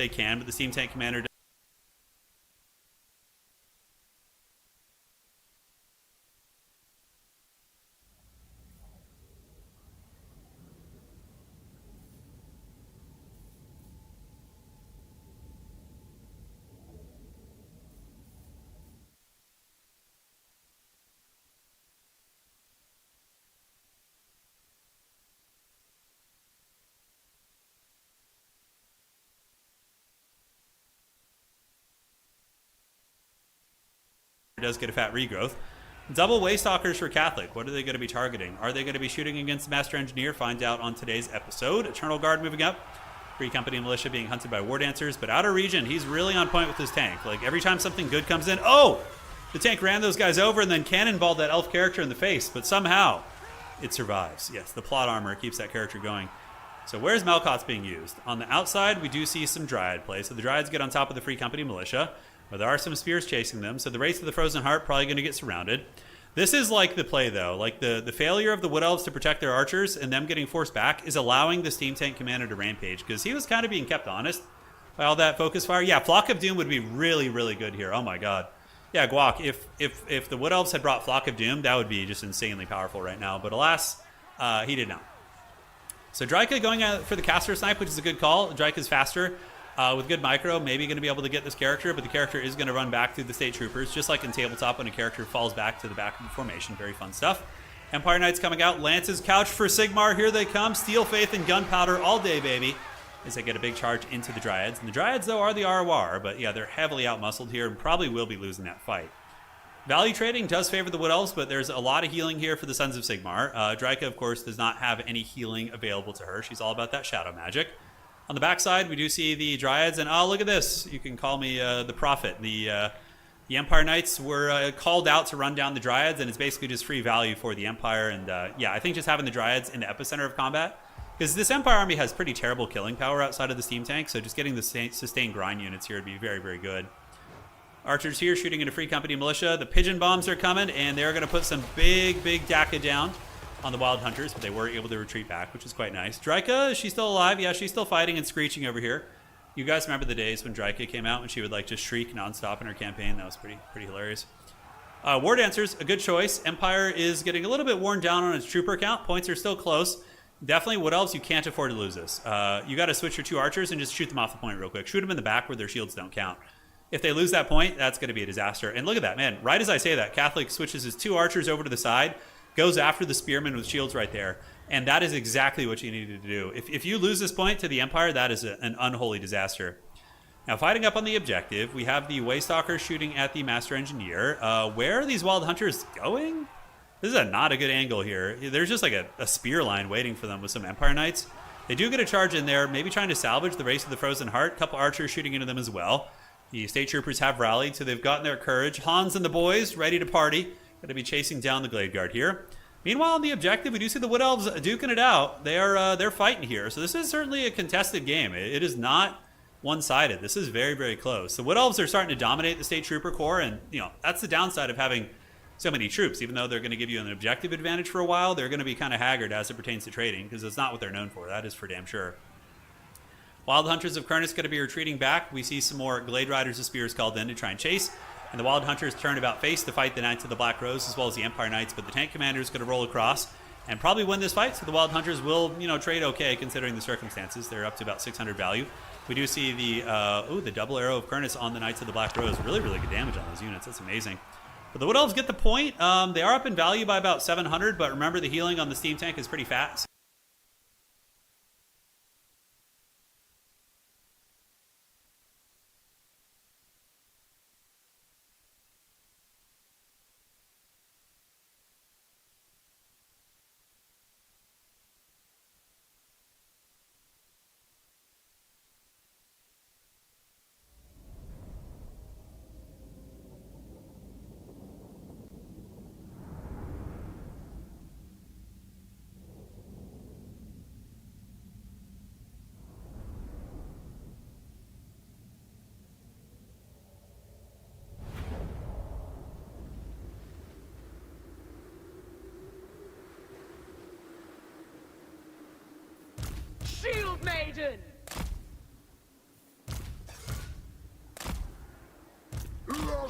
they can, but the Steam Tank Commander does get a fat regrowth. Double Waystalkers for Catholic. What are they going to be targeting? Are they going to be shooting against the Master Engineer? Find out on today's episode. Eternal Guard moving up. Free Company Militia being hunted by War Dancers. But Outer Region, he's really on point with his tank. Like, every time something good comes in, oh! The tank ran those guys over and then cannonballed that elf character in the face. But somehow, it survives. Yes, the plot armor keeps that character going. So where's Melkot's being used? On the outside, we do see some Dryad play. So the Dryads get on top of the Free Company Militia. But there are some spears chasing them, so the Wraiths of the Frozen Heart probably going to get surrounded. This is like the play, though. Like the failure of the Wood Elves to protect their archers and them getting forced back is allowing the Steam Tank Commander to rampage, because he was kind of being kept honest by all that focus fire. Yeah, Flock of Doom would be really, really good here. Oh my god. Yeah, Guac, if the Wood Elves had brought Flock of Doom, that would be just insanely powerful right now. But alas, he did not. So Dryka going out for the Caster Snipe, which is a good call. Dryka's faster. With good micro, maybe going to be able to get this character, but the character is going to run back through the State Troopers, just like in Tabletop when a character falls back to the back of the formation. Very fun stuff. Empire Knights coming out. Lances couched for Sigmar. Here they come. Steel Faith and Gunpowder all day, baby, as they get a big charge into the Dryads. And the Dryads, though, are the ROR, but yeah, they're heavily outmuscled here and probably will be losing that fight. Value trading does favor the Wood Elves, but there's a lot of healing here for the Sons of Sigmar. Dryka, of course, does not have any healing available to her. She's all about that shadow magic. On the backside, we do see the Dryads, and oh, look at this. You can call me the Prophet. The Empire Knights were called out to run down the Dryads, and it's basically just free value for the Empire. And yeah, I think just having the Dryads in the epicenter of combat, because this Empire army has pretty terrible killing power outside of the Steam Tank, so just getting the sustained grind units here would be very, very good. Archers here shooting into Free Company Militia. The Pigeon Bombs are coming, and they're going to put some big, big DACA down on the Wild Hunters, but they were able to retreat back, which is quite nice. Dryka, is she still alive? Yeah, she's still fighting and screeching over here. You guys remember the days when Dryka came out, when she would like just shriek nonstop in her campaign? That was pretty hilarious. War Dancers, a good choice. Empire is getting a little bit worn down on its trooper count. Points are still close. Definitely Wood Elves, you can't afford to lose this. You got to switch your two archers and just shoot them off the point real quick. Shoot them in the back where their shields don't count. If they lose that point, that's going to be a disaster. And look at that, man. Right as I say that, Catholic switches his two archers over to the side, goes after the spearmen with shields right there. And that is exactly what you needed to do. If you lose this point to the Empire, that is an unholy disaster. Now, fighting up on the objective, we have the Waystalker shooting at the Master Engineer. Where are these Wild Hunters going? This is not a good angle here. There's just like a spear line waiting for them with some Empire Knights. They do get a charge in there, maybe trying to salvage the Race of the Frozen Heart. A couple archers shooting into them as well. The State Troopers have rallied, so they've gotten their courage. Hans and the boys ready to party. Going to be chasing down the Glade Guard here. Meanwhile, on the objective, we do see the Wood Elves duking it out. They're fighting here. So this is certainly a contested game. It is not one-sided. This is very, very close. The Wood Elves are starting to dominate the State Trooper Corps, and that's the downside of having so many troops. Even though they're going to give you an objective advantage for a while, they're going to be kind of haggard as it pertains to trading, because it's not what they're known for. That is for damn sure. Wild Hunters of Kernus going to be retreating back. We see some more Glade Riders of Spears called in to try and chase. And the Wild Hunters turn about face to fight the Knights of the Black Rose as well as the Empire Knights. But the Tank Commander is going to roll across and probably win this fight. So the Wild Hunters will, trade okay considering the circumstances. They're up to about 600 value. We do see the double arrow of Kernus on the Knights of the Black Rose. Really, really good damage on those units. That's amazing. But the Wood Elves get the point. They are up in value by about 700. But remember, the healing on the Steam Tank is pretty fast.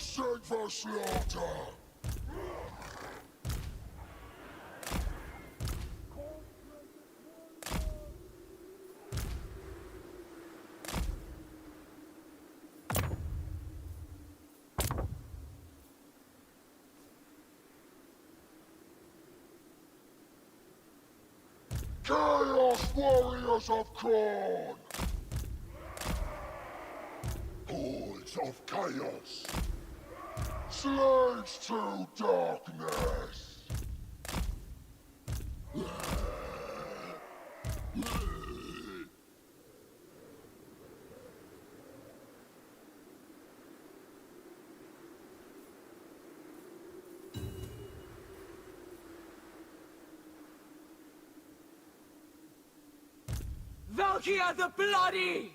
Destined for slaughter! Chaos Warriors of Corn! Hordes of Chaos! Slaves to darkness! Valkyria the Bloody!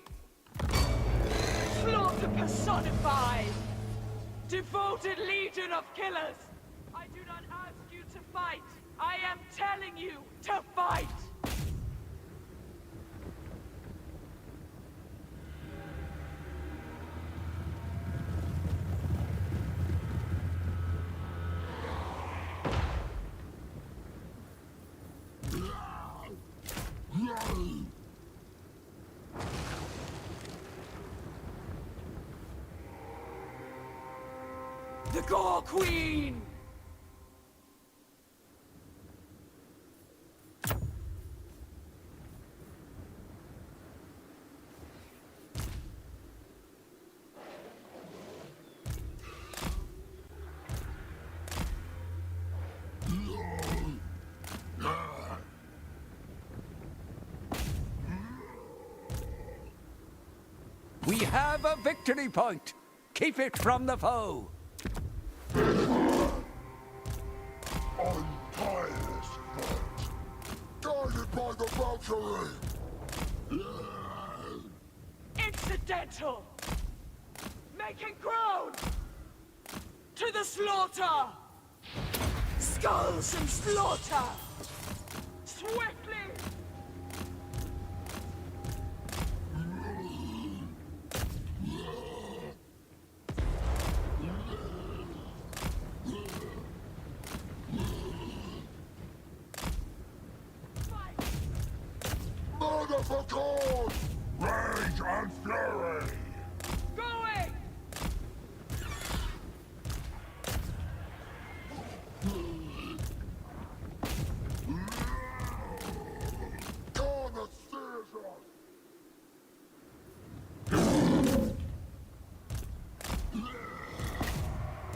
Slaughter personified! Devoted legion of killers! I do not ask you to fight! I am telling you to fight! The Gore Queen! We have a victory point! Keep it from the foe! On tireless foot! Guided by the Valkyrie! Incidental! Making ground! To the slaughter! Skulls and slaughter! Swiftly! Murder for corn! Rage and fury! Going! Corn that steers us!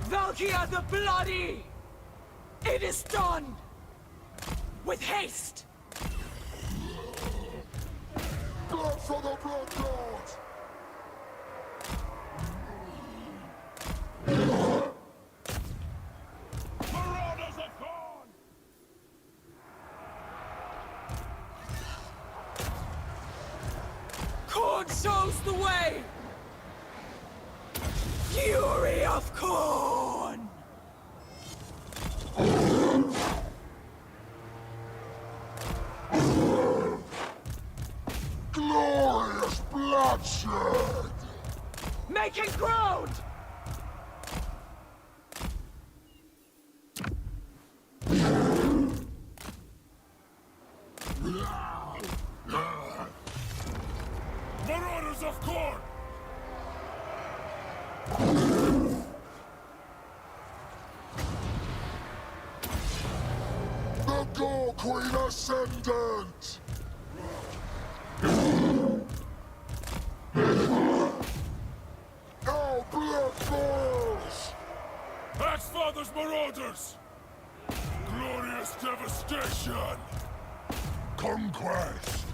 Valkyria the Bloody! It is done! With haste! Blood for the blood god! Marauders of Corn! Corn shows the way! Fury of Corn! Glorious bloodshed! Making ground! Marauders of Corn! The Gore Queen Ascendant! Our blood boils! Axe-Father's Marauders! Glorious devastation! Conquest!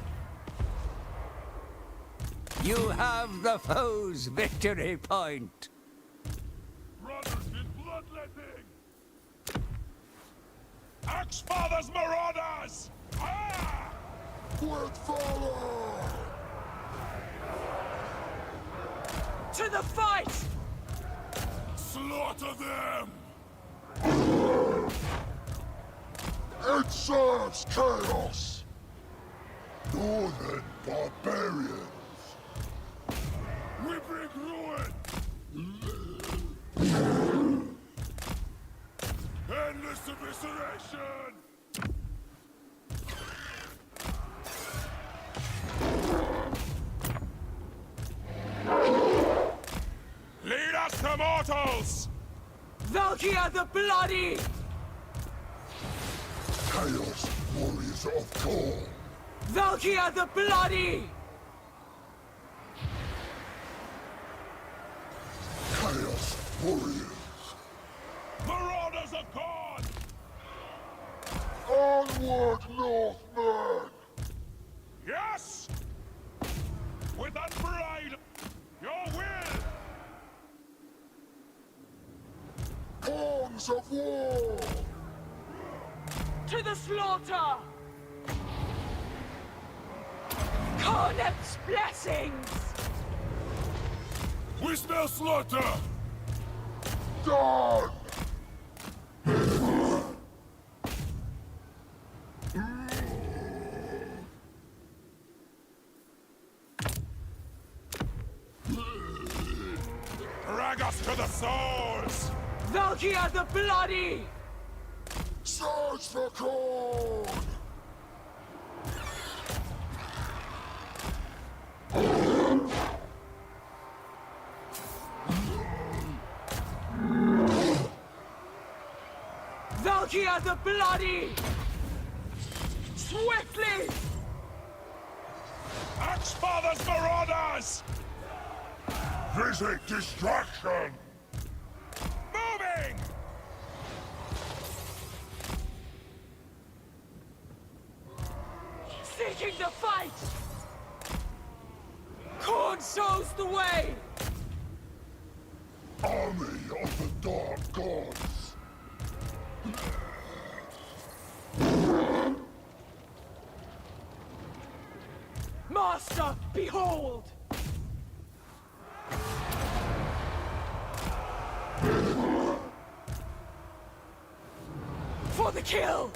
You have the foe's victory point! Brothers in bloodletting! Axe-Father's Marauders! Ah! With valor! To the fight! Slaughter them! It serves chaos! Northern barbarians! We bring ruin! Mass evisceration! Lead us to mortals! Valkia the Bloody! Chaos warriors of Khorne. Valkia the Bloody! Chaos warriors. Marauders of Khorne! Onward, Northmen! Yes! With unbridled your will! Pawns of war! To the slaughter! Khanet's blessings! We smell slaughter! Done! Drag us to the swords! Valkia the Bloody! Search for Khorne! Valkia the Bloody! Swiftly! Axfather's Marauders! Visit distraction! Moving! Seeking the fight! Khorne shows the way! Army of the Dark Gods! Master, behold! For the kill!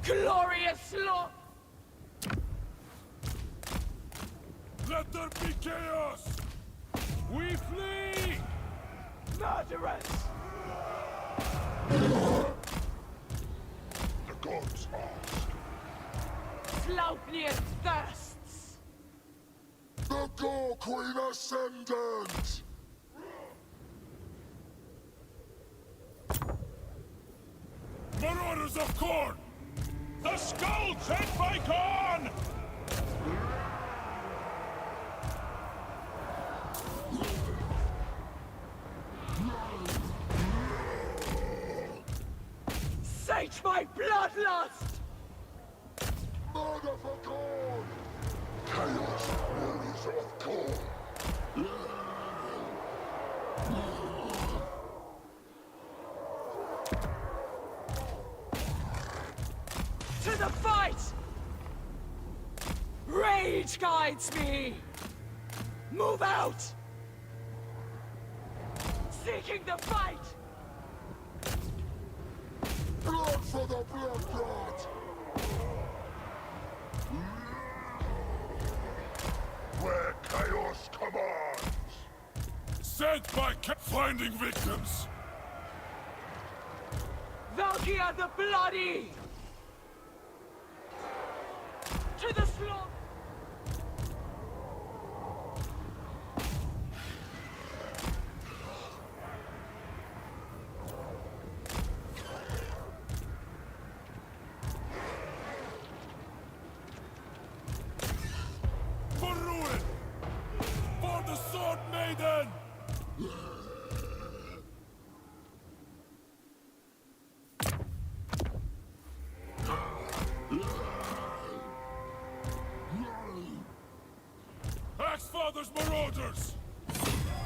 Glorious slaughter! Let there be chaos! We flee! Murderers! The gods ask. Slaupnir thirsts! The Gore Queen Ascendant! Marauders of Khorne! The skull sent by Khorne! Sate my bloodlust! Murder for Khorne! Chaos warriors of Khorne! To the fight! Rage guides me! Move out! Seeking the fight! Blood for the blood god! Where chaos commands! Sent by finding victims! Valkia the Bloody! To the slaughter! For ruin! For the Sword Maiden! Axfather's Marauders!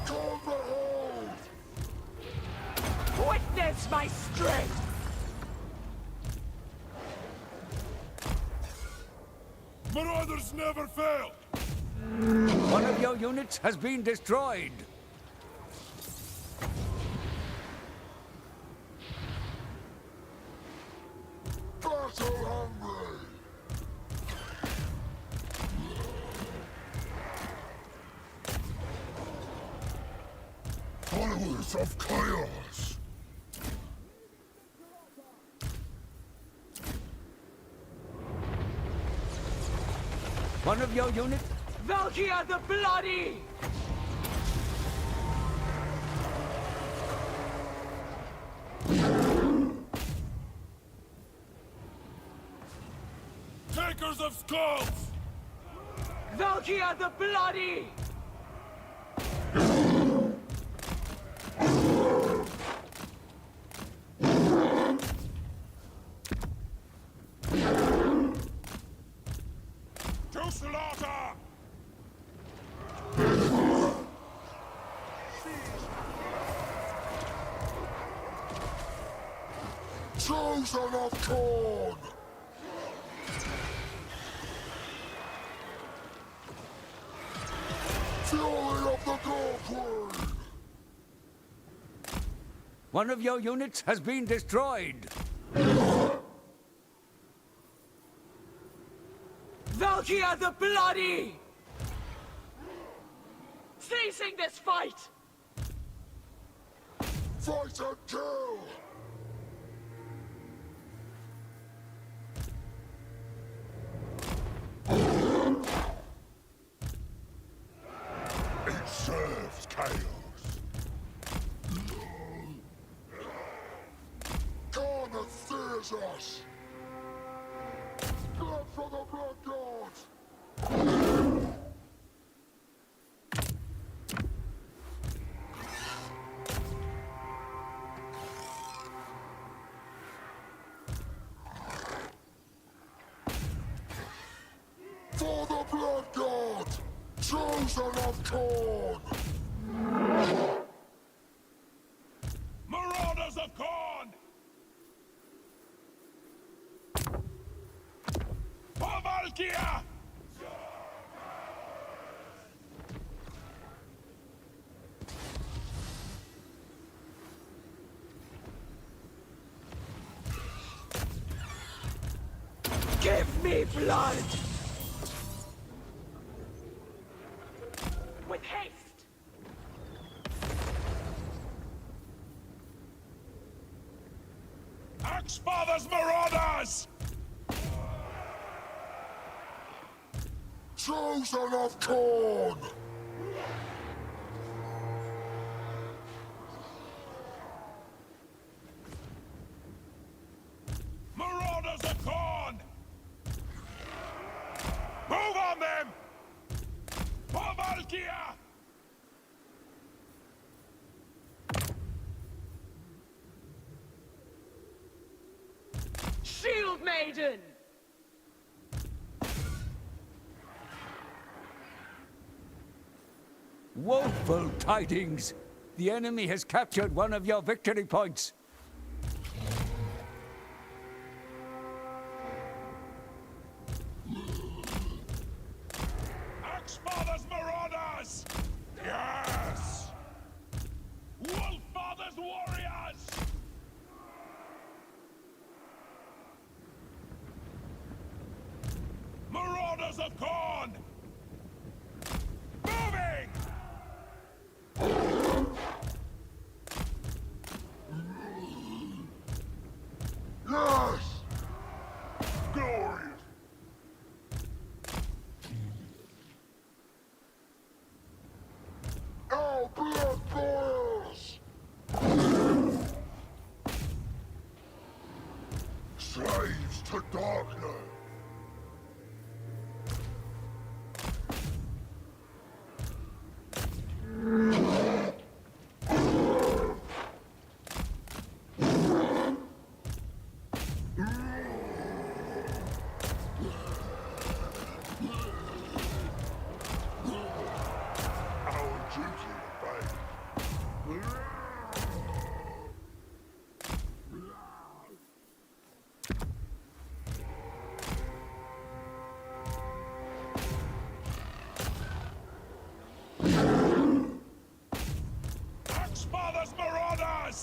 Come behold! Witness my strength! Marauders never fail! One of your units has been destroyed. Battle hungry! Followers of chaos! One of your units? Valkia the Bloody! Takers of skulls! Valkia the Bloody! To slaughter! Chosen of Corn! Fury of the Gorquin! One of your units has been destroyed. Valkia the Bloody! Ceasing this fight! Fight and kill! It serves chaos. Karna fears us. Blood for the Blood Gods. For the Blood God, chosen of Corn. Marauders of Corn! For Valkia! Give me blood! With haste! Axfather's Marauders! Chosen of Corn. Marauders of Corn! Move on them! For Valkia! Shield Maiden! Woeful tidings! The enemy has captured one of your victory points. Axfather's Marauders! Yes! Wolffather's Warriors! Marauders of Corn! Moving! Yes! Glorious! Our blood boils! Slaves to darkness! Our duty obeyed. Axfather's Marauders!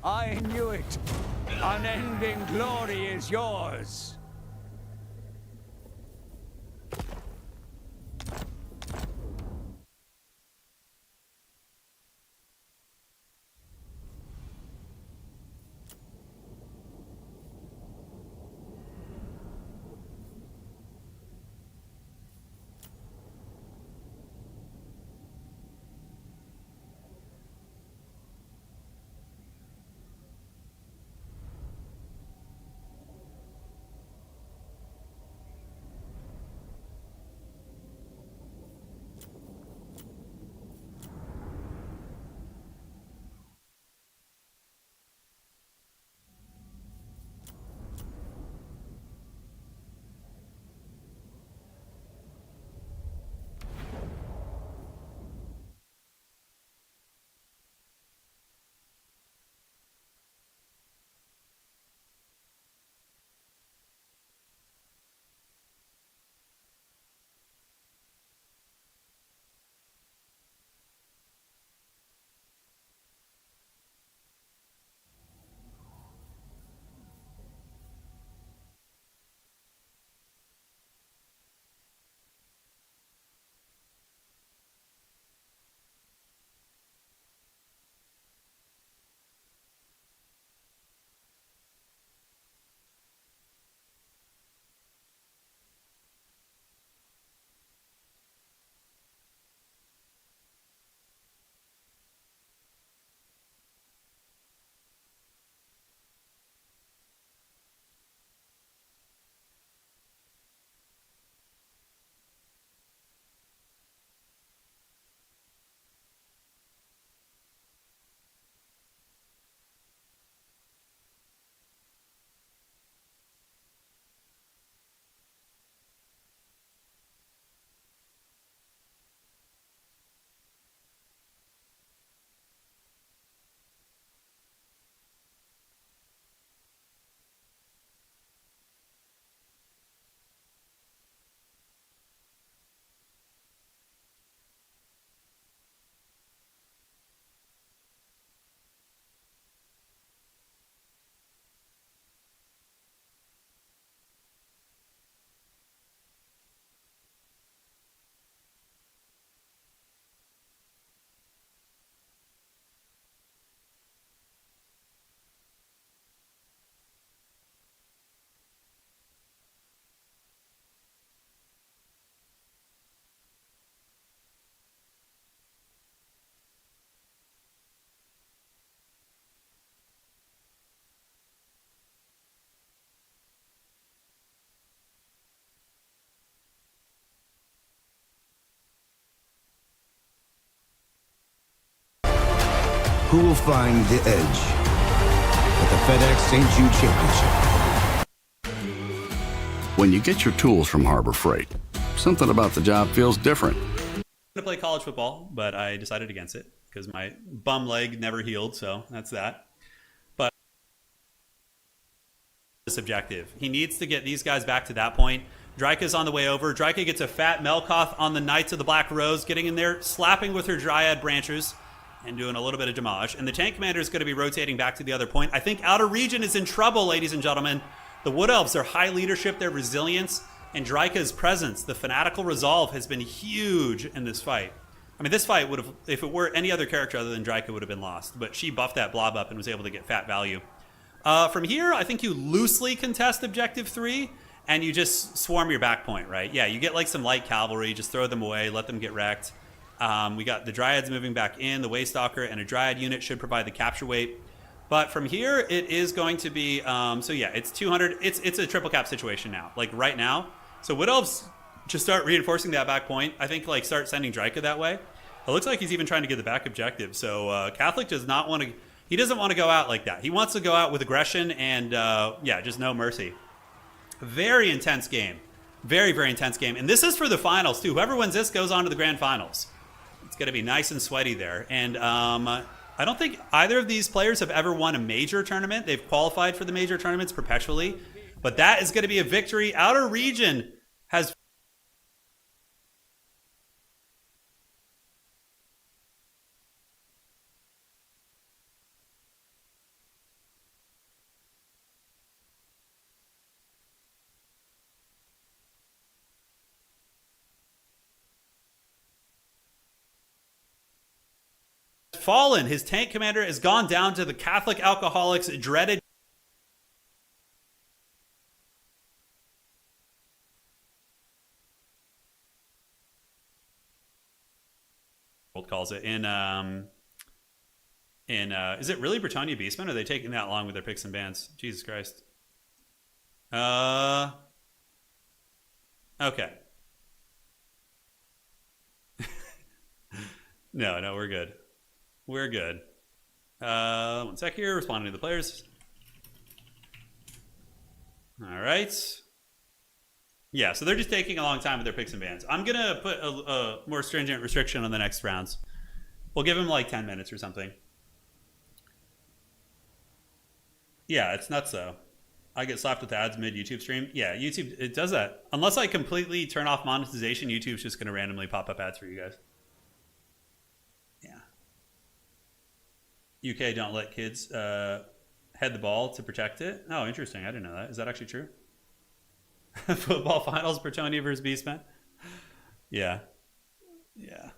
I knew it. Unending glory is yours. Who will find the edge at the FedEx St. Jude Championship? When you get your tools from Harbor Freight, something about the job feels different. I'm going to play college football, but I decided against it because my bum leg never healed, so that's that. But this objective. He needs to get these guys back to that point. Dryka's on the way over. Dryka gets a fat Melkoth on the Knights of the Black Rose, getting in there, slapping with her Dryad branches, and doing a little bit of damage. And the tank commander is going to be rotating back to the other point. I think Outer Region is in trouble, ladies and gentlemen. The Wood Elves, their high leadership, their resilience, and Dryka's presence, the fanatical resolve, has been huge in this fight. I mean, this fight would have, if it were any other character other than Dryka, would have been lost. But she buffed that blob up and was able to get fat value. From here, I think you loosely contest Objective 3, and you just swarm your back point, right? Yeah, you get like some light cavalry, just throw them away, let them get wrecked. We got the Dryads moving back in. The Waystalker and a Dryad unit should provide the capture weight. But from here, it is going to be... so yeah, it's 200. It's a triple cap situation now, like right now. So Wood Elves just start reinforcing that back point. I think like start sending Dryka that way. It looks like he's even trying to get the back objective. So Catholic does not want to... He doesn't want to go out like that. He wants to go out with aggression and, yeah, just no mercy. Very intense game. Very, very intense game. And this is for the finals, too. Whoever wins this goes on to the grand finals. It's going to be nice and sweaty there. And I don't think either of these players have ever won a major tournament. They've qualified for the major tournaments perpetually. But that is going to be a victory. Outer Region has fallen. His tank commander has gone down to the Catholic alcoholics' dreaded calls it in is it really Britannia Beastmen? Or are they taking that long with their picks and bans? Jesus Christ. Okay. No, we're good. We're good. One sec here, responding to the players. All right. Yeah, so they're just taking a long time with their picks and bans. I'm going to put a more stringent restriction on the next rounds. We'll give them like 10 minutes or something. Yeah, it's nuts though. I get slapped with ads mid YouTube stream. Yeah, YouTube, it does that. Unless I completely turn off monetization, YouTube's just going to randomly pop up ads for you guys. Yeah. UK don't let kids head the ball to protect it. Oh, interesting. I didn't know that. Is that actually true? Football finals, Bretonia versus Beastman. Yeah. Yeah.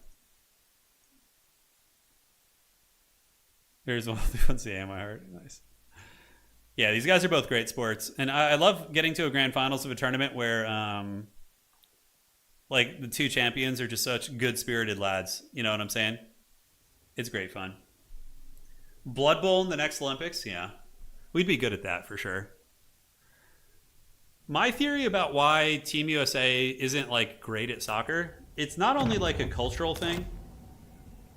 Here's one say my heart. Nice. Yeah, these guys are both great sports. And I love getting to a grand finals of a tournament where like the two champions are just such good spirited lads. You know what I'm saying? It's great fun. Blood Bowl in the next Olympics? Yeah. We'd be good at that for sure. My theory about why Team USA isn't like great at soccer, it's not only like a cultural thing,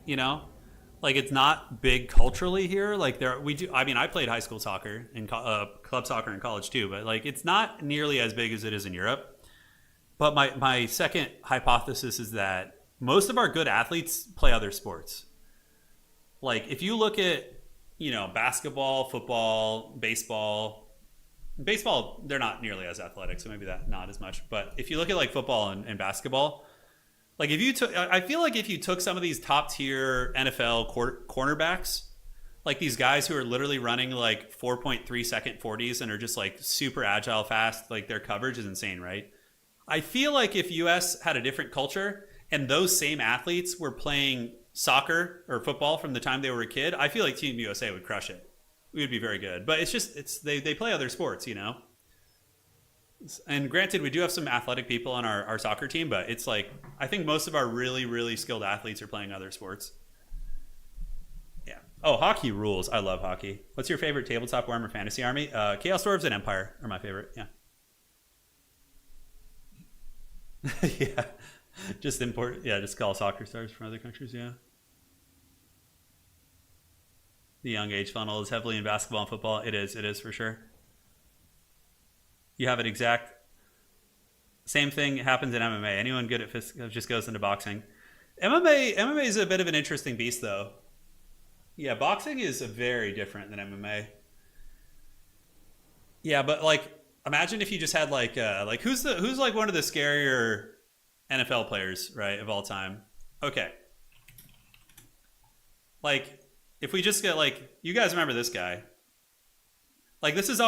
you know, like it's not big culturally here. Like we do. I mean, I played high school soccer and club soccer in college too, but like it's not nearly as big as it is in Europe. But my second hypothesis is that most of our good athletes play other sports. Like if you look at, you know, basketball, football, baseball, they're not nearly as athletic, so maybe that not as much. But if you look at like football and basketball, like if you took, I feel like if you took some of these top tier NFL cornerbacks, like these guys who are literally running like 4.3 second 40s and are just like super agile, fast, like their coverage is insane, right? I feel like if US had a different culture and those same athletes were playing soccer or football from the time they were a kid, I feel like Team USA would crush it. We would be very good. But they play other sports, you know? And granted, we do have some athletic people on our soccer team, but it's like, I think most of our really, really skilled athletes are playing other sports. Yeah. Oh, hockey rules. I love hockey. What's your favorite tabletop Warhammer Fantasy army? Chaos Dwarves and Empire are my favorite. Yeah. Yeah. Just call soccer stars from other countries. Yeah. The young age funnel is heavily in basketball and football. It is for sure. You have it exact. Same thing happens in MMA. Anyone good at fist just goes into boxing. MMA is a bit of an interesting beast, though. Yeah, boxing is very different than MMA. Yeah, but like, imagine if you just had like who's like one of the scarier NFL players, right, of all time? Okay. Like, if we just get like, you guys remember this guy? Like, this is all.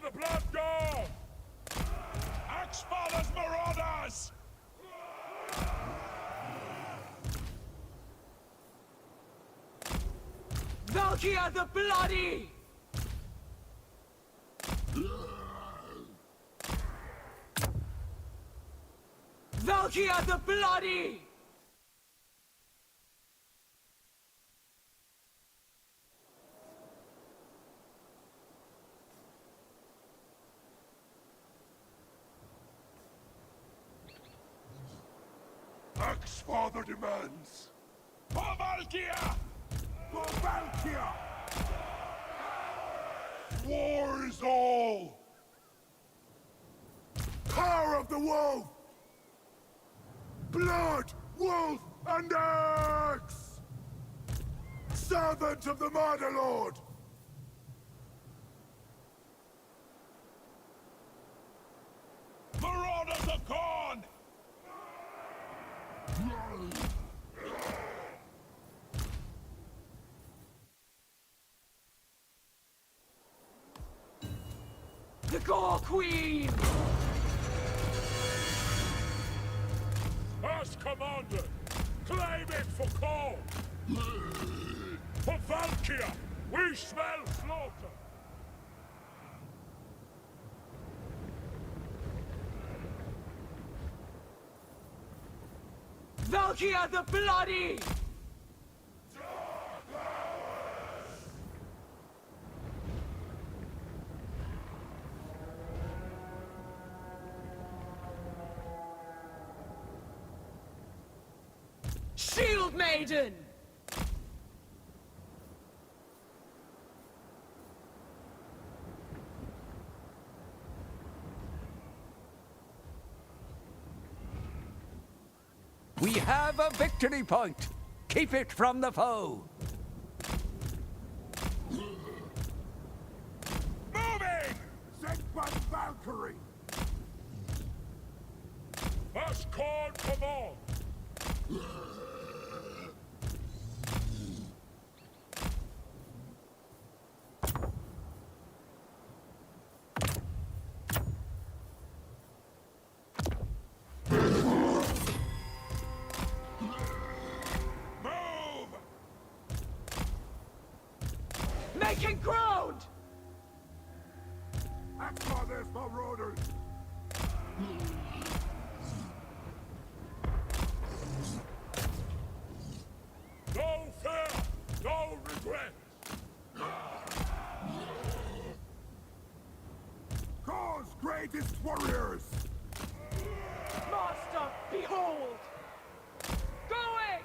the Blood God! Axfather's Marauders! Valkia the Bloody! Valkia the Bloody! Axfather demands. For Valkia! For Valkia! War is all! Power of the wolf! Blood, wolf, and axe! Servant of the Murder Lord! Marauders of Khorne! The Gore Queen! As commanded, claim it for Khorne! For Valkia, we smell slaughter! Valkia the Bloody! Shield Maiden! We have a victory point. Keep it from the foe. Moving! Sent by Valkyrie! As Khorne command! Move! Making ground! Axfather's Marauders! No fear, no regret! Khorne's greatest warriors! Master, behold! Going!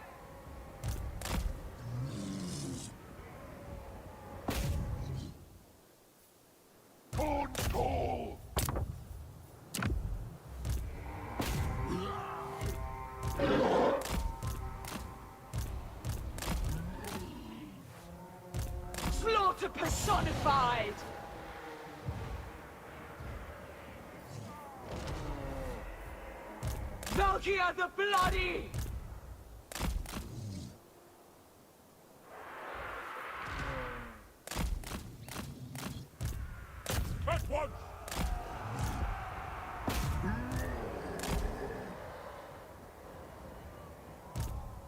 Khorne's call! Slaughter personified! Valkia the Bloody! At once!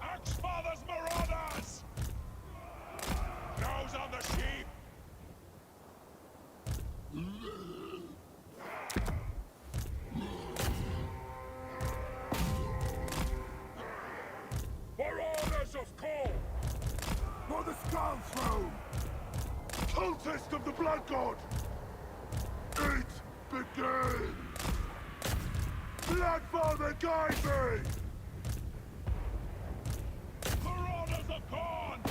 Axfather's Marauders! Nose on the sheep! Marauders of Khorne! For the Skull Throne! Cultist of the Blood God! It begins! Bloodfather, guide me! Marauders of Khorne!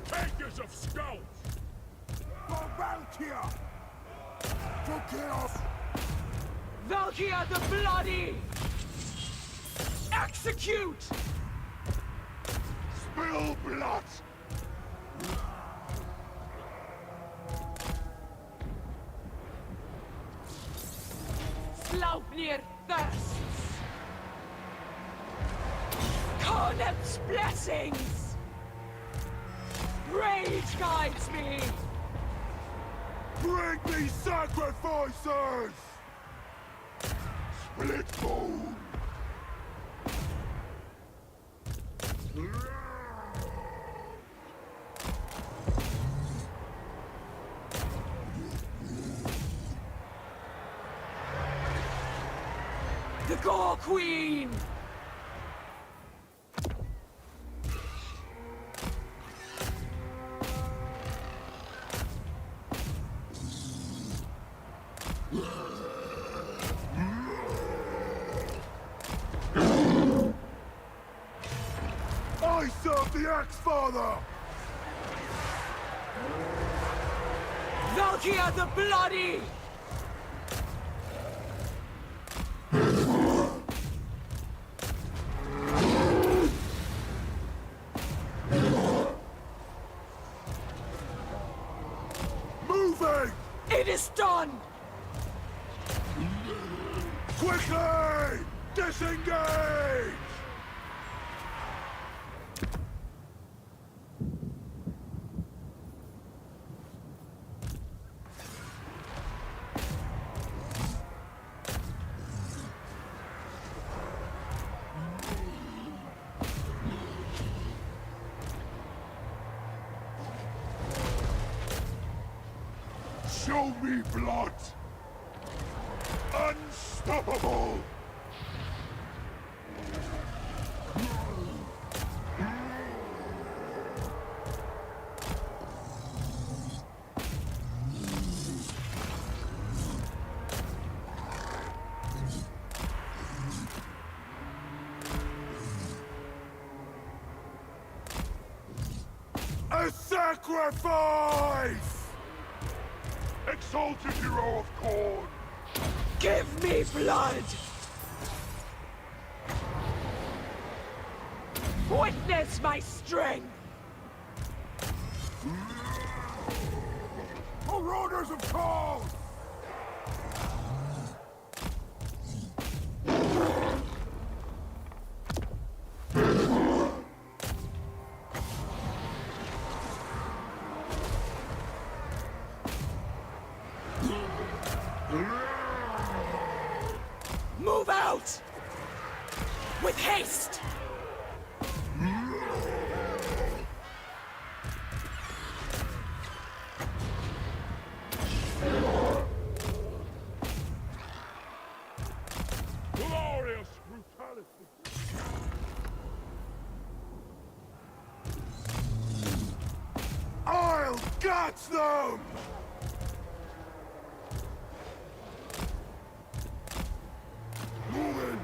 Takers of skulls! For Valkia! For chaos! Valkia the Bloody! Execute! Spill blood! Slaupnir thirsts! Khorne's blessings! Rage guides me! Bring me sacrifices! Split bone! The Gore Queen! I serve the Axe-Father! Valkia the Bloody! Moving! It is done! Quickly! Disengage! Show me blood! Unstoppable! A sacrifice! Exalted hero of Khorne! Give me blood! Witness my strength! Marauders of Khorne! Move out! With haste! Glorious brutality! I'll catch them! Moving!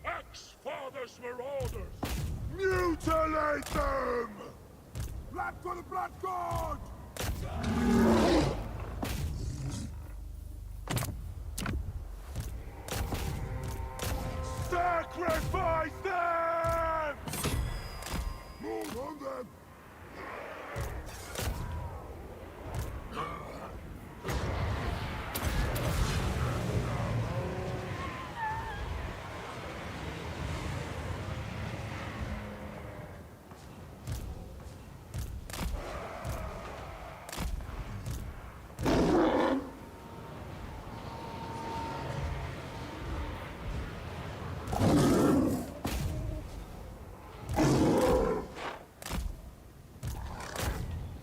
Axe-Father's marauders! Mutilate them! Blood for the Blood God! Sacrifice them! Move on them!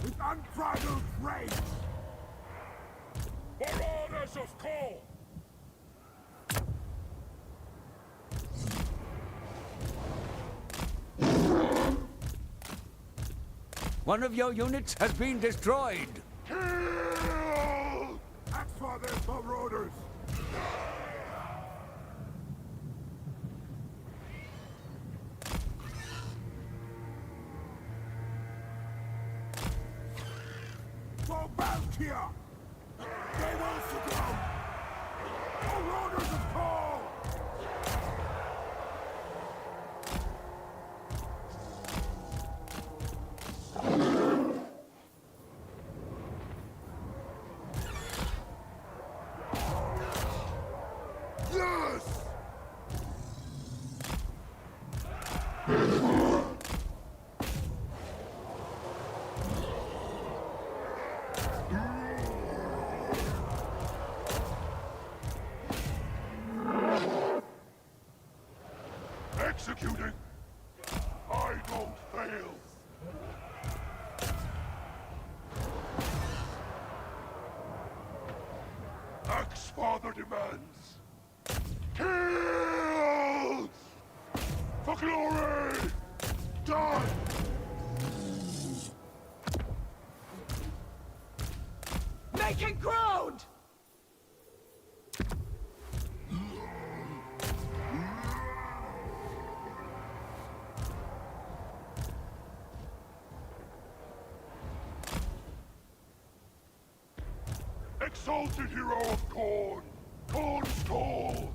With unbridled rage! Marauders of Khorne! One of your units has been destroyed. Kill! Axe-Father's marauders! For Valkia! They will succumb! Marauders of Khorne! Yes! demands. Kills! For glory! Die! Making ground! Exalted hero of Khorne! Khorne's call!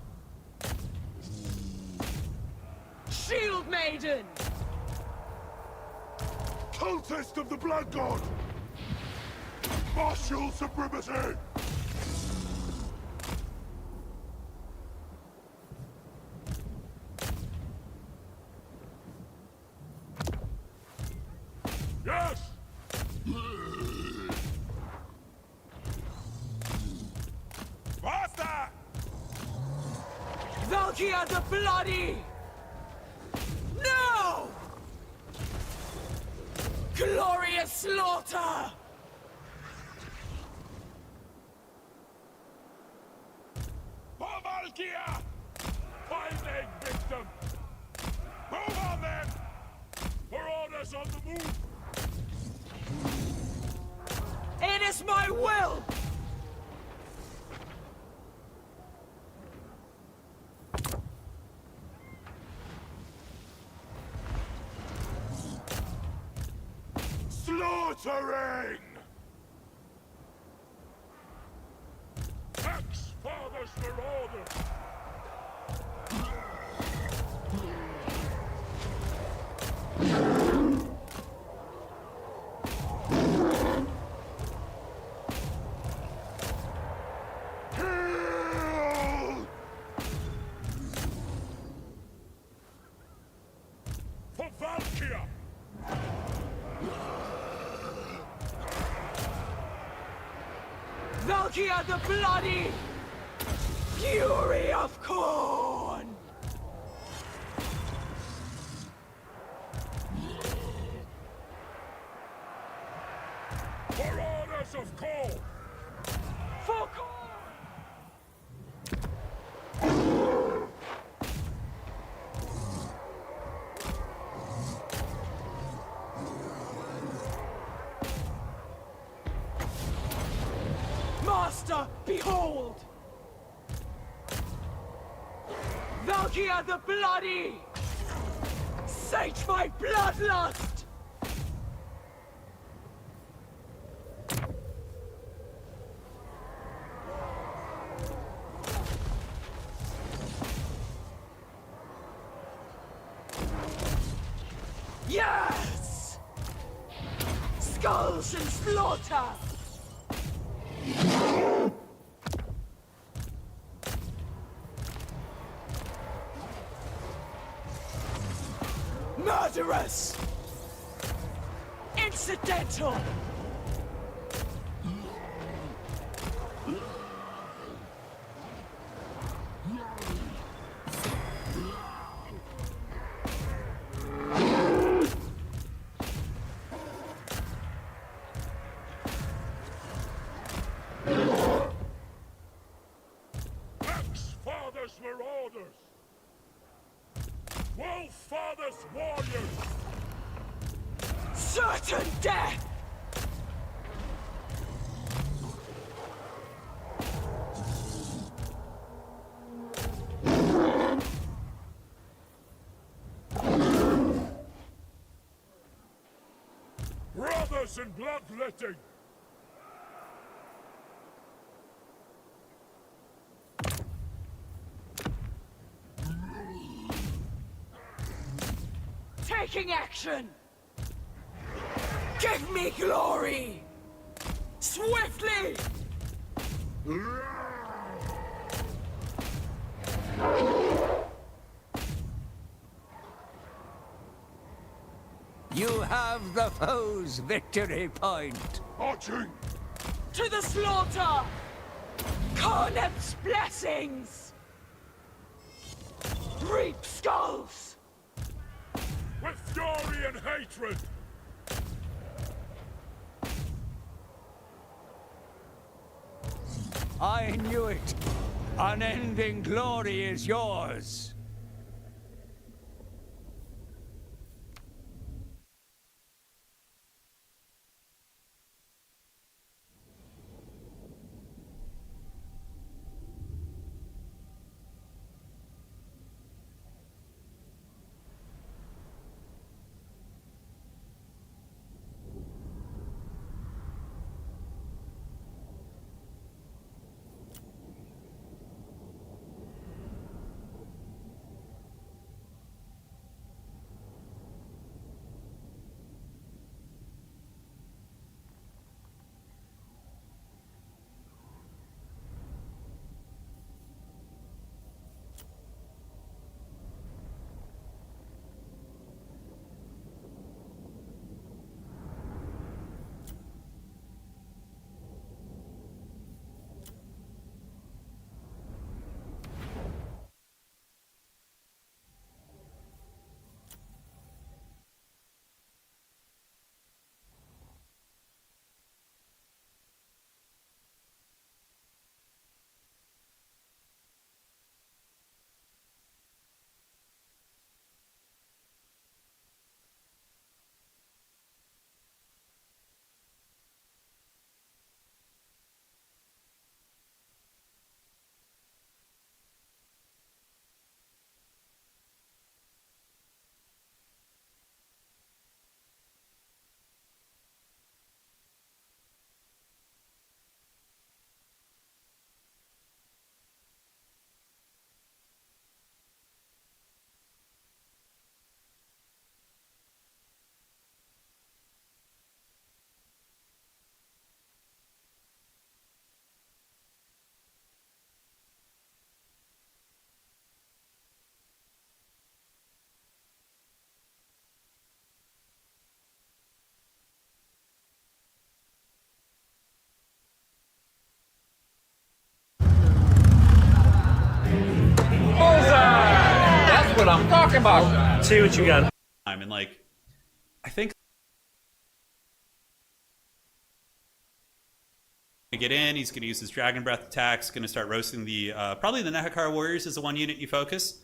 Shield Maiden! Cultist of the Blood God! Martial supremacy! Yes! Basta! Valkia the Bloody! No! Glorious slaughter! Valkia! Finding victim! Move on then! For orders on the move! It is my will! Slaughtering! Axe fathers for orders! Kill! For Valkia! Valkia the Bloody! Fury of Khorne! For orders of Khorne! For Khorne! Master, behold! Valkia the Bloody! Sate my bloodlust! Yes! Skulls and slaughter! Murderous! Incidental! Axe fathers for orders! Wolf fathers warriors! Certain death! Brothers in bloodletting! Taking action! Give me glory! Swiftly! You have the foe's victory point. Marching! To the slaughter! Cornet's blessings! Reap skulls! With fury and hatred! I knew it. Unending glory is yours. That's what I'm talking about. See what you got. And like, I think to get in, he's going to use his Dragon Breath attacks, going to start roasting the, probably the Nehekar Warriors is the one unit you focus.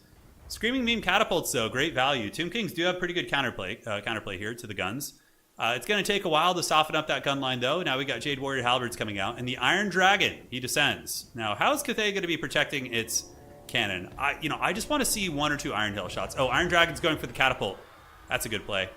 Screaming Meme Catapults, though, great value. Tomb Kings do have pretty good counterplay here to the guns. It's going to take a while to soften up that gun line, though. Now we got Jade Warrior Halberds coming out, and the Iron Dragon, he descends. Now, how is Cathay going to be protecting its cannon? I just want to see 1 or 2 Iron Hill shots. Oh, Iron Dragon's going for the catapult. That's a good play.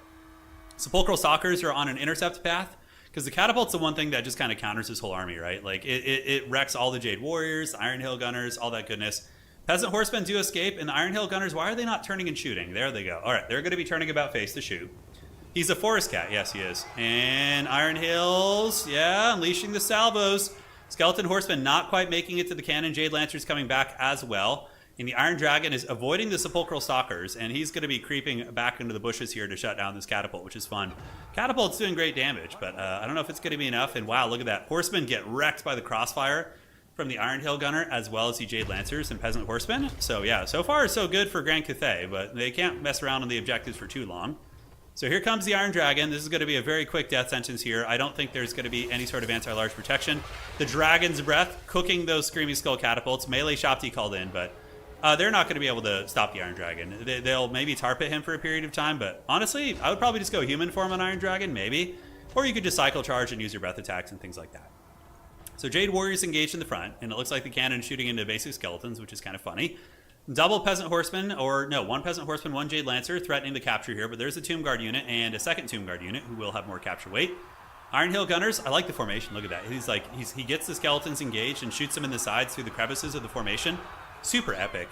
Sepulchral Stalkers are on an intercept path, because the catapult's the one thing that just kind of counters his whole army, right? Like, it wrecks all the Jade Warriors, Iron Hill Gunners, all that goodness. Peasant Horsemen do escape, and the Iron Hill Gunners, why are they not turning and shooting? There they go. All right, they're going to be turning about face to shoot. He's a Forest Cat. Yes, he is. And Iron Hills, yeah, unleashing the salvos. Skeleton Horsemen not quite making it to the cannon. Jade Lancers coming back as well. And the Iron Dragon is avoiding the Sepulchral Stalkers, and he's going to be creeping back into the bushes here to shut down this catapult, which is fun. Catapult's doing great damage, but I don't know if it's going to be enough. And wow, look at that. Horsemen get wrecked by the crossfire from the Iron Hill Gunner, as well as the Jade Lancers and Peasant Horsemen. So yeah, so far so good for Grand Cathay, but they can't mess around on the objectives for too long. So here comes the Iron Dragon. This is going to be a very quick death sentence here. I don't think there's going to be any sort of anti-large protection. The Dragon's Breath cooking those Screaming Skull catapults. Melee Shopti called in, but they're not going to be able to stop the Iron Dragon. They'll maybe tar pit him for a period of time, but honestly, I would probably just go human form on Iron Dragon, maybe. Or you could just cycle charge and use your breath attacks and things like that. So Jade Warriors engaged in the front, and it looks like the cannon shooting into basic skeletons, which is kind of funny. Double Peasant Horseman, or no, 1 Peasant Horseman, 1 Jade Lancer threatening the capture here, but there's a Tomb Guard unit and a second Tomb Guard unit who will have more capture weight. Iron Hill Gunners, I like the formation. Look at that. He gets the skeletons engaged and shoots them in the sides through the crevices of the formation. Super epic.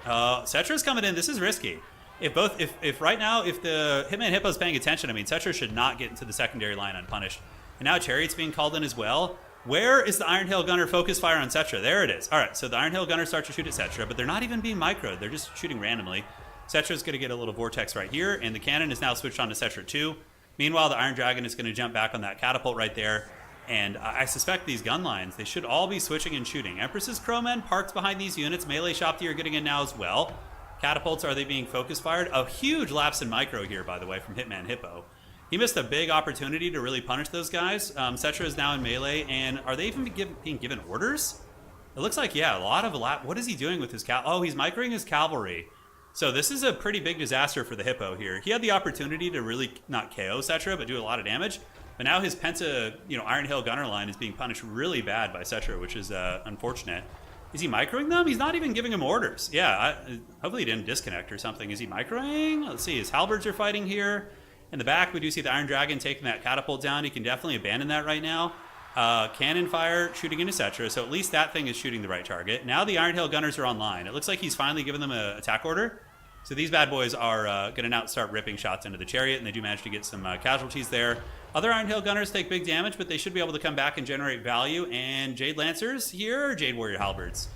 Cetra's coming in. This is risky. If right now, if the Hitman Hippo's paying attention, I mean, Cetra should not get into the secondary line unpunished. And now Chariot's being called in as well. Where is the Iron Hail Gunner focus fire on Cetra? There it is. All right, so the Iron Hail Gunner starts to shoot at Cetra, but they're not even being microed. They're just shooting randomly. Cetra's going to get a little vortex right here, and the cannon is now switched on to Cetra 2. Meanwhile, the Iron Dragon is going to jump back on that catapult right there. And I suspect these gun lines, they should all be switching and shooting. Empress's Crowmen parked behind these units. Melee Shopti are getting in now as well. Catapults, are they being focus fired? A huge lapse in micro here, by the way, from Hitman Hippo. He missed a big opportunity to really punish those guys. Cetra is now in melee, and are they even being given orders? It looks like, yeah, a lot of what is he doing with his Oh, he's microing his cavalry. So this is a pretty big disaster for the Hippo here. He had the opportunity to really not KO Cetra, but do a lot of damage. But now his Penta, Iron Hail Gunner line is being punished really bad by Cetra, which is unfortunate. Is he microing them? He's not even giving him orders. Yeah, hopefully he didn't disconnect or something. Is he microing? Let's see. His halberds are fighting here. In the back, we do see the Iron Dragon taking that catapult down. He can definitely abandon that right now. Cannon fire shooting into Cetra, so at least that thing is shooting the right target. Now the Iron Hail Gunners are online. It looks like he's finally given them an attack order. So these bad boys are going to now start ripping shots into the Chariot, and they do manage to get some casualties there. Other Iron Hail Gunners take big damage, but they should be able to come back and generate value. And Jade Lancers here, Jade Warrior Halberds,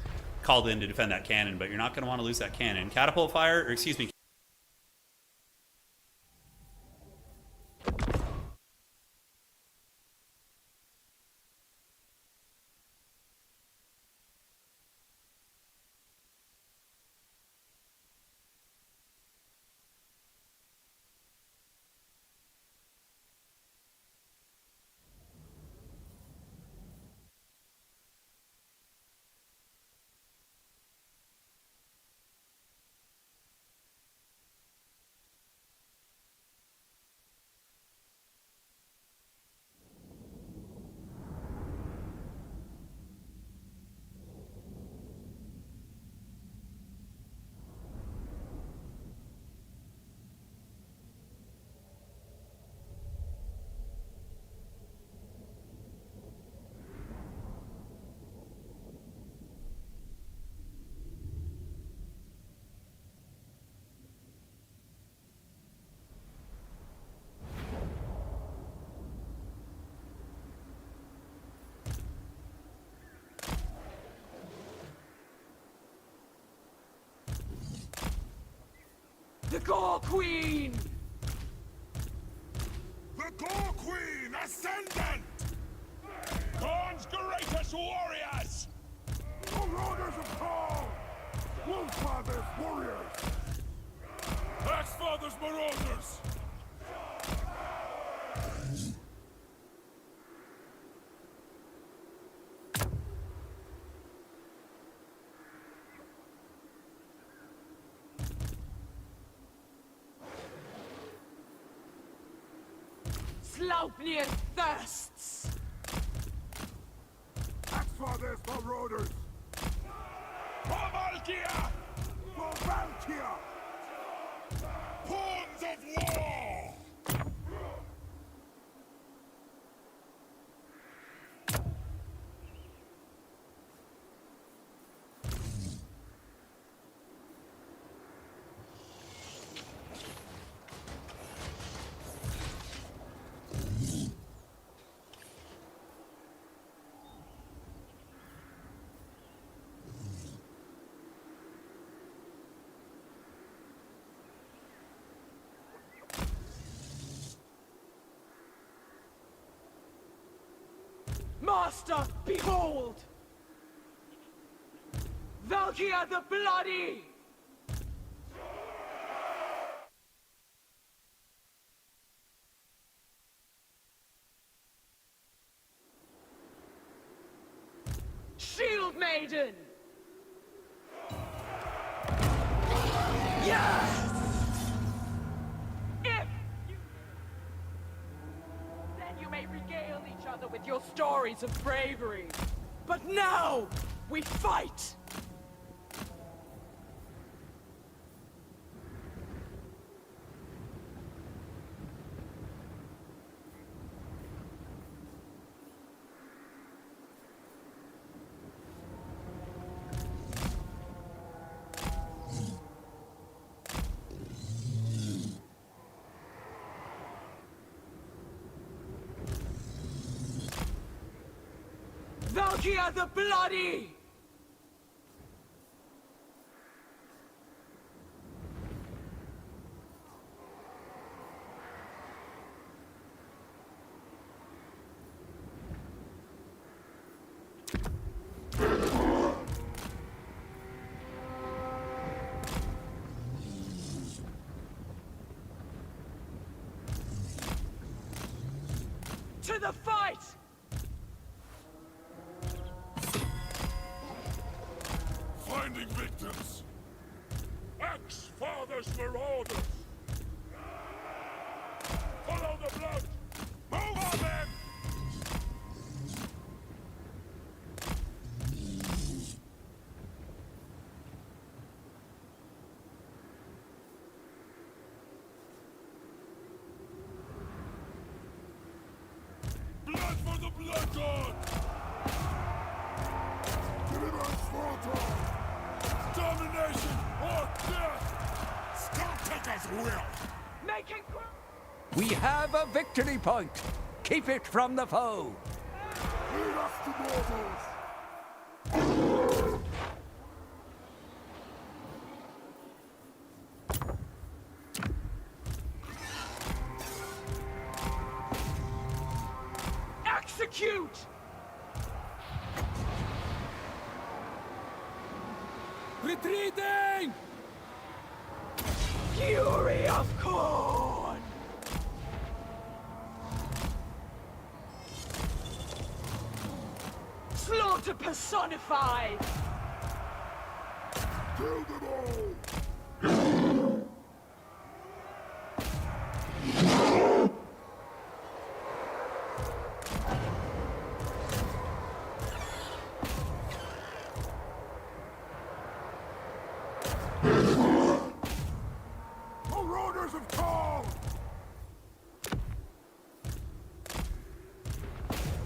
called in to defend that cannon, but you're not going to want to lose that cannon. Catapult fire, or excuse me. The Gore Queen! The Gore Queen Ascendant! Gorn's greatest warriors! Marauders of Khan! Wolffather's warriors! Axfather's marauders! Sleipnir thirsts! Axfather's marauders! For Valkia! For Valkia! Pawns of war! Master, behold! Valkia the Bloody! Shield Maiden! Yes! If you... Then you may regale each other with your stories of bravery. But now, we fight! Valkia the Bloody! To the fight! Finding victims. Axe Father's marauders. Follow the blood. Move on then! Blood for the blood god! Deliver Sparta! Domination or death! Skulltaker's will! Making We have a victory point. Keep it from the foe. Lead us to mortals! execute! Retreating! Fury of Corn! Slaughter personified! Kill them all! Marauders of Kong!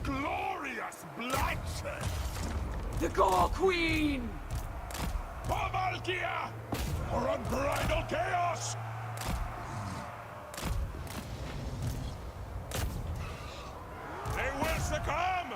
Glorious bloodshed! The Gore Queen! Pamalkia! For unbridled chaos! They will succumb!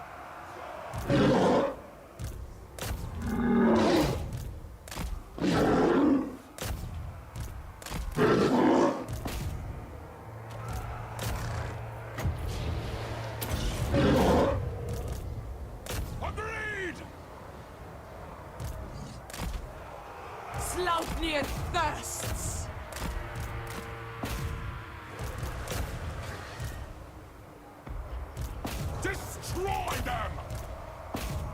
Agreed! Sloughnir thirsts! Destroy them!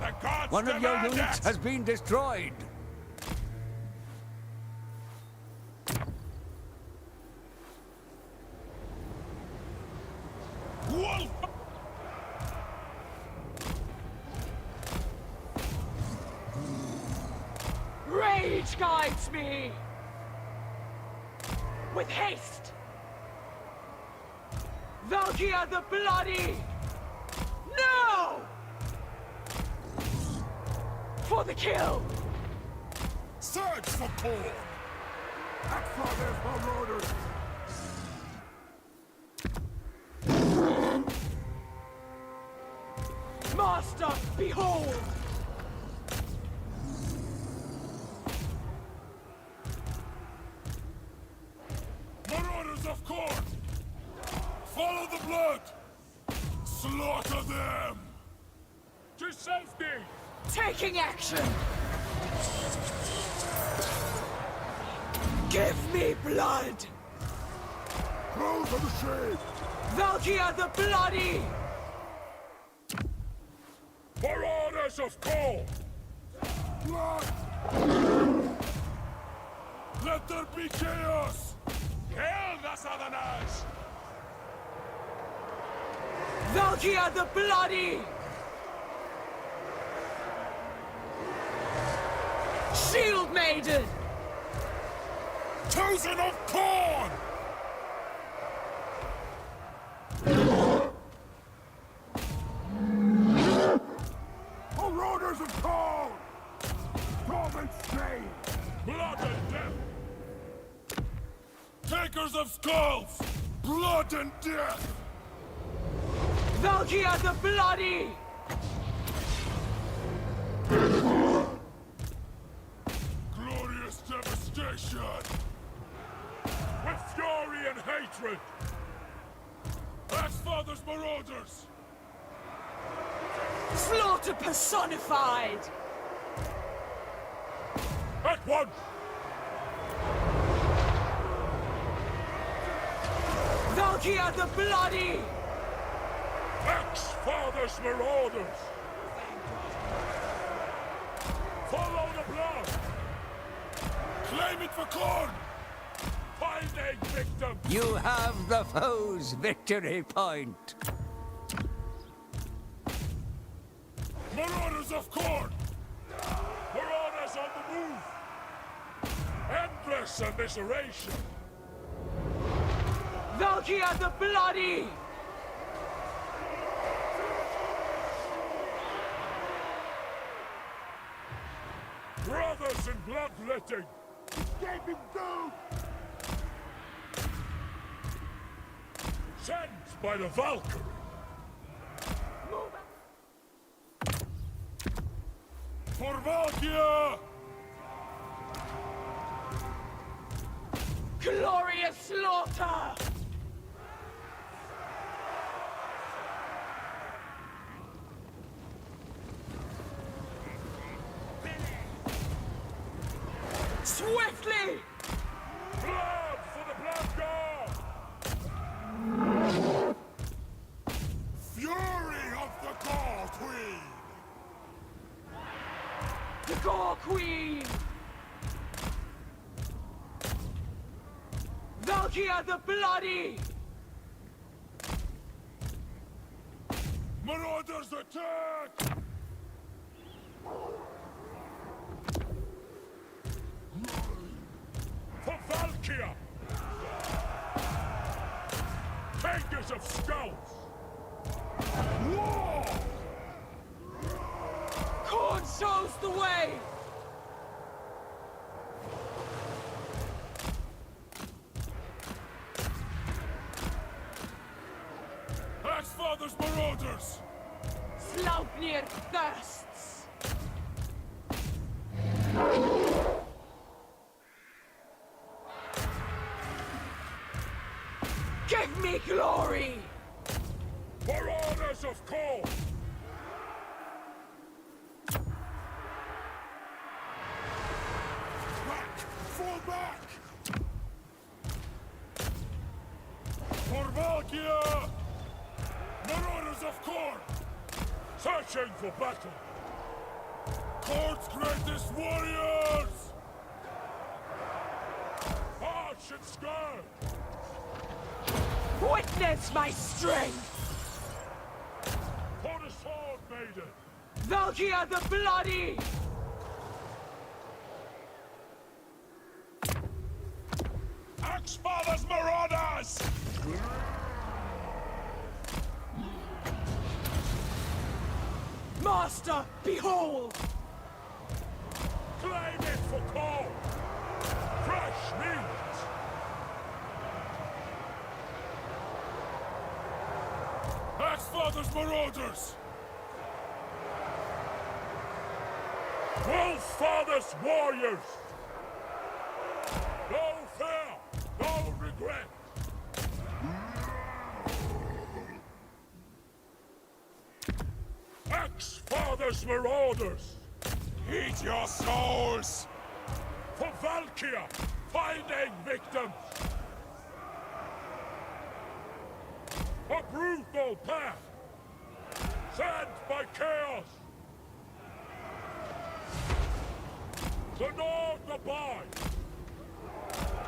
The gods One of your demand units it! has been destroyed. Wolf! Rage guides me! With haste! Valkia the Bloody! No! For the kill! Search for Corn! Backfather's marauders! Master, behold! Marauders of Corn! Follow the blood! Slaughter them! To safety! Taking action! Give me blood! Close to the shade! Valkia the Bloody! Marauders of Corn! Blood! Let there be chaos! Kill the Southerners! Valkia the Bloody! Shield Maiden! Chosen of Corn! Marauders of Corn! Storm and stain! Blood and death! Takers of skulls! Blood and death! Valkia the Bloody! Glorious devastation! With fury and hatred! Axfather's marauders! Slaughter personified! At once! Valkia the Bloody! Axfather's marauders! Follow the blood! Claim it for corn! Find a victim! You have the foe's victory point. Marauders of corn! Marauders on the move! Endless immiseration! Valkia the Bloody! Brothers in bloodletting! Escaping doom! Sent by the Valkyrie! For Valkia! Glorious slaughter! Swiftly! Blood for the Blood God! Fury of the Gore Queen! The Gore Queen! Valkia the Bloody! Marauders attack! For Valkia! Takers of scouts! War! Corn shows the way! Axfather's marauders! Slaupnir thirsts! Give me glory! Marauders of coal! Back! Fall back! For Valkia! Marauders of Corn! Searching for battle! Corn's greatest warriors! Arch and scourge! Witness my strength! For the sword maiden! Valkia the Bloody! Axfather's marauders! Master, behold! Claim it for coal! Fresh meat! Axfather's marauders! Wolffather's warriors! No fear, no regret! Axfather's marauders! Eat your souls! For Valkia, finding victims! A brutal path! Sent by chaos! The North abide!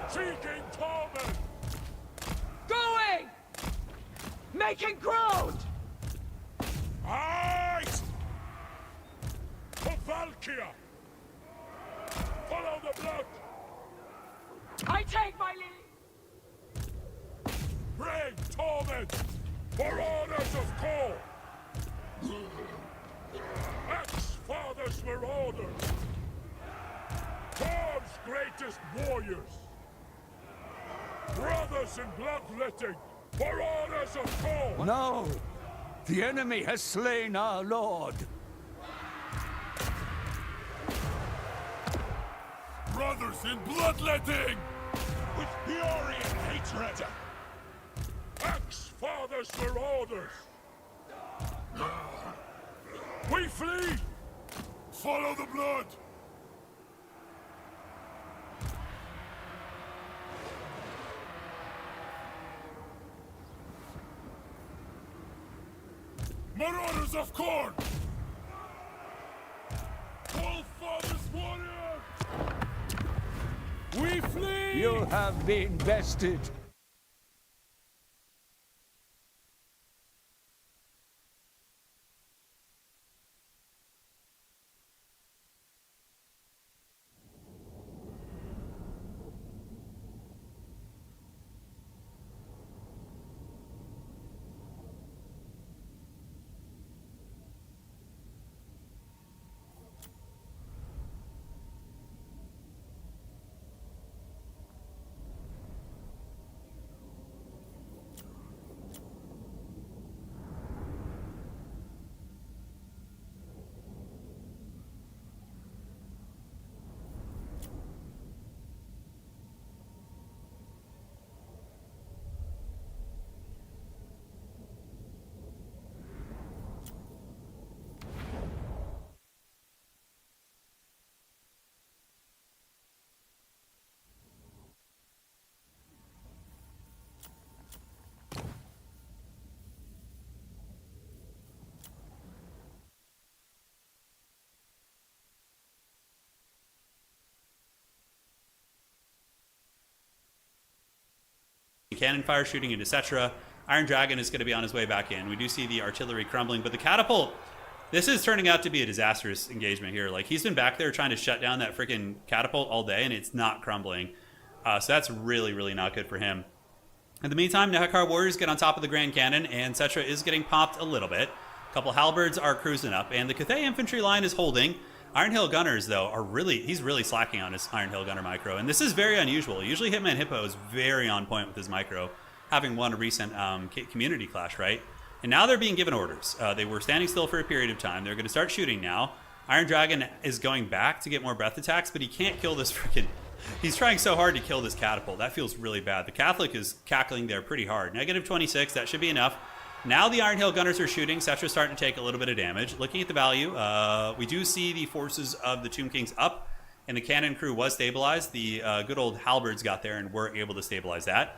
Seeking torment! Going! Making ground! Eyes! For Valkia! Follow the blood! I take my lead! Bring torment! For orders of coal! Axfather's marauders! Corn's greatest warriors! Brothers in bloodletting! For orders of coal! No! The enemy has slain our lord. fathers in bloodletting! With fury and hatred! Ex-fathers for orders! We flee! Follow the blood! Marauders of Corn! All fathers warrior! We flee! You have been bested. Cannon fire shooting into Cetra. Iron Dragon is going to be on his way back in. We do see the artillery crumbling, but the catapult, this is turning out to be a disastrous engagement here. Like, he's been back there trying to shut down that freaking catapult all day, and it's not crumbling. So that's really, really not good for him. In the meantime, Nehekar Warriors get on top of the Grand Cannon, and Cetra is getting popped a little bit. A couple halberds are cruising up, and the Cathay infantry line is holding. Iron Hill Gunners, though, he's really slacking on his Iron Hill Gunner micro, and this is very unusual. Usually Hitman Hippo is very on point with his micro, having won a recent community clash, right? And now they're being given orders. They were standing still for a period of time. They're going to start shooting now. Iron Dragon is going back to get more breath attacks, but he can't kill this freaking... He's trying so hard to kill this catapult. That feels really bad. The Catholic is cackling there pretty hard. Negative 26, that should be enough. Now the Iron Hill Gunners are shooting. Cetra's starting to take a little bit of damage. Looking at the value, we do see the forces of the Tomb Kings up, and the cannon crew was stabilized. The good old halberds got there and were able to stabilize that.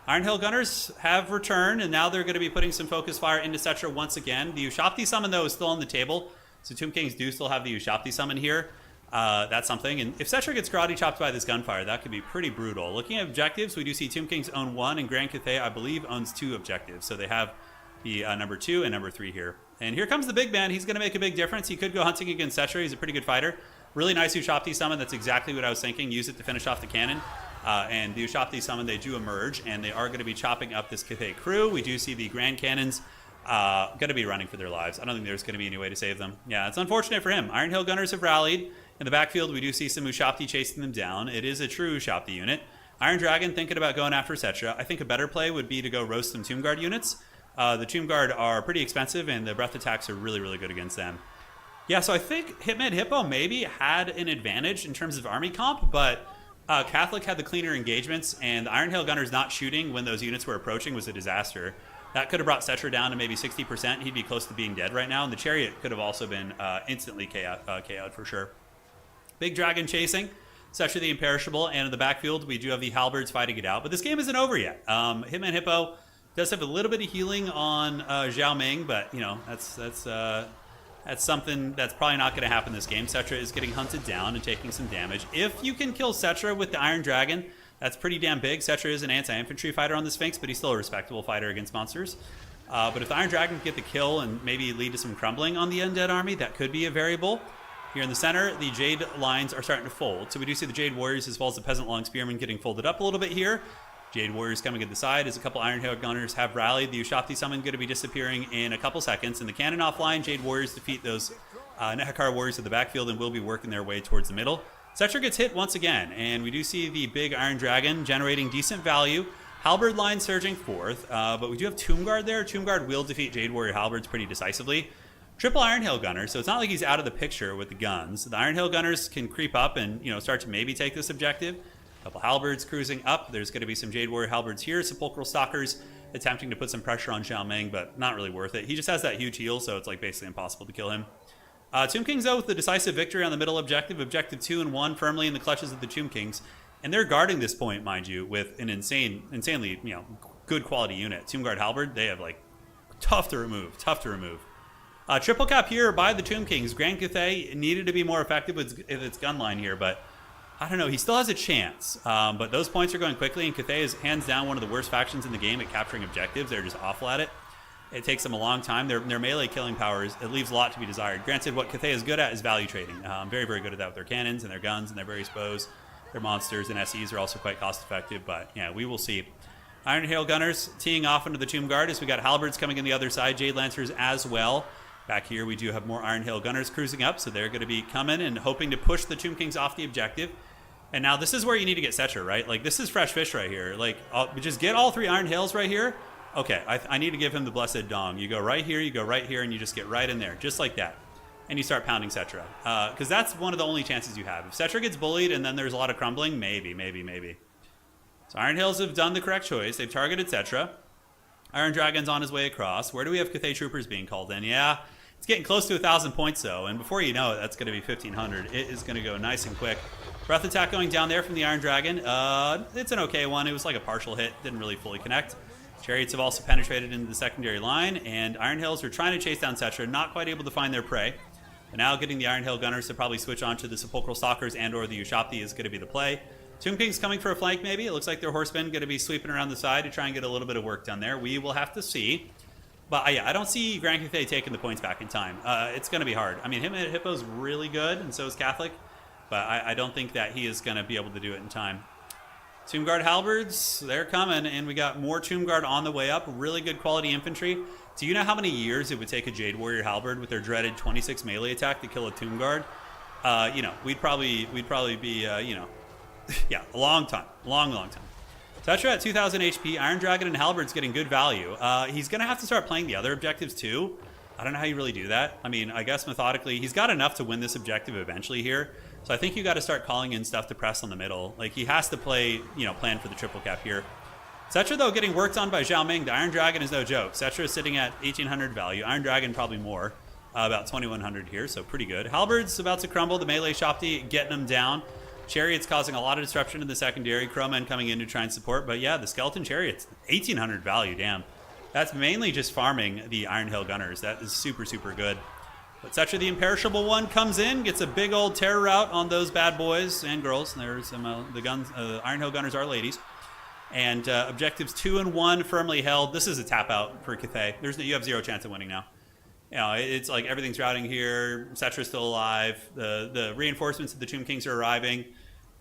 Iron Hill Gunners have returned, and now they're going to be putting some focus fire into Cetra once again. The Ushapti summon, though, is still on the table, so Tomb Kings do still have the Ushapti summon here. That's something. And if Cetra gets karate chopped by this gunfire, that could be pretty brutal. Looking at objectives, we do see Tomb Kings own 1, and Grand Cathay, I believe, owns 2 objectives. So they have the number 2 and number 3 here. And here comes the big man. He's going to make a big difference. He could go hunting against Cetra. He's a pretty good fighter. Really nice Ushapti summon. That's exactly what I was thinking. Use it to finish off the cannon. And the Ushapti summon, they do emerge, and they are going to be chopping up this Cathay crew. We do see the Grand Cannons going to be running for their lives. I don't think there's going to be any way to save them. Yeah, it's unfortunate for him. Iron Hill Gunners have rallied. In the backfield, we do see some Ushapti chasing them down. It is a true Ushapti unit. Iron Dragon thinking about going after Cetra. I think a better play would be to go roast some Tomb Guard units. The Tomb Guard are pretty expensive, and the breath attacks are really, really good against them. Yeah, so I think Hitman Hippo maybe had an advantage in terms of army comp, but Catholic had the cleaner engagements, and the Iron Hill Gunners not shooting when those units were approaching was a disaster. That could have brought Cetra down to maybe 60%. He'd be close to being dead right now, and the Chariot could have also been instantly KO'd for sure. Big Dragon chasing. Cetra the Imperishable, and in the backfield, we do have the Halberds fighting it out. But this game isn't over yet. Hitman Hippo does have a little bit of healing on Zhao Ming, but, you know, that's something that's probably not going to happen this game. Cetra is getting hunted down and taking some damage. If you can kill Cetra with the Iron Dragon, that's pretty damn big. Cetra is an anti-infantry fighter on the Sphinx, but he's still a respectable fighter against monsters. But if the Iron Dragon can get the kill and maybe lead to some crumbling on the undead army, that could be a variable. Here in the center, the Jade lines are starting to fold. So we do see the Jade Warriors as well as the Peasant Long Spearmen getting folded up a little bit here. Jade Warriors coming at the side as a couple Iron Hill Gunners have rallied. The Ushapti summon going to be disappearing in a couple seconds. And the cannon offline, Jade Warriors defeat those Nehekar Warriors at the backfield and will be working their way towards the middle. Cetra gets hit once again, and we do see the big Iron Dragon generating decent value. Halberd line surging forth, but we do have Tomb Guard there. Tomb Guard will defeat Jade Warrior Halberds pretty decisively. triple Iron Hail Gunners, so it's not like he's out of the picture with the guns. The Iron Hail Gunners can creep up and start to maybe take this objective. A couple halberds cruising up. There's going to be some Jade Warrior halberds here. Sepulchral Stalkers attempting to put some pressure on Xiao Ming, but not really worth it. He just has that huge heal, so it's like basically impossible to kill him. Tomb Kings, though, with the decisive victory on the middle objective. Objective 2 and 1 firmly in the clutches of the Tomb Kings. And they're guarding this point, mind you, with an insanely, good quality unit. Tomb Guard Halberd, they have, like, tough to remove. Triple cap here by the Tomb Kings. Grand Cathay needed to be more effective with its gun line here, but I don't know. He still has a chance. But those points are going quickly, and Cathay is hands down one of the worst factions in the game at capturing objectives. They're just awful at it. It takes them a long time. Their melee killing powers, it leaves a lot to be desired. Granted, what Cathay is good at is value trading. Very, very good at that with their cannons and their guns and their various bows. Their monsters and SEs are also quite cost effective, but yeah, we will see. Iron Hail Gunners teeing off into the Tomb Guard as we got halberds coming in the other side, Jade Lancers as well. Back here we do have more Iron Hail Gunners cruising up, so they're going to be coming and hoping to push the Tomb Kings off the objective. And now this is where you need to get Cetra, right? Like, this is fresh fish right here. Like, just get all 3 Iron Hails right here. Okay, I need to give him the Blessed Dong. You go right here, and you just get right in there, just like that. And you start pounding Cetra. Because that's one of the only chances you have. If Cetra gets bullied and then there's a lot of crumbling, maybe. So Iron Hails have done the correct choice. They've targeted Cetra. Iron Dragon's on his way across. Where do we have Cathay Troopers being called in? Yeah, it's getting close to 1,000 points, though. And before you know it, that's going to be 1,500. It is going to go nice and quick. Breath attack going down there from the Iron Dragon. It's an okay one. It was like a partial hit. Didn't really fully connect. Chariots have also penetrated into the secondary line. And Iron Hails are trying to chase down Cetra. Not quite able to find their prey. But now getting the Iron Hail Gunners to probably switch on to the Sepulchral Stalkers and or the Ushapti is going to be the play. Tomb Kings coming for a flank, maybe. It looks like their horsemen going to be sweeping around the side to try and get a little bit of work done there. We will have to see. But yeah, I don't see Grand Cathay taking the points back in time. It's going to be hard. I mean, him and Hippo's really good, and so is Catholic. But I don't think that he is going to be able to do it in time. Tomb Guard Halberds, they're coming, and we got more Tomb Guard on the way up. Really good quality infantry. Do you know how many years it would take a Jade Warrior Halberd with their dreaded 26 melee attack to kill a Tomb Guard? We'd probably be, yeah, a long time. Long time. Cetra at 2,000 HP. Iron Dragon and Halberd's getting good value. He's going to have to start playing the other objectives, too. I don't know how you really do that. I mean, I guess methodically, he's got enough to win this objective eventually here. So I think you got to start calling in stuff to press on the middle. Like, he has to play, plan for the triple cap here. Cetra, though, getting worked on by Xiao Ming. The Iron Dragon is no joke. Cetra is sitting at 1,800 value. Iron Dragon probably more. About 2,100 here, so pretty good. Halberd's about to crumble. The melee Shopti getting them down. Chariot's causing a lot of disruption in the secondary. Crowmen coming in to try and support. But yeah, the Skeleton Chariot's 1,800 value, damn. That's mainly just farming the Iron Hail Gunners. That is super, super good. But Cetra, the imperishable one, comes in, gets a big old terror route on those bad boys and girls. There's some the guns. Iron Hail Gunners are ladies. And objectives 2 and 1 firmly held. This is a tap out for Cathay. You have 0 chance of winning now. It's like everything's routing here. Cetra's still alive. The reinforcements of the Tomb Kings are arriving.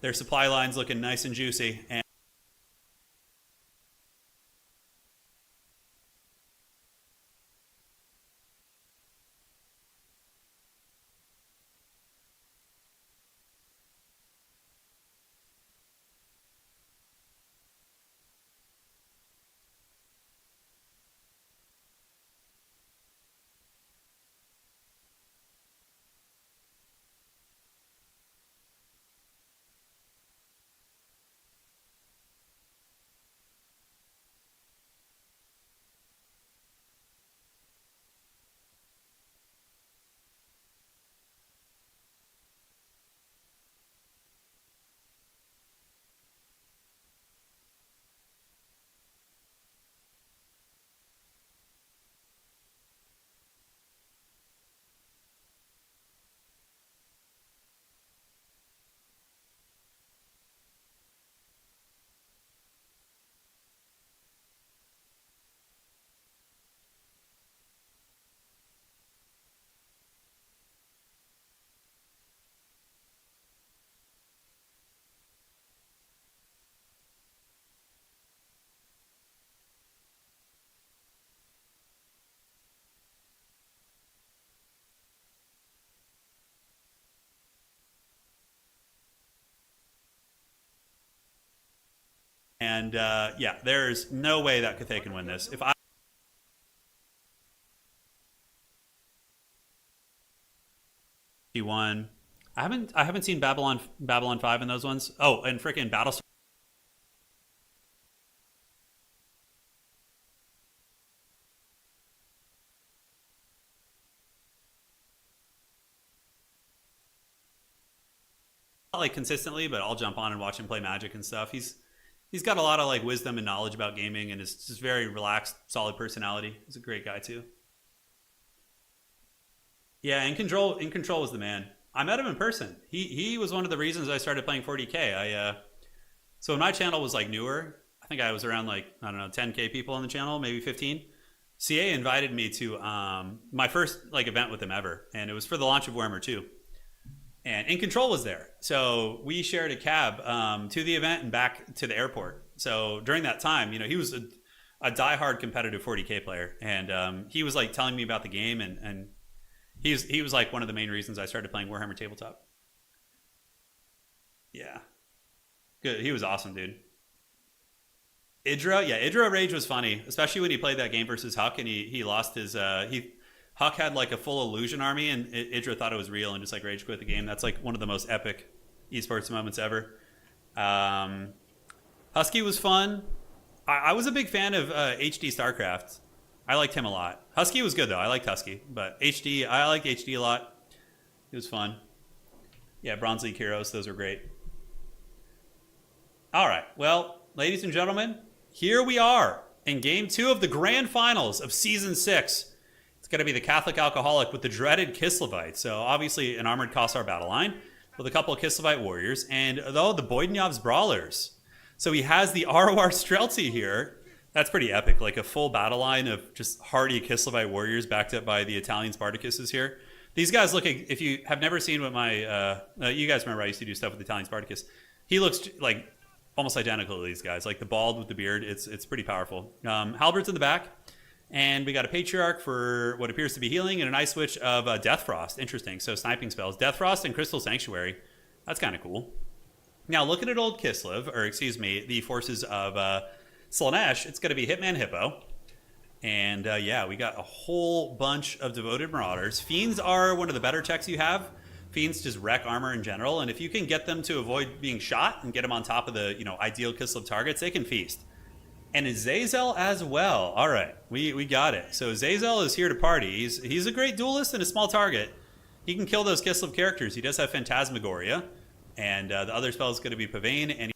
Their supply line's looking nice and juicy. And yeah, there's no way that Cathay can win this. one. I haven't seen Babylon 5 in those ones. Oh, and freaking Battlestar. Not like consistently, but I'll jump on and watch him play Magic and stuff. He's got a lot of like wisdom and knowledge about gaming, and is just very relaxed, solid personality. He's a great guy too. Yeah, in control was the man. I met him in person. He was one of the reasons I started playing 40K. So when my channel was like newer, I think I was around like, I don't know, 10K people on the channel, maybe 15. CA invited me to my first like event with him ever, and it was for the launch of Warhammer 2. And In Control was there. So we shared a cab to the event and back to the airport. So during that time, you know, he was a diehard competitive 40K player, and he was like telling me about the game, and he was like one of the main reasons I started playing Warhammer Tabletop. Yeah. Good. He was awesome, dude. Idra Rage was funny, especially when he played that game versus Huck, and he lost his Huck had like a full illusion army, and Idra thought it was real and just like rage quit the game. That's like one of the most epic esports moments ever. Husky was fun. I was a big fan of HD StarCraft. I liked him a lot. Husky was good though. I liked Husky, but I liked HD a lot. It was fun. Yeah, Bronze League Heroes, those were great. All right, well, ladies and gentlemen, here we are in Game 2 of the Grand Finals of Season 6. It's going to be the Catholic Alcoholic with the dreaded Kislevite. So obviously an armored Kossar battle line with a couple of Kislevite warriors, and though the Boydnyov's Brawlers. So he has the ROR Streltsy here. That's pretty epic, like a full battle line of just hardy Kislevite warriors backed up by the Italian Spartacuses here. These guys look, if you have never seen what you guys remember I used to do stuff with Italian Spartacus. He looks like almost identical to these guys, like the bald with the beard. It's pretty powerful. Halberds in the back, and we got a Patriarch for what appears to be healing, and an Ice Witch of Death Frost. Interesting. So sniping spells, Death Frost and Crystal Sanctuary. That's kind of cool. Now looking at old Kislev, or excuse me, the forces of Slaanesh, it's going to be Hitman Hippo. And yeah, we got a whole bunch of Devoted Marauders. Fiends are one of the better techs you have. Fiends just wreck armor in general, and if you can get them to avoid being shot and get them on top of the ideal Kislev targets, they can feast. And Azazel as well. All right, we got it. So Azazel is here to party. He's a great duelist and a small target. He can kill those Kislev characters. He does have Phantasmagoria, and the other spell is going to be Pavane, and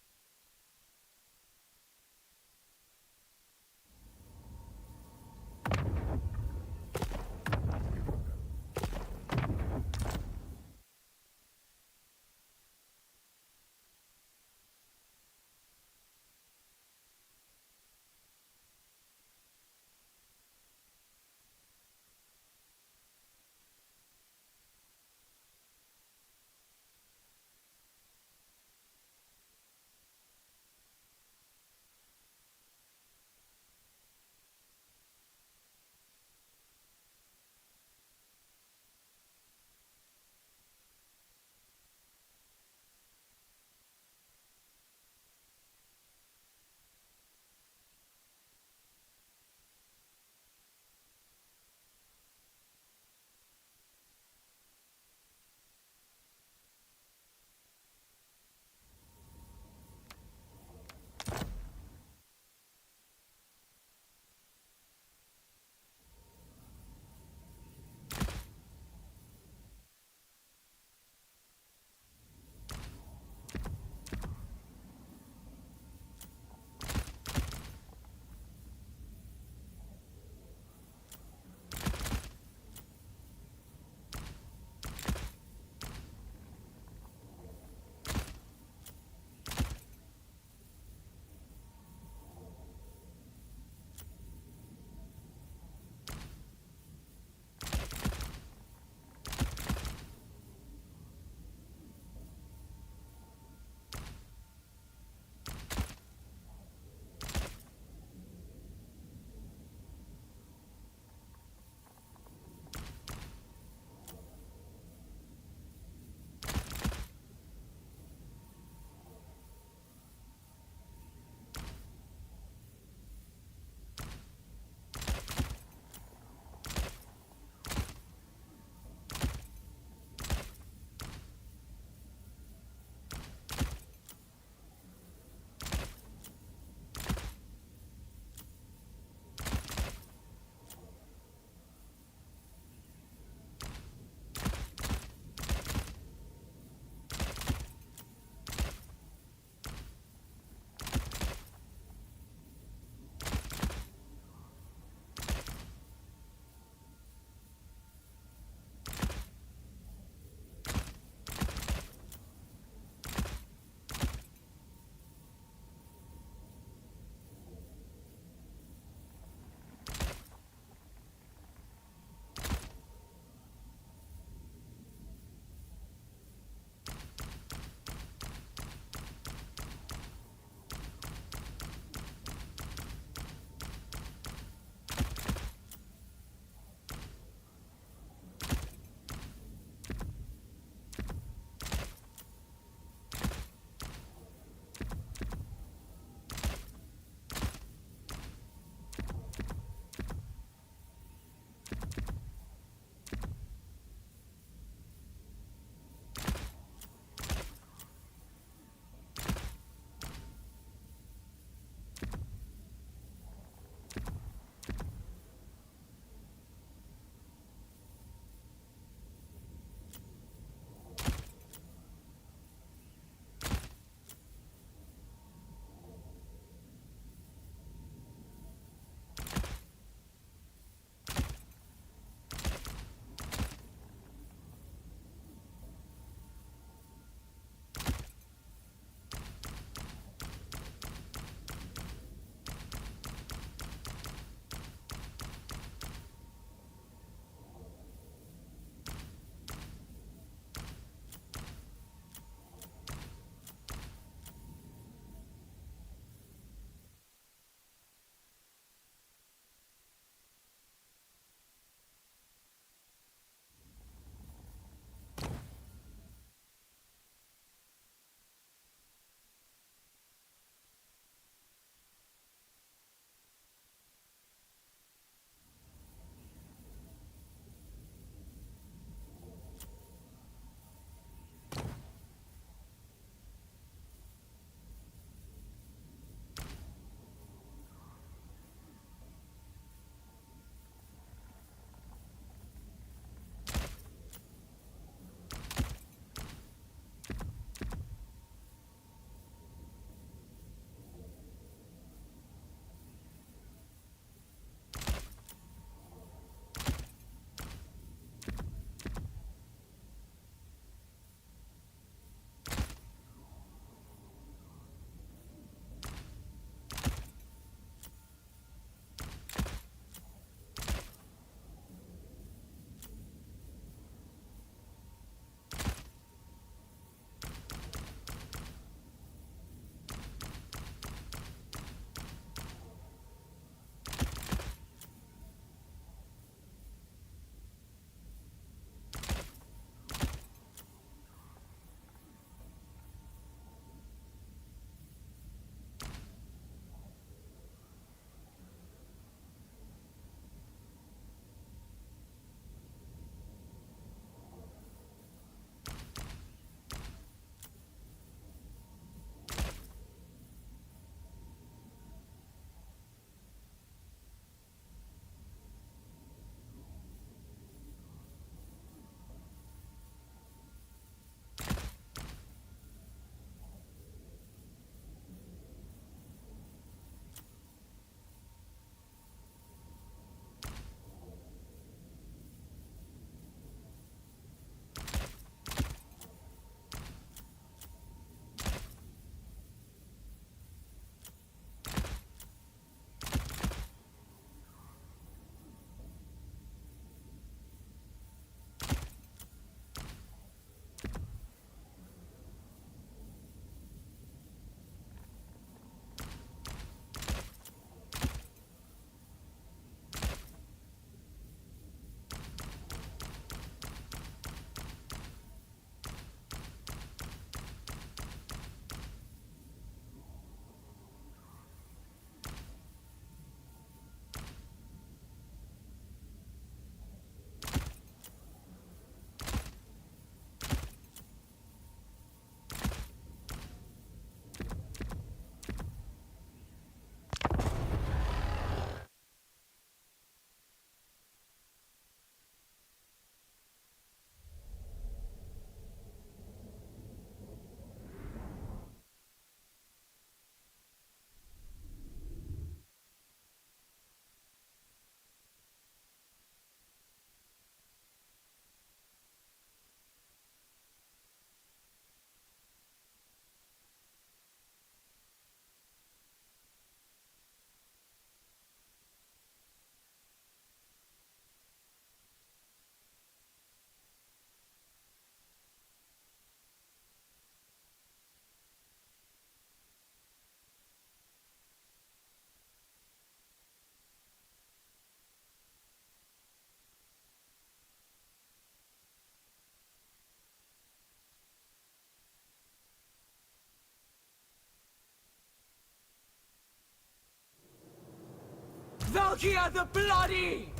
Valkia the Bloody!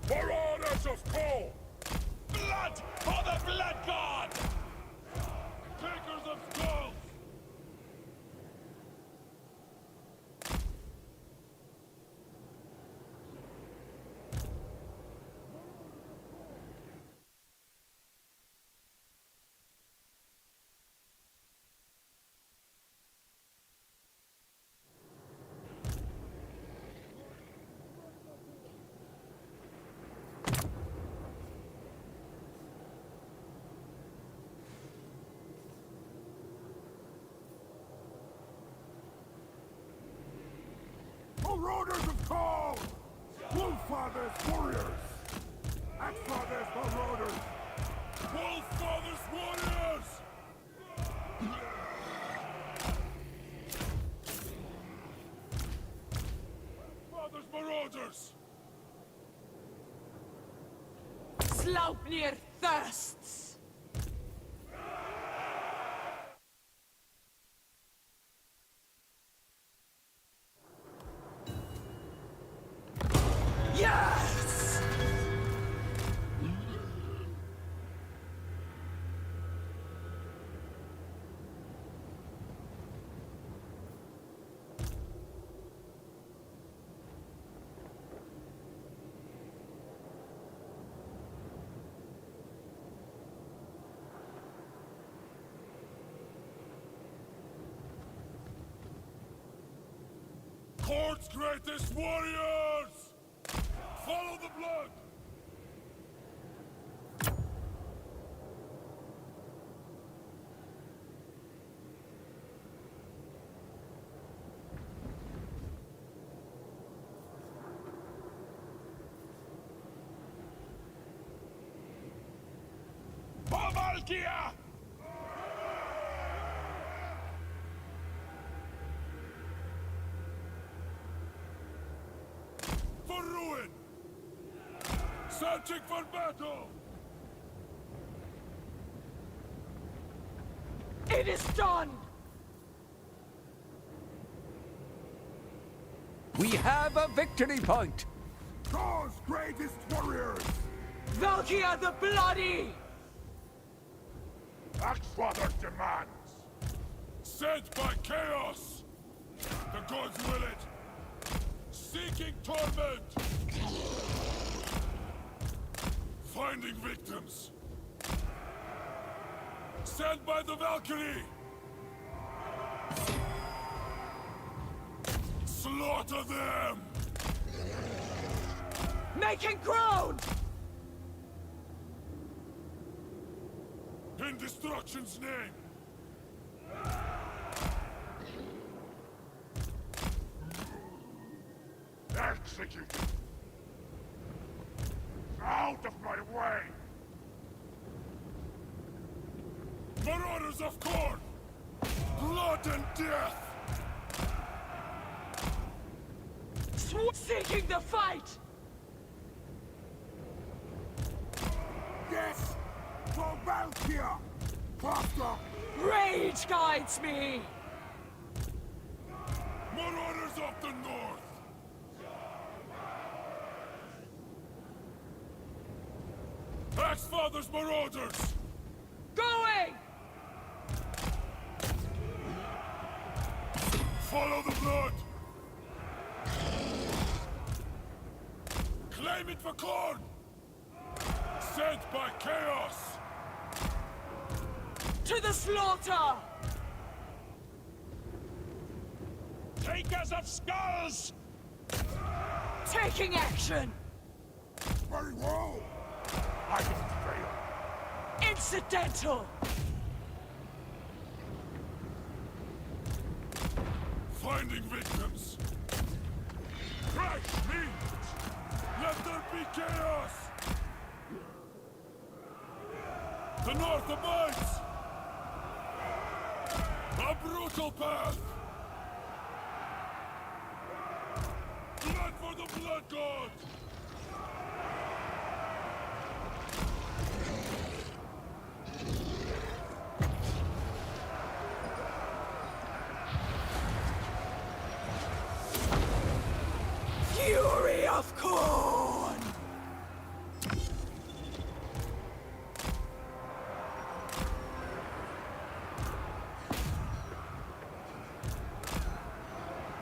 Marauders of coal! Blood for the Blood God! Takers of skulls! Marauders of Coal! Wolffather's warriors! Axefather's marauders! Wolffather's warriors! Father's marauders! Slaupnir thirsts! Yes! Court's greatest warriors! Follow the blood! Valkia! For ruin! Searching for battle! It is done! We have a victory point! Thor's greatest warriors! Valkia the Bloody! Axefather demands! Sent by chaos! The gods will it! Seeking torment! Finding victims! Sent by the Valkyrie! Slaughter them! Making ground! In destruction's name! Executed! Out of my way! Marauders of Corn! Blood and death! Seeking the fight! Yes! For Valkia! Faster! Rage guides me! Marauders of the North! Axefather's Marauders! Going! Follow the blood! Claim it for corn! Sent by chaos! To the slaughter! Takers of skulls! Taking action! Very well! I didn't fail! Incidental! Finding victims! Crash me! Let there be chaos! The North abides! A brutal path! Blood for the Blood God! of corn!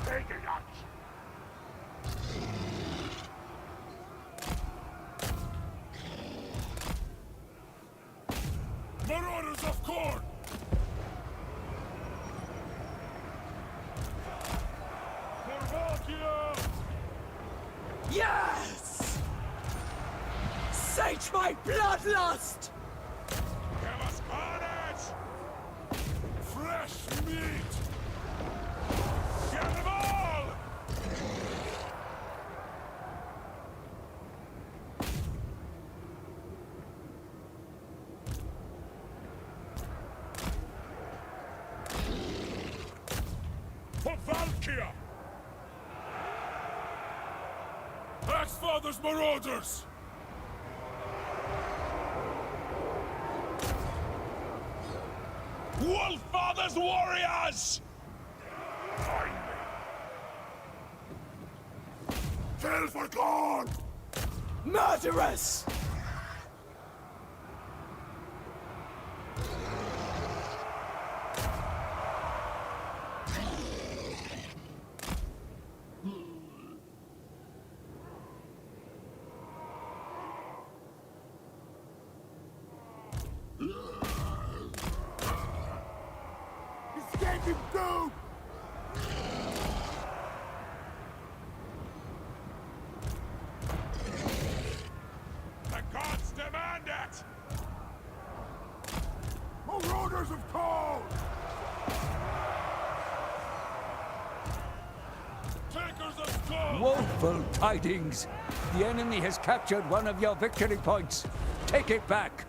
Take it out! Marauders of corn! Corvatia! Yes! Sate my bloodlust! Give us carnage! Fresh meat! Get them all! For Valkia! Axe-Father's Marauders! Wolf-Father's Warriors! Kill for corn! Murderous! Escaping doom! The gods demand it! Marauders of corn! Takers of gold! Woeful tidings! The enemy has captured one of your victory points. Take it back.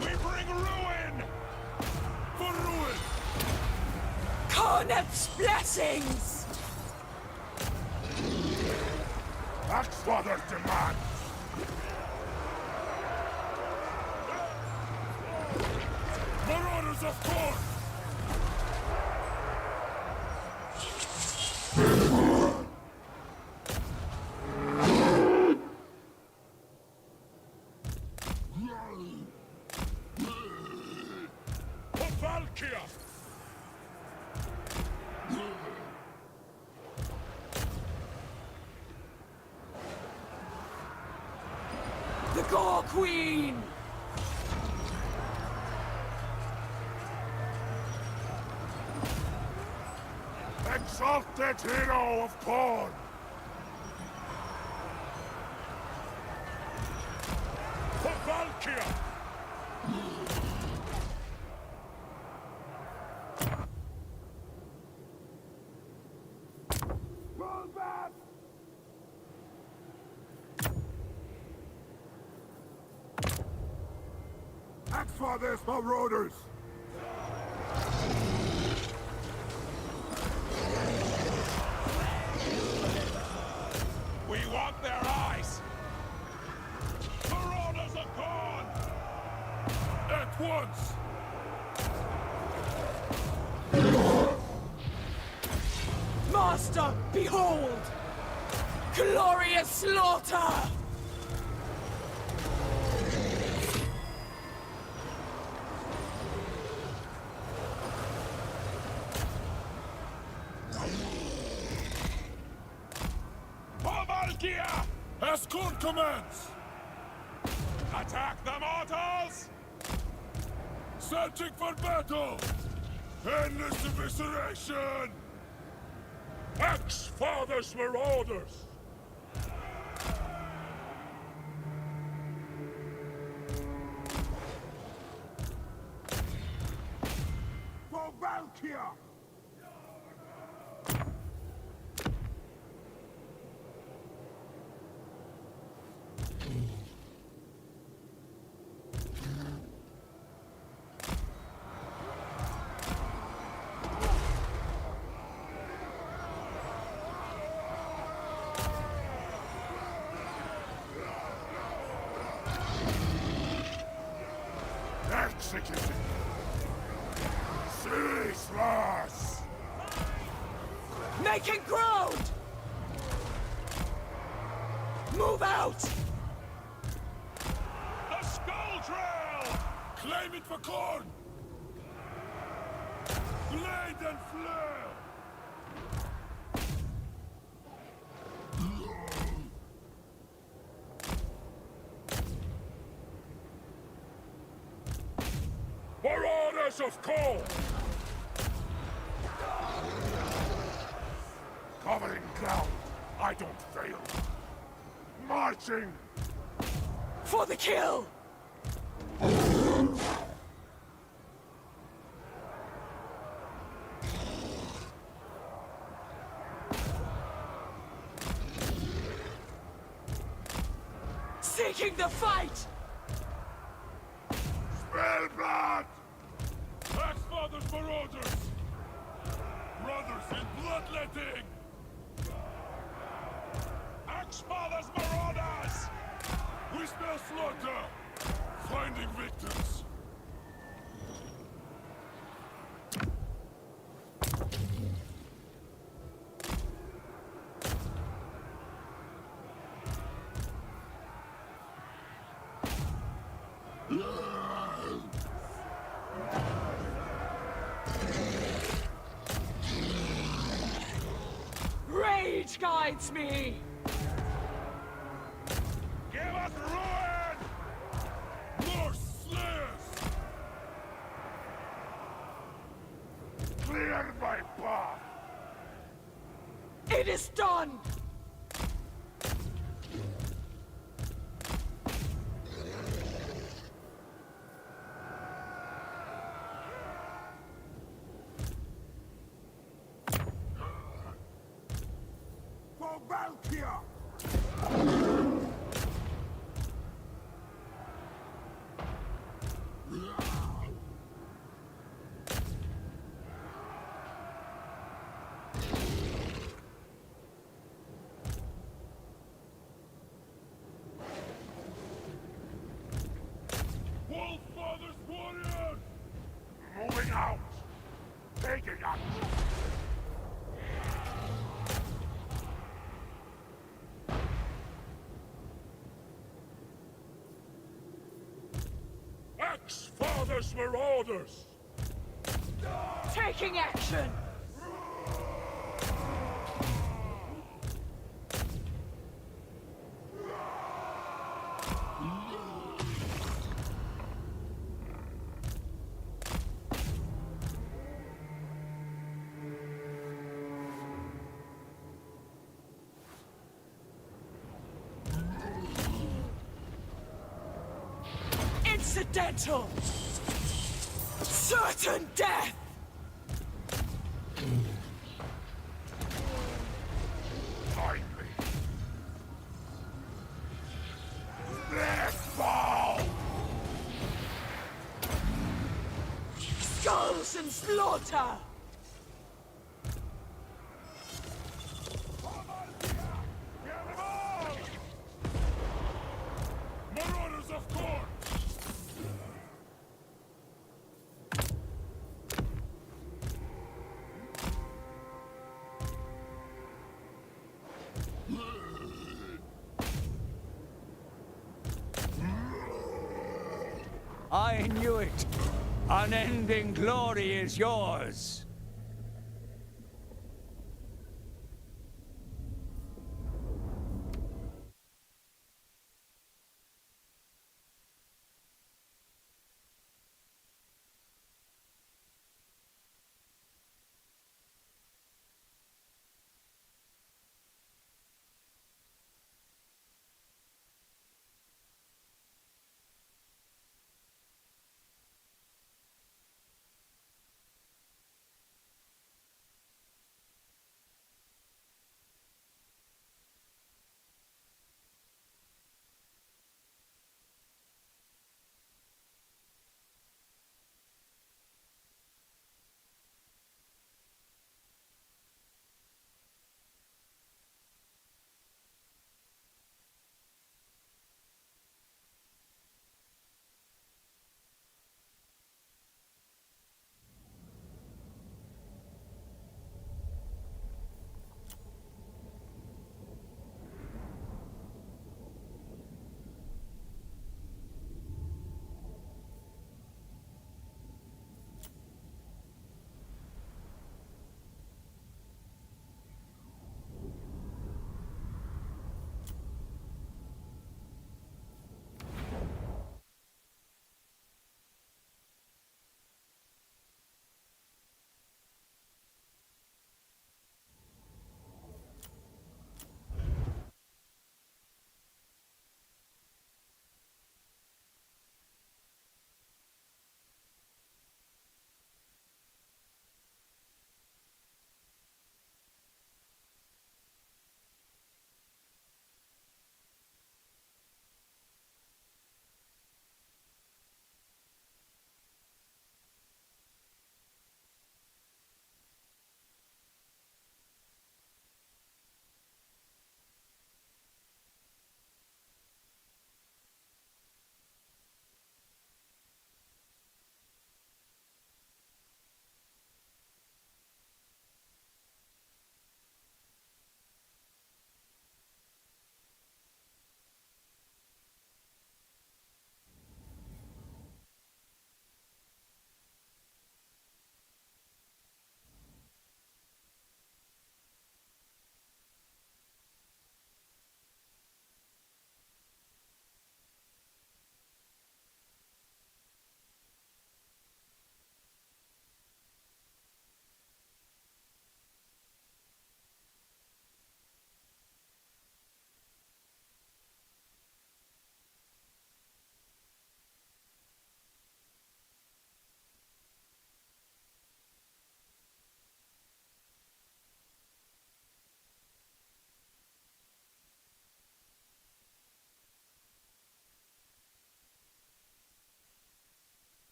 We bring ruin! For ruin! Cornet's blessings! Axe-Father's demands! Marauders of corn! For Valkia! The Gore Queen! Exalted hero of corn! For Valkia! Pull back! Axe-Father's Marauders! We want their eyes! Marauders of corn! At once! Master, behold! Glorious slaughter! For Valkia! Escort commands! Attack the mortals! Searching for battle! Endless evisceration! Axe-Father's Marauders! For Valkia! Executed! Ceaseless! Making ground! Move out! The skull trail! Claim it for corn! Blade and flail! Marauders of coal! Covering ground, I don't fail. Marching! For the kill! Seeking the fight! Spell blood! Axe-Father's marauders! Brothers in bloodletting! Axe-Father's marauders! We smell slaughter! Finding victims! Rage guides me! Give us ruin! More slayers! Clear my path! It is done! For Valkyria! Wolf-Father's warriors! Moving out! Taking action! Axe-Father's marauders! Taking action! Incidental! Certain death! Find me! Let's fall! Skulls and slaughter! Get them all! Marauders of corn! I knew it. Unending glory is yours.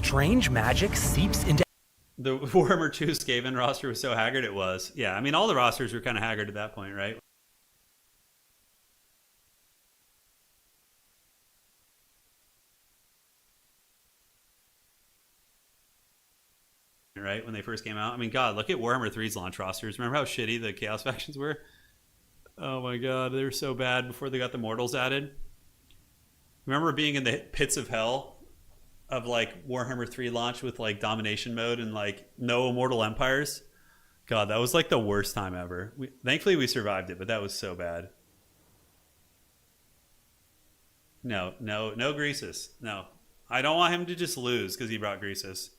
strange magic seeps into. The Warhammer 2 Skaven roster was so haggard it was. Yeah, I mean, all the rosters were kind of haggard at that point, right? Right, when they first came out. I mean, God, look at Warhammer 3's launch rosters. Remember how shitty the Chaos factions were? Oh my God, they were so bad before they got the Mortals added. Remember being in the pits of hell of like Warhammer 3 launch with like domination mode and like no immortal empires? God, that was like the worst time ever. Thankfully we survived it, but that was so bad. No Greasus. No. I don't want him to just lose because he brought Greasus.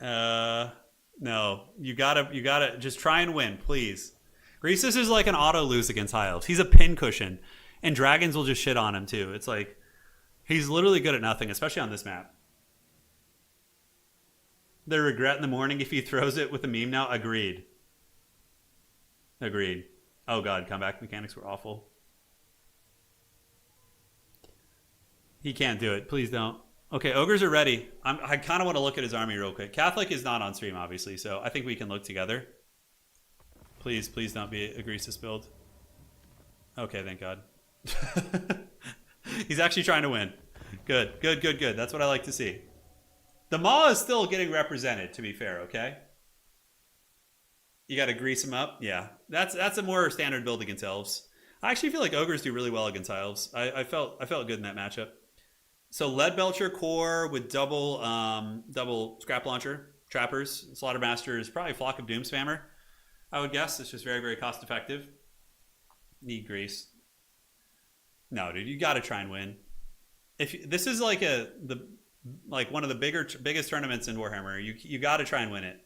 No. You gotta just try and win, please. Greasus is like an auto lose against high elves. He's a pincushion. And dragons will just shit on him too. It's like he's literally good at nothing, especially on this map. The regret in the morning if he throws it with a meme now. Agreed. Oh God, comeback mechanics were awful. He can't do it. Please don't. Okay, ogres are ready. I kind of want to look at his army real quick. Catholic is not on stream, obviously, so I think we can look together. Please don't be a Greasus build. Okay, thank God. He's actually trying to win. Good. That's what I like to see. The Maw is still getting represented, to be fair, okay? You got to grease him up. Yeah, that's a more standard build against elves. I actually feel like ogres do really well against elves. I felt good in that matchup. So Leadbelcher core with double scrap launcher, trappers, Slaughtermaster is probably Flock of Doom spammer. I would guess it's just very, very cost effective. Need grease. No, dude, you got to try and win. If this is like one of the biggest tournaments in Warhammer, you got to try and win it.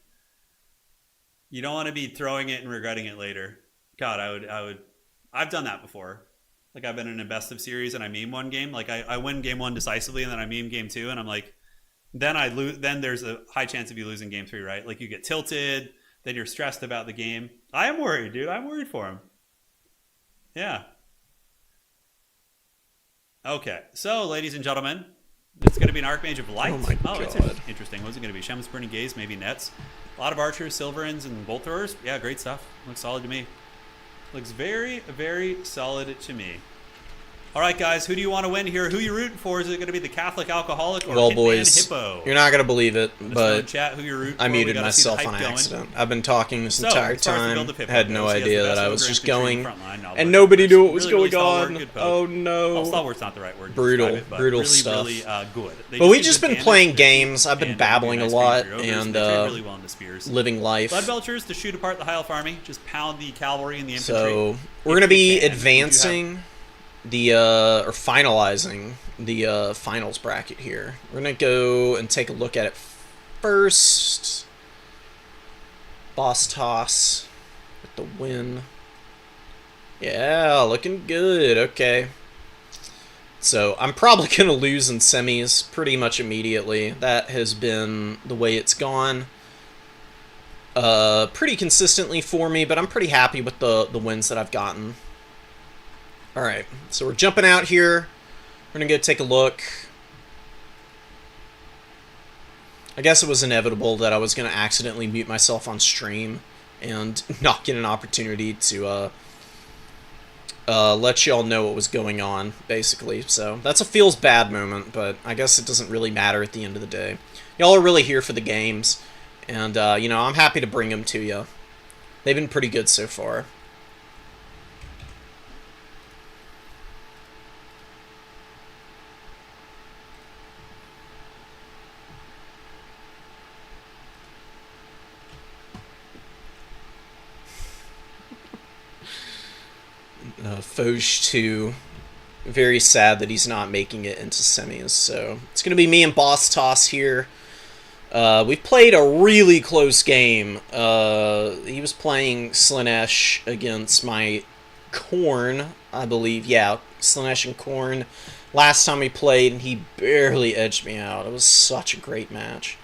You don't want to be throwing it and regretting it later. God, I would. I've done that before. Like I've been in a best of series and I meme one game. Like I win game 1 decisively and then I meme game 2 and I'm like, then I lose. Then there's a high chance of you losing game 3, right? Like you get tilted. Then you're stressed about the game. I am worried, dude. I'm worried for him. Yeah. Okay. So, ladies and gentlemen, it's going to be an Archmage of Light. Oh my God. It's interesting. What's it going to be? Shem's Burning Gaze, maybe Nets. A lot of archers, Silverins, and Bolt Throwers. Yeah, great stuff. Looks solid to me. Looks very, very solid to me. All right, guys, who do you want to win here? Who you rooting for? Is it going to be the Catholic Alcoholic or Well, Hitman boys, Hippo? you're not going to believe it, but chat who you're rooting I for. muted We gotta see the myself hype on going. accident. I've been talking this So, entire as far as the time. build of Hippo Had no goes, he has idea the that best I was ogre just infantry going, front line, no, and but nobody knew what was really, really going stalwart, on. good poke. Oh no. Well, stalwart's not the right word. to Brutal, describe it, but brutal really, stuff. Really good. They But we've do just good been damage, playing they're games. I've been and they do babbling a nice lot things for your ogres, and they trade really well into spears. living life. Bloodbelchers to shoot apart the High Elf army. Just pound the cavalry and the infantry. So we're going to be advancing the or finalizing the finals bracket here. We're going to go and take a look at it first. Boss toss with the win. Yeah, looking good. Okay. So I'm probably going to lose in semis pretty much immediately. That has been the way it's gone pretty consistently for me, but I'm pretty happy with the wins that I've gotten. Alright, so we're jumping out here. We're going to go take a look. I guess it was inevitable that I was going to accidentally mute myself on stream and not get an opportunity to let y'all know what was going on, basically. So that's a feels bad moment, but I guess it doesn't really matter at the end of the day. Y'all are really here for the games, and, you know, I'm happy to bring them to you. They've been pretty good so far. Foge 2, very sad that he's not making it into semis, so it's going to be me and Boss Toss here. We've played a really close game. He was playing Slaanesh against my Khorne, I believe. Yeah, Slaanesh and Khorne. Last time we played, and he barely edged me out. It was such a great match.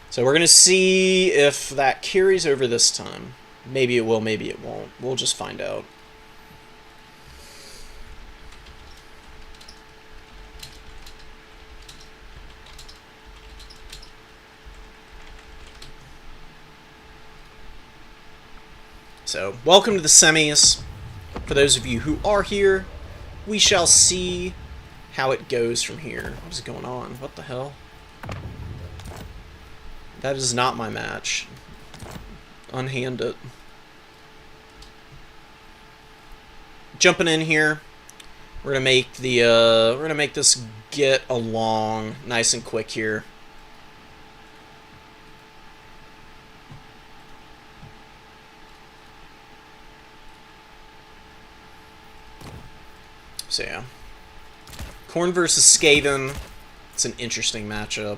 So we're going to see if that carries over this time. Maybe it will, maybe it won't. We'll just find out. So, welcome to the semis. For those of you who are here, we shall see how it goes from here. What is going on? What the hell? That is not my match. Unhand it. Jumping in here. We're gonna make the we're gonna make this get along nice and quick here. So yeah. Korn versus Skaven. It's an interesting matchup.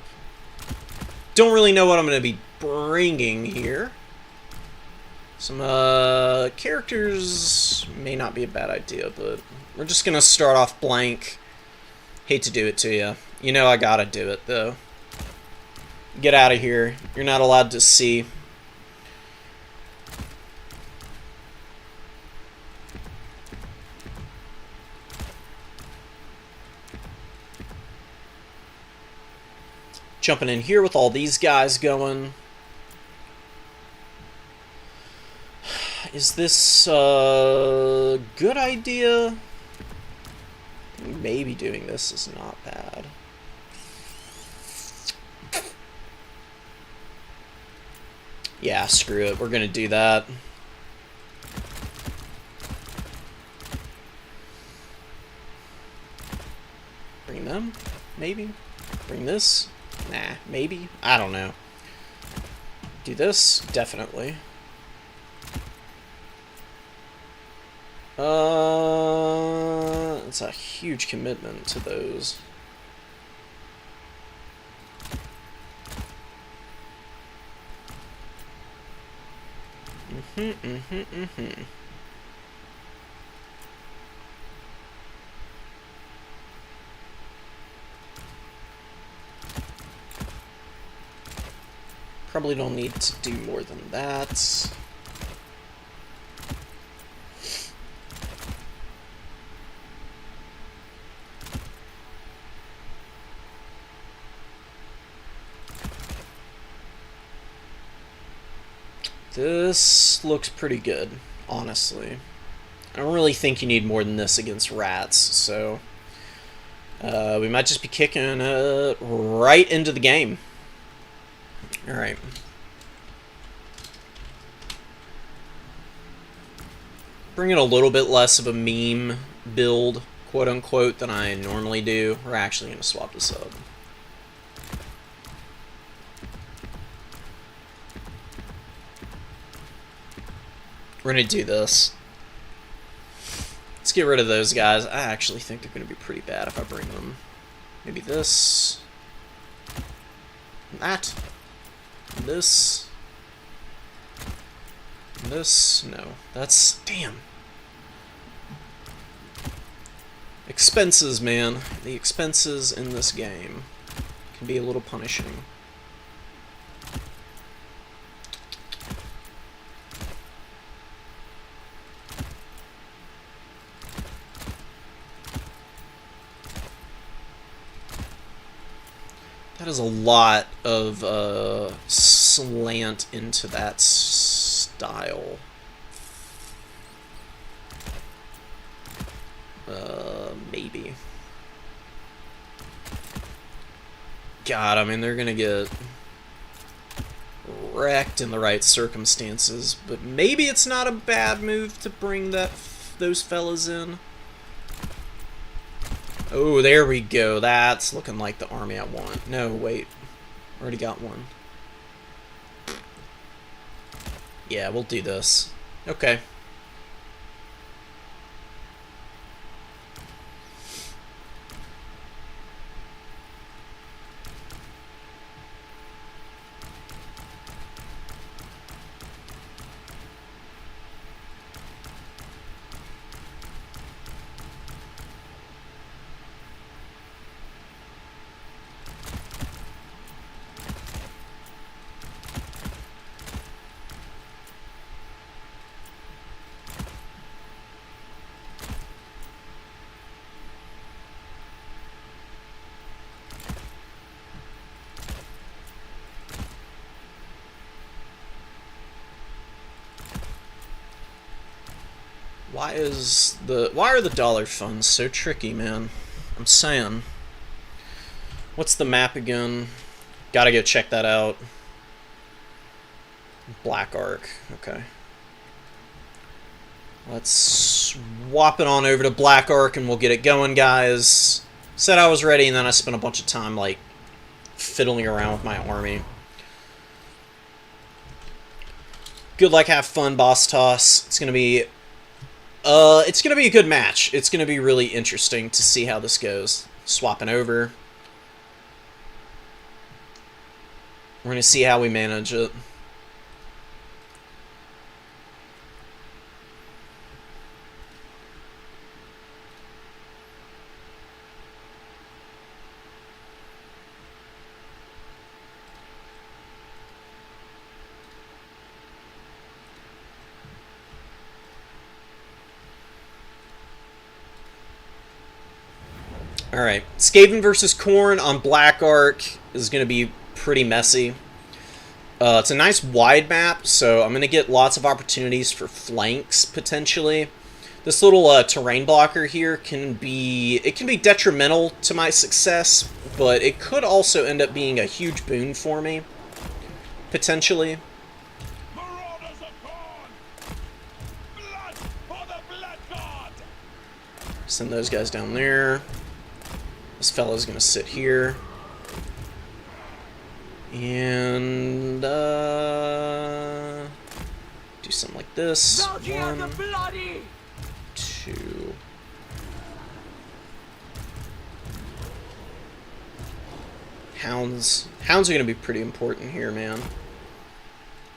Don't really know what I'm going to be bringing here. Some characters may not be a bad idea, but we're just going to start off blank. Hate to do it to you. You know I gotta do it, though. Get out of here. You're not allowed to see. Jumping in here with all these guys going. Is this a good idea? Maybe doing this is not bad. Yeah, screw it. We're gonna do that. Bring them? Maybe? Bring this? Nah, maybe? I don't know. Do this? Definitely. It's a huge commitment to those. Probably don't need to do more than that. This looks pretty good, honestly. I don't really think you need more than this against rats, so we might just be kicking right into the game. Alright. Bring in a little bit less of a meme build, quote-unquote, than I normally do. We're actually going to swap this up. We're going to do this. Let's get rid of those guys. I actually think they're going to be pretty bad if I bring them. Maybe this. That. This. This. No. That's... Damn. Expenses, man. The expenses in this game can be a little punishing. That is a lot of slant into that style. Maybe. God, I mean, they're gonna get wrecked in the right circumstances, but maybe it's not a bad move to bring those fellas in. Oh, there we go. That's looking like the army I want. No, wait. Already got one. Yeah, we'll do this. Okay. Why are the dollar funds so tricky, man? I'm saying. What's the map again? Gotta go check that out. Black Ark. Okay. Let's swap it on over to Black Ark and we'll get it going, guys. Said I was ready, and then I spent a bunch of time, like, fiddling around with my army. Good luck, have fun, Boss Toss. It's gonna be a good match. It's gonna be really interesting to see how this goes. Swapping over. We're gonna see how we manage it. Alright, Skaven versus Khorne on Black Ark is going to be pretty messy. It's a nice wide map, so I'm going to get lots of opportunities for flanks, potentially. This little terrain blocker here can be detrimental to my success, but it could also end up being a huge boon for me, potentially. Marauders of Khorne! Blood for the Blood God! Send those guys down there. This fella's gonna sit here. And do something like this. 1, 2. Hounds are gonna be pretty important here, man.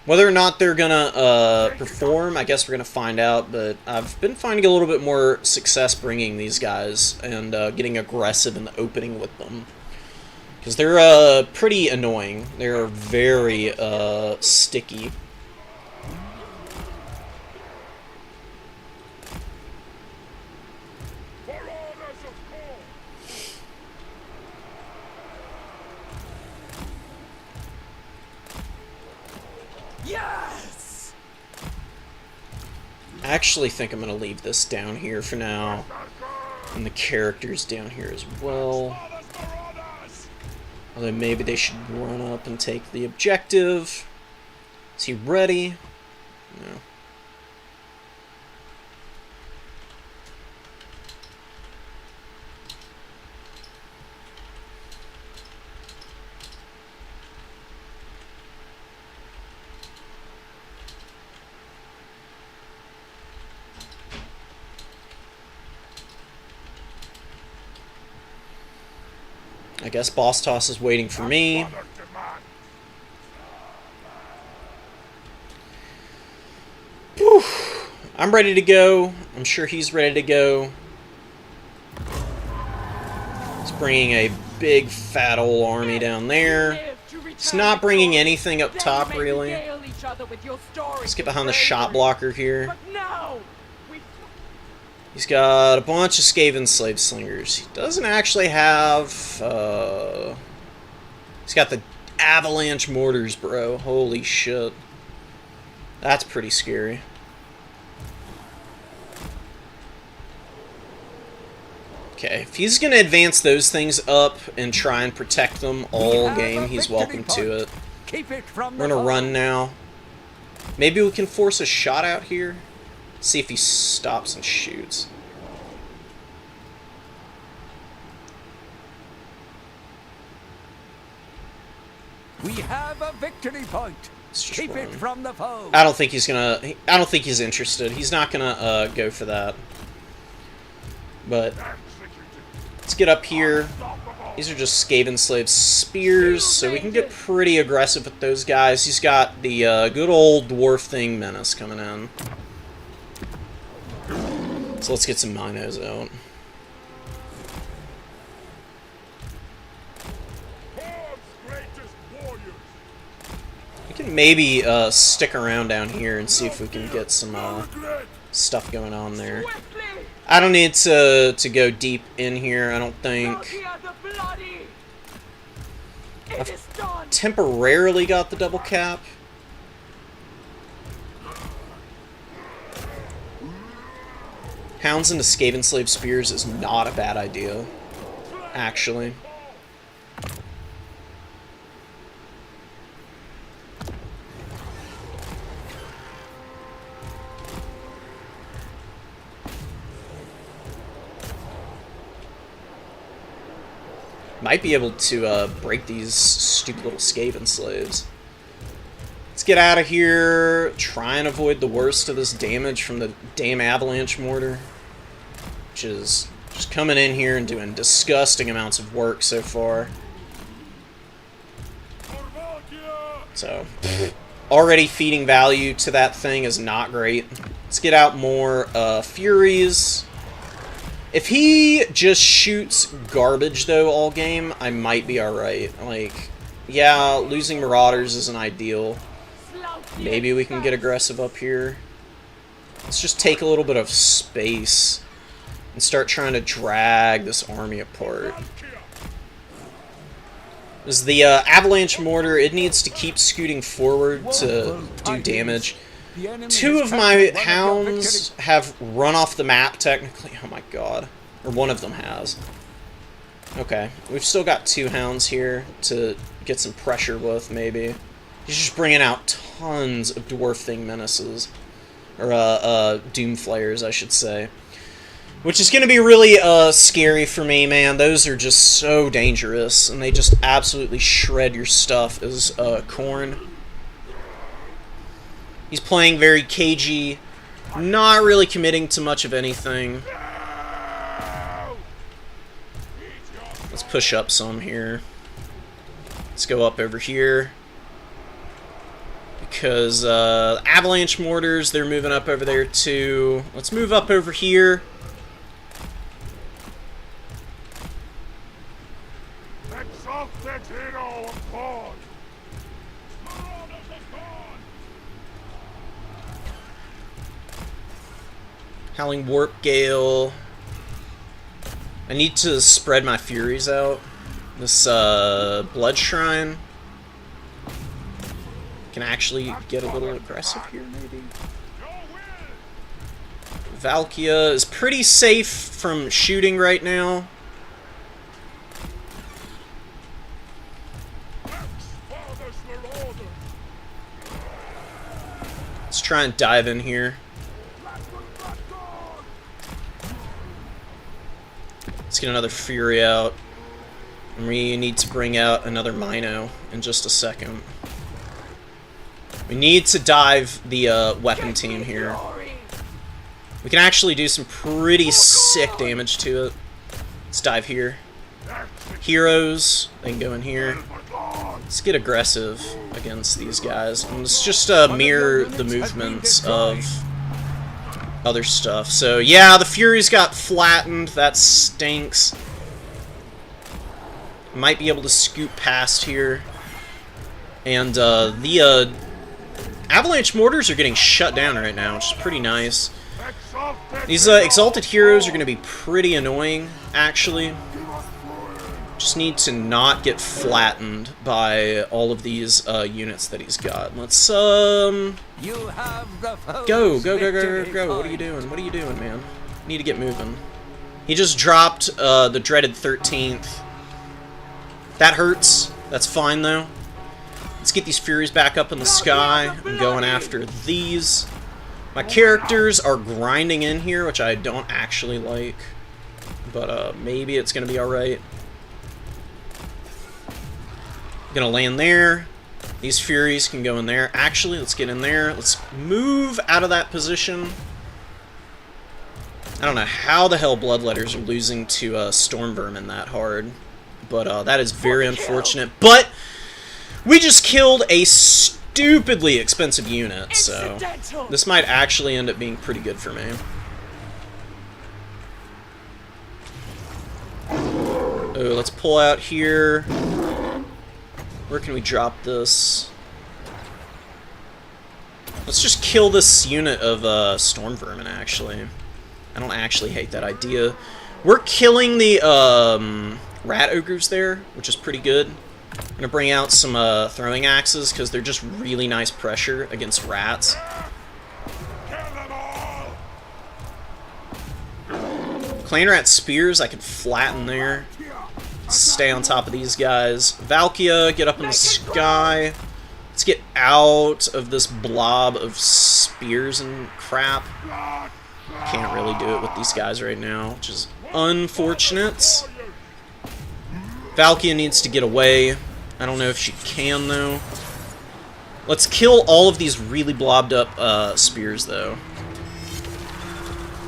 Whether or not they're gonna perform, I guess we're gonna find out, but I've been finding a little bit more success bringing these guys and getting aggressive in the opening with them. Because they're pretty annoying. They're very sticky. Yes! I actually think I'm going to leave this down here for now. And the characters down here as well. Although maybe they should run up and take the objective. Is he ready? No. I guess Boss Toss is waiting for me. Whew. I'm ready to go. I'm sure he's ready to go. He's bringing a big fat old army down there. He's not bringing anything up top, really. Let's get behind the shot blocker here. He's got a bunch of Skaven Slave Slingers. He doesn't actually have... He's got the Avalanche Mortars, bro. Holy shit. That's pretty scary. Okay, if he's going to advance those things up and try and protect them all game, he's welcome to it. We're going to run now. Maybe we can force a shot out here. See if he stops and shoots. We have a victory point. Keep it from the foe. I don't think he's gonna. I don't think he's interested. He's not gonna go for that. But let's get up here. These are just Skaven Slave Spears, so we can get pretty aggressive with those guys. He's got the good old Dwarf Thing Menace coming in. So let's get some Minos out. We can maybe stick around down here and see if we can get some stuff going on there. I don't need to go deep in here, I don't think. I've temporarily got the double cap. Hounds into Skaven Slave Spears is not a bad idea, actually. Might be able to break these stupid little Skaven slaves. Let's get out of here. Try and avoid the worst of this damage from the damn avalanche mortar, which is just coming in here and doing disgusting amounts of work so far. So, already feeding value to that thing is not great. Let's get out more Furies. If he just shoots garbage, though, all game, I might be alright. Like, yeah, losing Marauders isn't ideal. Maybe we can get aggressive up here. Let's just take a little bit of space and start trying to drag this army apart. Is the Avalanche Mortar, it needs to keep scooting forward to do damage. Two of my hounds have run off the map, technically. Oh my god. Or one of them has. Okay. We've still got two hounds here to get some pressure with, maybe. He's just bringing out tons of Dwarf Thing menaces. Or, Doom Flayers, I should say. Which is going to be really, scary for me, man. Those are just so dangerous. And they just absolutely shred your stuff as, Khorne. He's playing very cagey, not really committing to much of anything. Let's push up some here. Let's go up over here. Because Avalanche Mortars, they're moving up over there too. Let's move up over here. Howling Warp Gale. I need to spread my Furies out. This Blood Shrine can actually get a little aggressive here, maybe. Valkia is pretty safe from shooting right now. Let's try and dive in here. Let's get another Fury out. And we need to bring out another Mino in just a second. We need to dive the weapon team here. We can actually do some pretty sick damage to it. Let's dive here. Heroes, they can go in here. Let's get aggressive against these guys. And let's just mirror the movements of other stuff. So yeah, the Furies got flattened. That stinks. Might be able to scoot past here. And the Avalanche Mortars are getting shut down right now, which is pretty nice. These Exalted Heroes are going to be pretty annoying, actually. Just need to not get flattened by all of these units that he's got. Let's go. What are you doing? What are you doing, man? Need to get moving. He just dropped the dreaded 13th. That hurts. That's fine, though. Let's get these Furies back up in the sky. I'm going after these. My characters are grinding in here, which I don't actually like. But maybe it's going to be alright. Gonna land there. These Furies can go in there. Actually, let's get in there. Let's move out of that position. I don't know how the hell Bloodletters are losing to Storm Vermin that hard. But that is very unfortunate. But we just killed a stupidly expensive unit, so this might actually end up being pretty good for me. Oh, let's pull out here. Where can we drop this? Let's just kill this unit of Storm Vermin, actually. I don't actually hate that idea. We're killing the Rat Ogres there, which is pretty good. I'm going to bring out some throwing axes, because they're just really nice pressure against rats. Plane Rat Spears I could flatten there. Stay on top of these guys. Valkia, get up in the sky. Let's get out of this blob of spears and crap. Can't really do it with these guys right now, which is unfortunate. Valkia needs to get away. I don't know if she can, though. Let's kill all of these really blobbed up spears, though.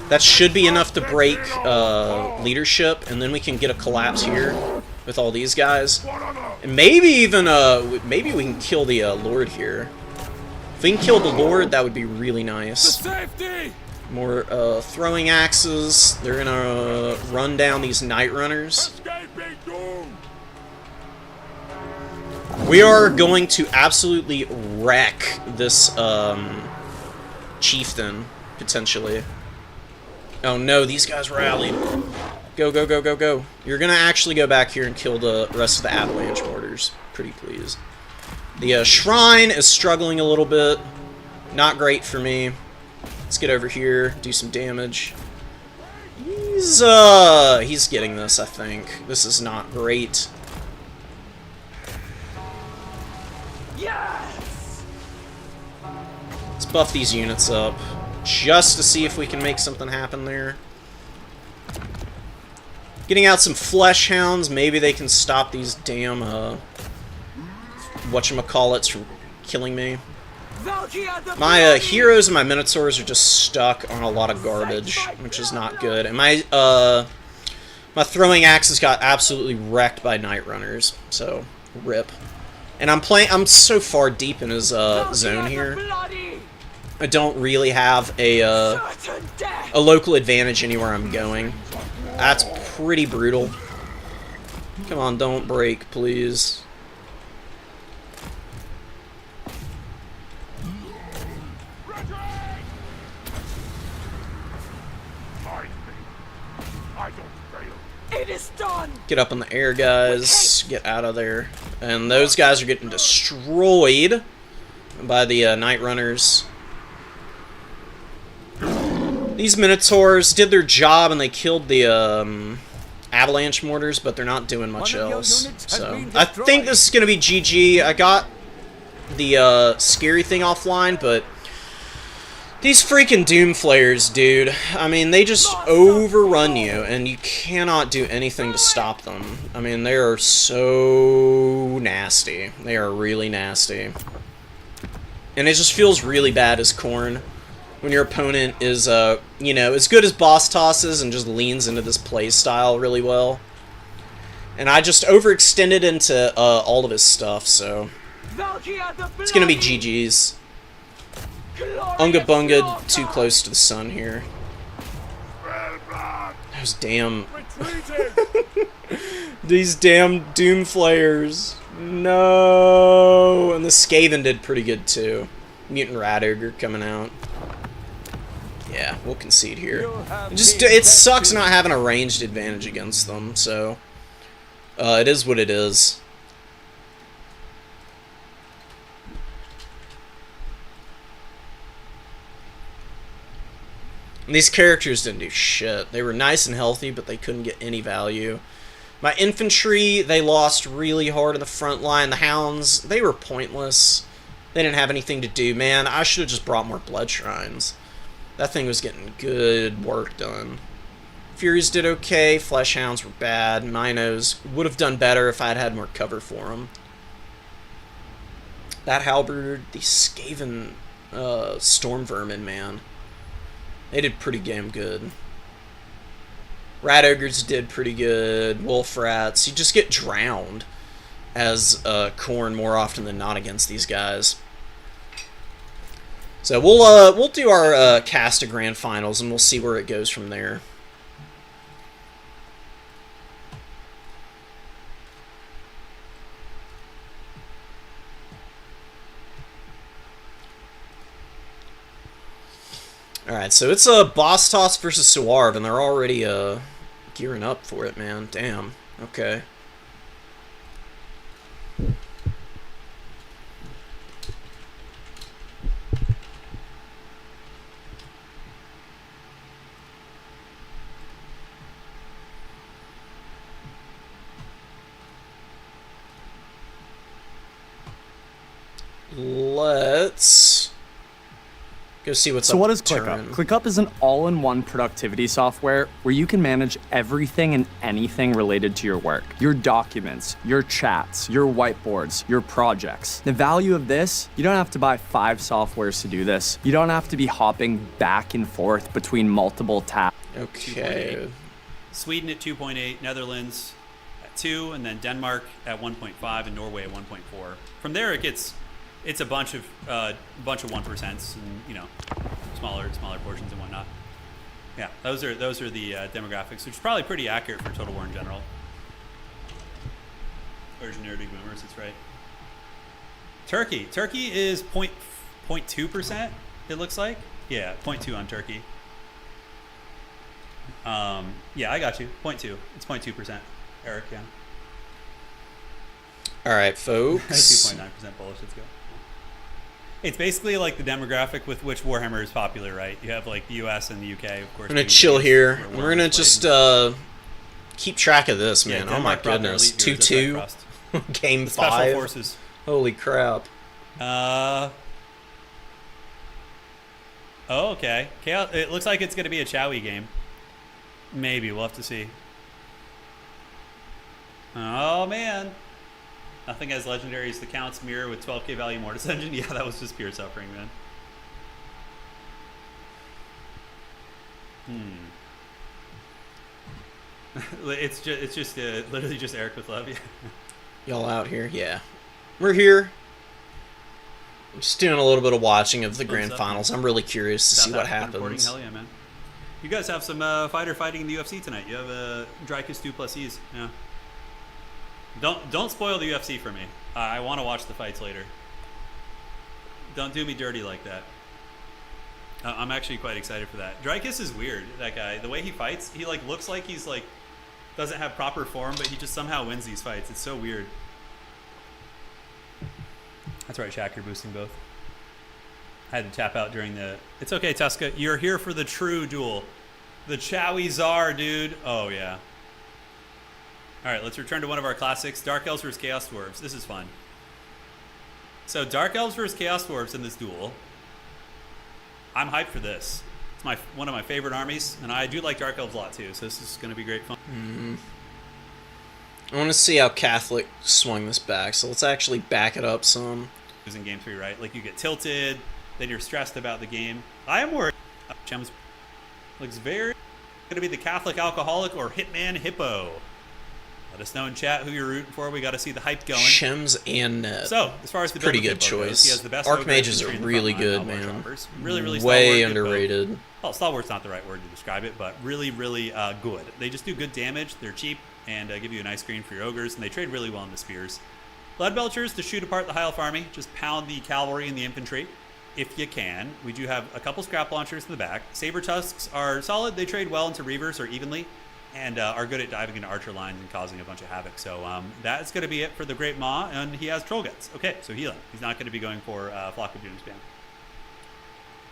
That should be enough to break leadership, and then we can get a collapse here with all these guys. And maybe even, maybe we can kill the Lord here. If we can kill the Lord, that would be really nice. More throwing axes. They're gonna run down these Night Runners. We are going to absolutely wreck this chieftain, potentially. Oh no, these guys rallied. Go, go, go, go, go. You're gonna actually go back here and kill the rest of the avalanche mortars. Pretty please. The shrine is struggling a little bit. Not great for me. Let's get over here, do some damage. He's getting this, I think. This is not great. Yes! Let's buff these units up, just to see if we can make something happen there. Getting out some flesh hounds, maybe they can stop these damn, whatchamacallits from killing me. My heroes and my minotaurs are just stuck on a lot of garbage, which is not good. And my throwing axes got absolutely wrecked by Night Runners, so rip. And I'm so far deep in his zone here. I don't really have a local advantage anywhere I'm going. That's pretty brutal. Come on, don't break, please. It is done. Get up in the air, guys. Get out of there. And those guys are getting destroyed by the Night Runners. These Minotaurs did their job and they killed the Avalanche Mortars, but they're not doing much else. So I think this is going to be GG. I got the scary thing offline, but these freaking Doom Flayers, dude. I mean, they just overrun you, and you cannot do anything to stop them. I mean, they are so nasty. They are really nasty. And it just feels really bad as Khorne when your opponent is, you know, as good as Boss Tosses and just leans into this play style really well. And I just overextended into all of his stuff, so it's gonna be GG's. Unga Bunga too close to the sun here. Those damn... These damn Doom Flayers. No! And the Skaven did pretty good too. Mutant Rat Ogre coming out. Yeah, we'll concede here. It sucks not having a ranged advantage against them, so... it is what it is. And these characters didn't do shit. They were nice and healthy, but they couldn't get any value. My infantry, they lost really hard in the front line. The Hounds, they were pointless. They didn't have anything to do. Man, I should have just brought more Blood Shrines. That thing was getting good work done. Furies did okay. Flesh Hounds were bad. Minos would have done better if I had had more cover for them. That Halberd, the Skaven Storm Vermin, man. They did pretty damn good. Rat Ogres did pretty good. Wolf Rats. You just get drowned as Khorne more often than not against these guys. So we'll do our cast of Grand Finals and we'll see where it goes from there. Alright, so it's a Boss Toss versus Suarve, and they're already gearing up for it, man. Damn. Okay. Go see what's So up. what is ClickUp? ClickUp is an all-in-one productivity software where you can manage everything and anything related to your work. Your documents, your chats, your whiteboards, your projects. The value of this, you don't have to buy 5 softwares to do this. You don't have to be hopping back and forth between multiple tabs. Okay. Sweden at 2.8, Netherlands at 2, and then Denmark at 1.5, and Norway at 1.4. From there, it's a bunch of 1%, and smaller portions and whatnot. Yeah, those are the demographics, which is probably pretty accurate for Total War in general. Version nerdy boomers, that's right. Turkey is 0.2%. It looks like, yeah, 0.2 on Turkey. Yeah, I got you. 0.2. It's 0.2%. Eric, yeah. All right, folks. 2.9% Polish. Let's go. It's basically like the demographic with which Warhammer is popular, right? You have like the US and the UK, of course. I'm gonna chill here. We're gonna just keep track of this, man. Yeah, oh my goodness, 2-2, game 5. Special forces. Holy crap. Oh, okay. Chaos. It looks like it's gonna be a Chowie game. Maybe we'll have to see. Oh man. Nothing as legendary as the Count's Mirror with 12k value Mortis Engine. Yeah, that was just pure suffering, man. It's just literally just Eric with love. Yeah. Y'all out here? Yeah. We're here. I'm just doing a little bit of watching of the grand finals. I'm really curious to see what happens. Hell yeah, man. You guys have some fighter fighting in the UFC tonight. You have Dreykus Duplessis. Yeah. Don't spoil the UFC for me. I want to watch the fights later. Don't do me dirty like that. I'm actually quite excited for that. Dreykus is weird. That guy, the way he fights, he like looks like he's like doesn't have proper form, but he just somehow wins these fights. It's so weird. That's right, Shaq. You're boosting both. I had to tap out during the. It's okay, Tuska. You're here for the true duel. The Chowie Czar, dude. Oh yeah. All right, let's return to one of our classics, Dark Elves vs. Chaos Dwarves. This is fun. So Dark Elves vs. Chaos Dwarves in this duel. I'm hyped for this. It's one of my favorite armies, and I do like Dark Elves a lot too, so this is going to be great fun. I want to see how Catholic swung this back, so let's actually back it up some. In game 3, right? Like you get tilted, then you're stressed about the game. I am worried. Chems looks very going to be the Catholic Alcoholic or Hitman Hippo. Let us know in chat who you're rooting for. We got to see the hype going. Shems and Ned. So, as far as the pretty good choice, choice. he has the best Archmages are really good, man. Really way underrated. Well, stalwart's not the right word to describe it, but really good. They just do good damage. They're cheap and give you a nice screen for your ogres, and they trade really well in the spears. Blood Belchers to shoot apart the High Elf army. Just pound the cavalry and the infantry if you can. We do have a couple scrap launchers in the back. Saber Tusks are solid. They trade well into Reavers or evenly, and are good at diving into archer lines and causing a bunch of havoc. So that's going to be it for the Great Maw, and he has Troll Guts. Okay, so healing. He's not going to be going for Flock of Doom spam.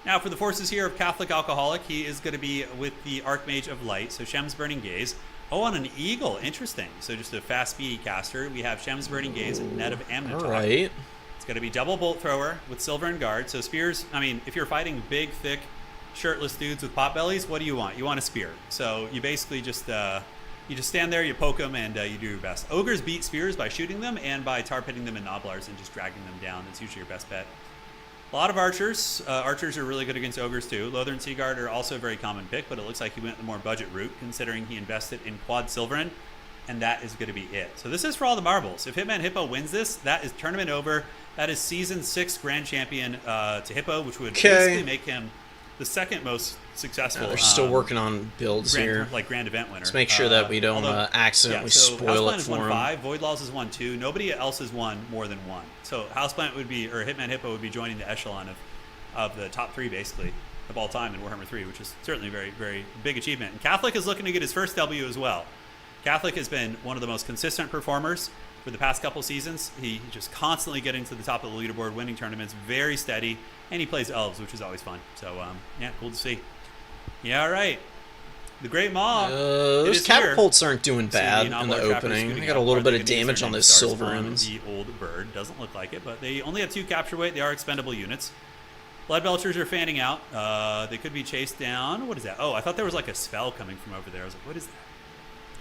Now for the forces here of Catholic Alcoholic, he is going to be with the Archmage of Light, so Shem's Burning Gaze. Oh, on an Eagle. Interesting. So just a fast, speedy caster. We have Shem's Burning Gaze and Net of Amnitok. All right. It's going to be double Bolt Thrower with Silver and Guard. So spears, I mean, if you're fighting big, thick, shirtless dudes with pot bellies, what do you want? You want a spear. So you basically just stand there, you poke them, and you do your best. Ogres beat spears by shooting them and by tar pitting them in Noblars and just dragging them down. That's usually your best bet. A lot of archers. Archers are really good against ogres too. Lothar and Seaguard are also a very common pick, but it looks like he went the more budget route considering he invested in Quad Silverin, and that is going to be it. So this is for all the marbles. If Hitman Hippo wins this, that is tournament over. That is Season 6 Grand Champion to Hippo, which would basically make him the second most successful. They're still working on builds here. Like grand event winner. Let's make sure that we don't accidentally spoil it for him. Houseplant is 1-5, Void Laws is 1-2. Nobody else has won more than 1. So Houseplant would be, or Hitman Hippo would be joining the echelon of the top 3 basically of all time in Warhammer 3, which is certainly a very, very big achievement. And Catholic is looking to get his first W as well. Catholic has been one of the most consistent performers for the past couple seasons. He just constantly getting to the top of the leaderboard, winning tournaments, very steady, and he plays elves, which is always fun. So yeah, cool to see. Yeah, all right. The Great Maw. Those catapults aren't doing bad in the opening. They got a little bit of damage on those Silverins. The old bird doesn't look like it, but they only have 2 capture weight. They are expendable units. Blood Belchers are fanning out. They could be chased down. What is that? Oh, I thought there was like a spell coming from over there. I was like, what is that?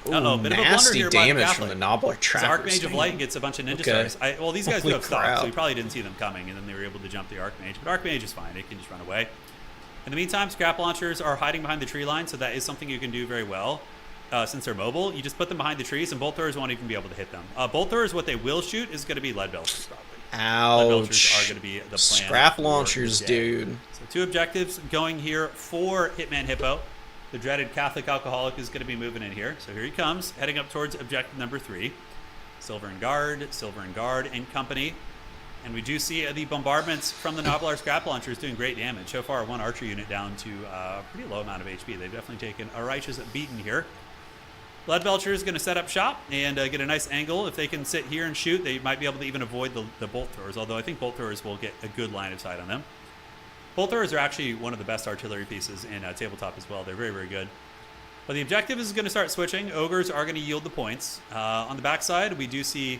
Ooh, Bit of a blunder nasty here by the damage Catholic. from the Nobbler Trackers. Archmage of Light gets a bunch of Ninja Stars. Well, these guys do have stock, so we probably didn't see them coming, and then they were able to jump the Archmage. But Archmage is fine. It can just run away. In the meantime, Scrap Launchers are hiding behind the tree line, so that is something you can do very well. Since they're mobile, you just put them behind the trees, and Bolt Throwers won't even be able to hit them. Bolt Throwers, what they will shoot is going to be Lead Belchers, probably. Ouch. Lead Belchers are going to be the plan. Scrap Launchers, dude. So 2 objectives going here for Hitman Hippo. The dreaded Catholic alcoholic is going to be moving in here. So here he comes, heading up towards objective number 3. Silver and Guard, and company. And we do see the bombardments from the Nobblar Scrap Launchers doing great damage. So far, 1 archer unit down to a pretty low amount of HP. They've definitely taken a righteous beating here. Lead Belcher is going to set up shop and get a nice angle. If they can sit here and shoot, they might be able to even avoid the Bolt Throwers, although I think Bolt Throwers will get a good line of sight on them. Bolt Throwers are actually one of the best artillery pieces in tabletop as well. They're very, very good. But the objective is going to start switching. Ogres are going to yield the points. On the backside, we do see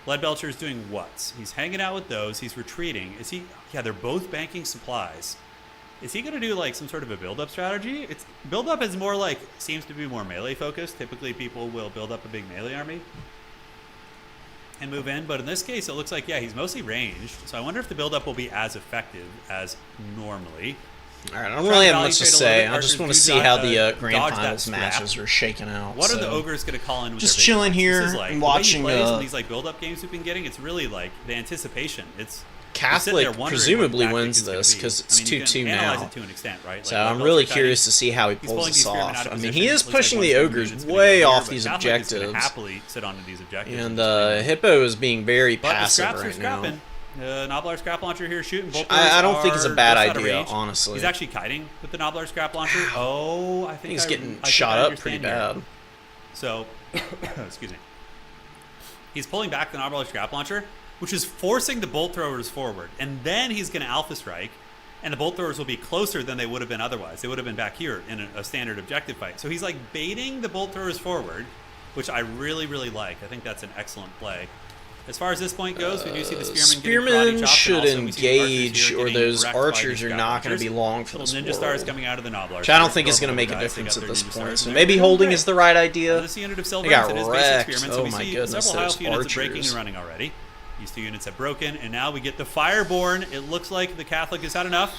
Lead Belcher's doing what? He's hanging out with those. He's retreating. Is he? Yeah, they're both banking supplies. Is he going to do like some sort of a build-up strategy? Build-up is more like, seems to be more melee focused. Typically, people will build up a big melee army and move in, but in this case it looks like, yeah, he's mostly ranged, so I wonder if the build-up will be as effective as normally. Alright, I don't really have much to say. I just want to see how the Grand Finals matches are shaking out. What are the Ogres going to call in with just their chilling big here like, and watching these like build-up games we've been getting, it's really like the anticipation. It's Catholic presumably wins this because it's 2-2 now. To an extent, right? So I'm really curious to see how he pulls this off. I mean, he is pushing the Ogres way off these objectives. Happily sit onto these objectives. And Hippo is being very passive right now. Nobblar Scrap Launcher here shooting. I don't think it's a bad idea, honestly. He's actually kiting with the Nobblar Scrap Launcher. Oh, I think he's getting shot up pretty bad. So, excuse me. He's pulling back the Nobblar Scrap Launcher, which is forcing the Bolt Throwers forward. And then he's going to Alpha Strike, and the Bolt Throwers will be closer than they would have been otherwise. They would have been back here in a standard objective fight. So he's like baiting the Bolt Throwers forward, which I really, really like. I think that's an excellent play. As far as this point goes, we do see the Spearmen should engage, or those archers are not going to be long for this Ninja Stars coming out of the Nobblar. Which I don't think is going to make a difference at this point. So maybe holding is the right idea. This unit of Silver they got wrecked. Oh my goodness, several those units archers. breaking and running already. These 2 units have broken, and now we get the Fireborn. It looks like the Catholic has had enough.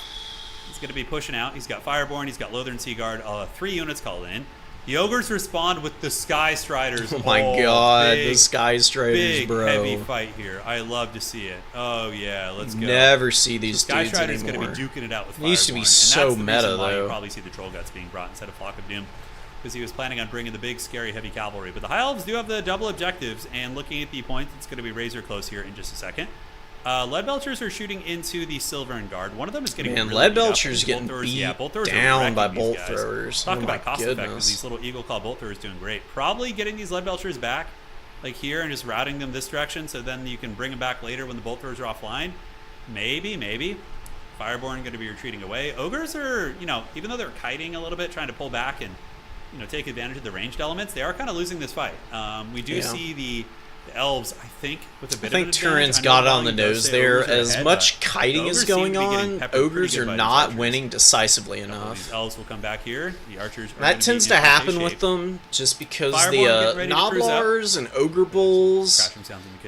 He's going to be pushing out. He's got Fireborn. He's got Lothern Sea Guard. 3 units called in. The Ogres respond with the Sky Striders. Oh my god, the Sky Striders, bro. Big, heavy fight here. I love to see it. Oh, yeah, let's go. Never see these Sky dudes Striders anymore. going to be duking it out with Fireborn. It used to be so meta, though. You probably see the Troll Guts being brought instead of Flock of Doom, because he was planning on bringing the big, scary, heavy cavalry. But the High Elves do have the double objectives, and looking at the points, it's going to be razor close here in just a second. Lead Belchers are shooting into the Silver and Guard. One of them is getting really Lead Belcher's getting beat down by Bolt Throwers. Talk about cost effective. These little Eagle Claw Bolt Throwers doing great. Probably getting these Lead Belchers back, like here, and just routing them this direction, so then you can bring them back later when the Bolt Throwers are offline. Maybe. Fireborn going to be retreating away. Ogres are, even though they're kiting a little bit, trying to pull back and, take advantage of the ranged elements, they are kind of losing this fight. We do see the Elves, I think, with a bit of an advantage. Turin's got it on the nose there. As much kiting is going on, Ogres are not winning decisively enough. These Elves will come back here. The Archers are that tends to happen with them, just because the Nobblars and Ogre Bulls,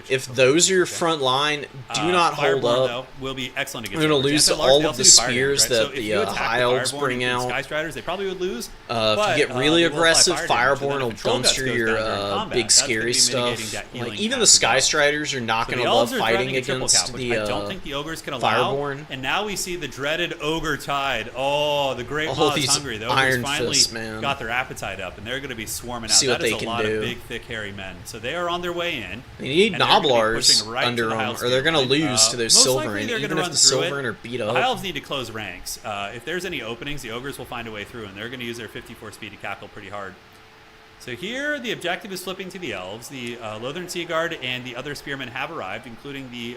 if those are your front line, do not hold up. Though, will be excellent against You're going to lose all of the spears that the High Elves bring out. Sky Striders, they probably would lose. If you get really aggressive, Fireborn will dumpster your big scary stuff. Like, even the Sky Striders are not going to love fighting against the I don't think the Ogres can allow. Fireborn. And now we see the dreaded Ogre Tide. Oh, the Great Maw is hungry. The Ogres finally got their appetite up, and they're going to be swarming out. That is a lot of big, thick, hairy men. So they are on their way in. They need Nobblars under them, or they're going to lose to those Silverin, even if the Silverin are beat up. The High Elves need to close ranks. If there's any openings, the Ogres will find a way through, and they're going to use their 54 speed to cackle pretty hard. So here, the objective is flipping to the Elves. The Lothern Sea Guard and the other Spearmen have arrived, including the